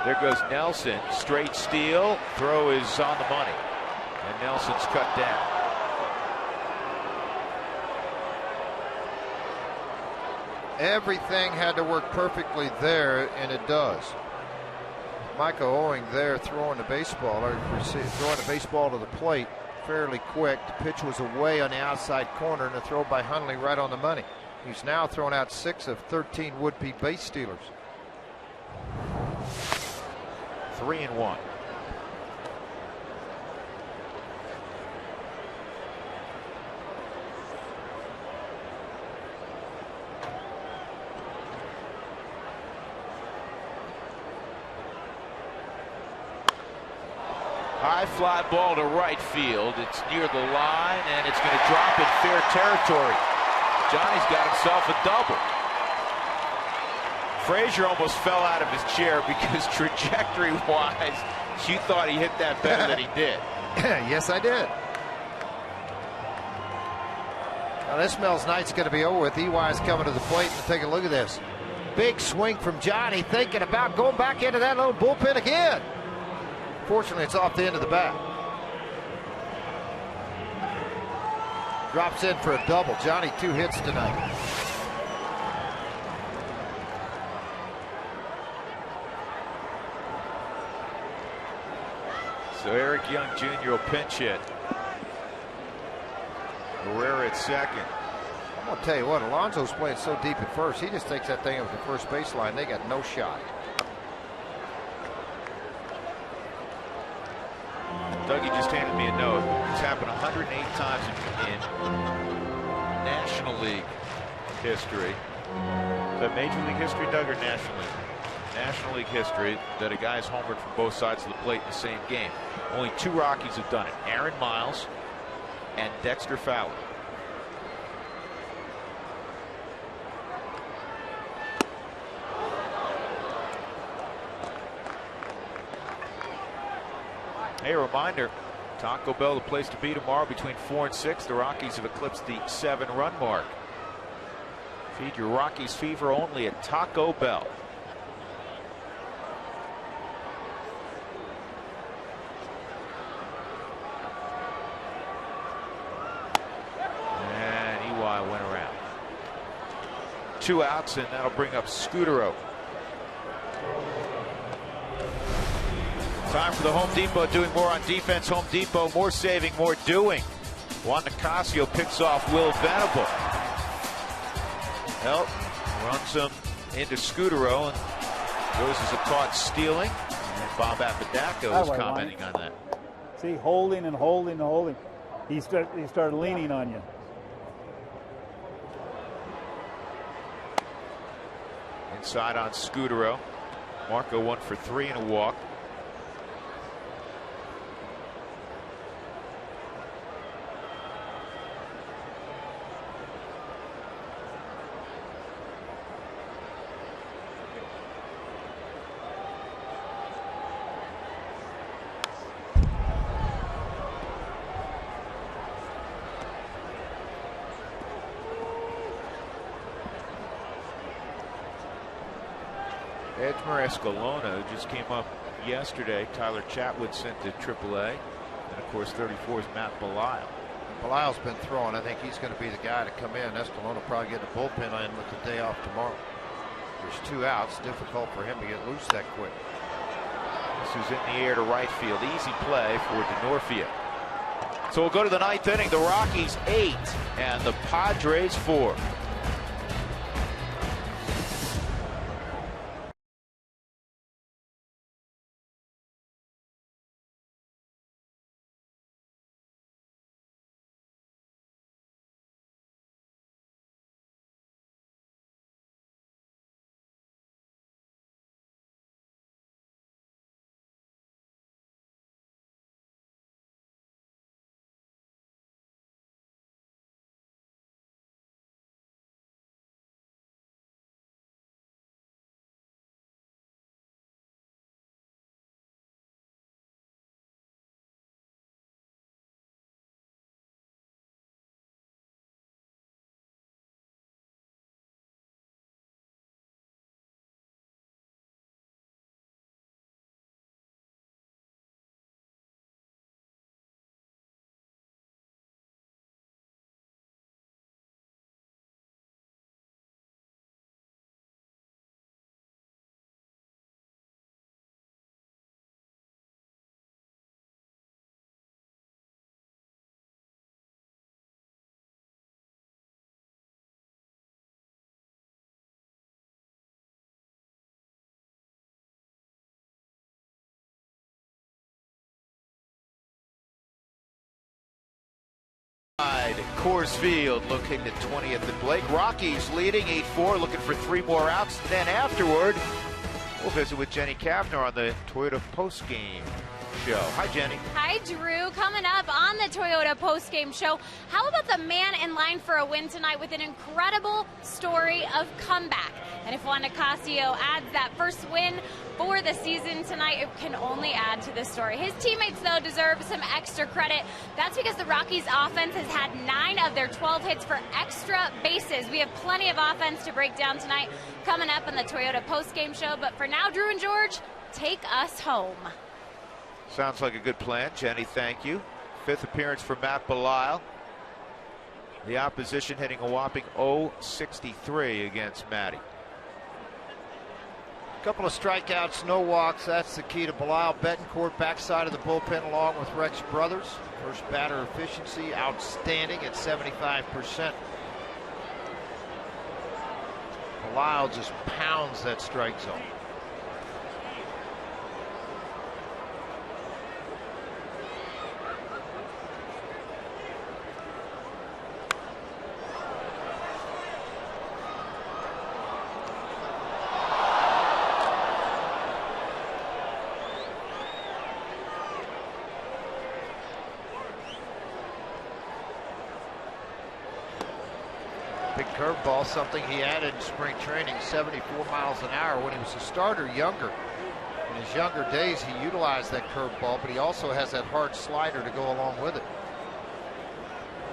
There goes Nelson. Straight steal. Throw is on the money. And Nelson's cut down. Everything had to work perfectly there, and it does. Micah Owing there throwing the baseball, or throwing the baseball to the plate fairly quick. The pitch was away on the outside corner, and the throw by Hundley right on the money. He's now thrown out 6 of 13 would-be base stealers. 3-1. High fly ball to right field. It's near the line, and it's going to drop in fair territory. Johnny's got himself a double. Frazier almost fell out of his chair because trajectory-wise, you thought he hit that better than he did. Yes, I did. Now this Mel's night's going to be over with. EY's coming to the plate, and take a look at this. Big swing from Johnny, thinking about going back into that little bullpen again. Fortunately, it's off the end of the bat. Drops in for a double. Johnny 2 hits tonight. So Eric Young Jr. will pinch hit. Herrera at second. I'm going to tell you what, Alonso's playing so deep at first. He just takes that thing over the first baseline. They got no shot. Dougie just handed me a note. It's happened 108 times in National League history. Is that Major League history, Doug, or National League? National League history that a guy's homered from both sides of the plate in the same game. Only 2 Rockies have done it. Aaron Miles and Dexter Fowler. Hey, a reminder, Taco Bell, the place to be tomorrow between 4 and 6. The Rockies have eclipsed the 7-run mark. Feed your Rockies fever only at Taco Bell. And EY went around. 2 outs, and that'll bring up Scudero. Time for the Home Depot, doing more on defense. Home Depot, more saving, more doing. Juan Nicasio picks off Will Venable. Well, runs him into Scudero and goes as a caught stealing. And Bob Apodaca is commenting on that. See, holding and holding and holding. He started leaning on you. Inside on Scudero. Marco 1 for 3 and a walk. Edmer Escalona, who just came up yesterday. Tyler Chatwood sent to AAA. And of course, 34 is Matt Belisle. Belisle's been throwing. I think he's going to be the guy to come in. Escalona probably get a bullpen in with the day off tomorrow. There's 2 outs. Difficult for him to get loose that quick. This is in the air to right field. Easy play for DeNorfia. So we'll go to the 9th inning. The Rockies 8 and the Padres 4. Coors Field, located at 20th and Blake. Rockies leading 8-4, looking for 3 more outs. And then afterward, we'll visit with Jenny Kavner on the Toyota postgame show. Hi, Jenny. Hi, Drew. Coming up on the Toyota postgame show, how about the man in line for a win tonight with an incredible story of comeback? And if Juan Nicasio adds that first win for the season tonight, it can only add to the story. His teammates, though, deserve some extra credit. That's because the Rockies' offense has had 9 of their 12 hits for extra bases. We have plenty of offense to break down tonight coming up on the Toyota postgame show. But for now, Drew and George, take us home. Sounds like a good plan. Jenny, thank you. 5th appearance for Matt Belisle. The opposition hitting a whopping .063 against Matty. Couple of strikeouts, no walks. That's the key to Belisle. Betancourt backside of the bullpen along with Rex Brothers. First batter efficiency outstanding at 75%. Belisle just pounds that strike zone. Big curveball, something he added in spring training, 74 miles an hour when he was a starter younger. In his younger days, he utilized that curveball, but he also has that hard slider to go along with it.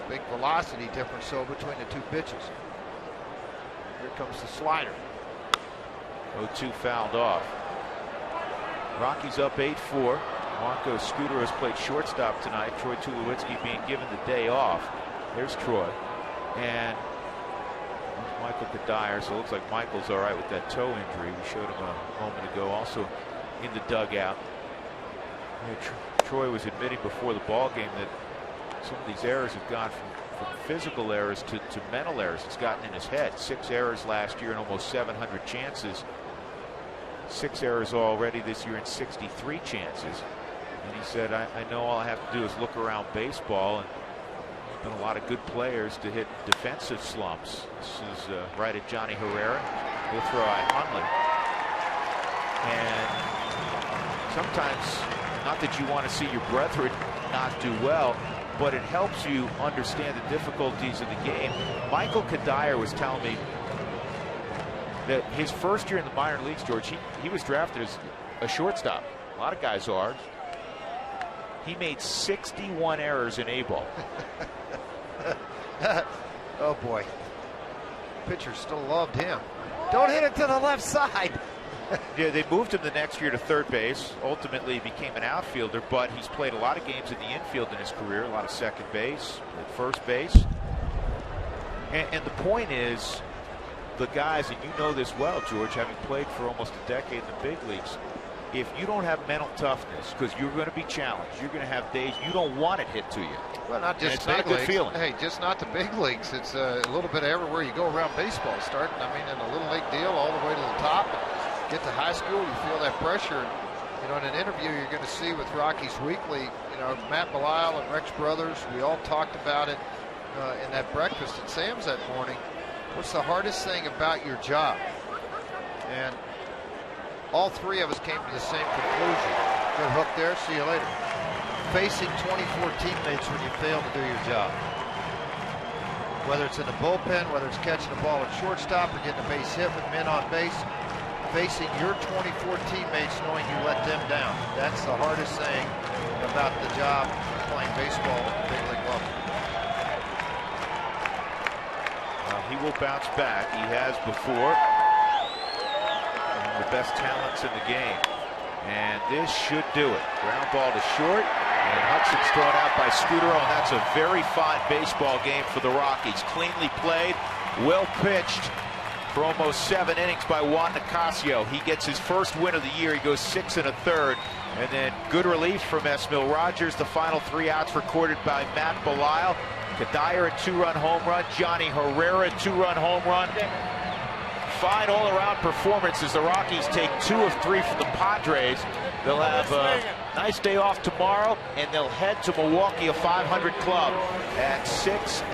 Big velocity difference, so between the 2 pitches. Here comes the slider. 0-2 fouled off. Rockies up 8-4. Marco Scooter has played shortstop tonight. Troy Tulowitzki being given the day off. There's Troy. And Michael Kadire, so it looks like Michael's all right with that toe injury. We showed him a moment ago. Also in the dugout, Troy was admitting before the ball game that some of these errors have gone from physical errors to mental errors. It's gotten in his head. 6 errors last year and almost 700 chances. 6 errors already this year and 63 chances. And he said, I know all I have to do is look around baseball, and been a lot of good players to hit defensive slumps. This is right at Johnny Herrera. He'll throw at Hunley. And sometimes, not that you want to see your brethren not do well, but it helps you understand the difficulties of the game. Michael Kadire was telling me that his first year in the minor leagues, George, he was drafted as a shortstop. A lot of guys are. He made 61 errors in A-ball. Oh boy. Pitcher still loved him. Don't hit it to the left side. Yeah, they moved him the next year to third base. Ultimately became an outfielder, but he's played a lot of games in the infield in his career, a lot of second base, at first base. And the point is, the guys, and you know this well, George, having played for almost a decade in the big leagues, if you don't have mental toughness, because you're going to be challenged, you're going to have days you don't want it hit to you. Well, not just it's big not a good leagues. feeling. Hey, just not the big leagues. It's a little bit everywhere you go around baseball. Starting, I mean, in a little league deal all the way to the top. Get to high school, you feel that pressure. You know, in an interview you're going to see with Rockies Weekly, you know, Matt Belisle and Rex Brothers, we all talked about it in that breakfast at Sam's that morning. What's the hardest thing about your job? And all 3 of us came to the same conclusion. Good hook there. See you later. Facing 24 teammates when you fail to do your job. Whether it's in the bullpen, whether it's catching the ball at shortstop or getting a base hit with men on base, facing your 24 teammates knowing you let them down. That's the hardest thing about the job playing baseball at the big league level. He will bounce back. He has before. The best talents in the game. And this should do it. Ground ball to short. And Hudson's thrown out by Scudero. And that's a very fine baseball game for the Rockies. Cleanly played. Well pitched for almost 7 innings by Juan Nicasio. He gets his first win of the year. He goes 6 1/3. And then good relief from Esmil Rogers. The final 3 outs recorded by Matt Belisle. Kadire a 2-run home run. Johnny Herrera 2-run home run. fine all-around performance as the Rockies take 2 of 3 from the Padres. They'll have a nice day off tomorrow, and they'll head to Milwaukee, a 500 club, at 6-2.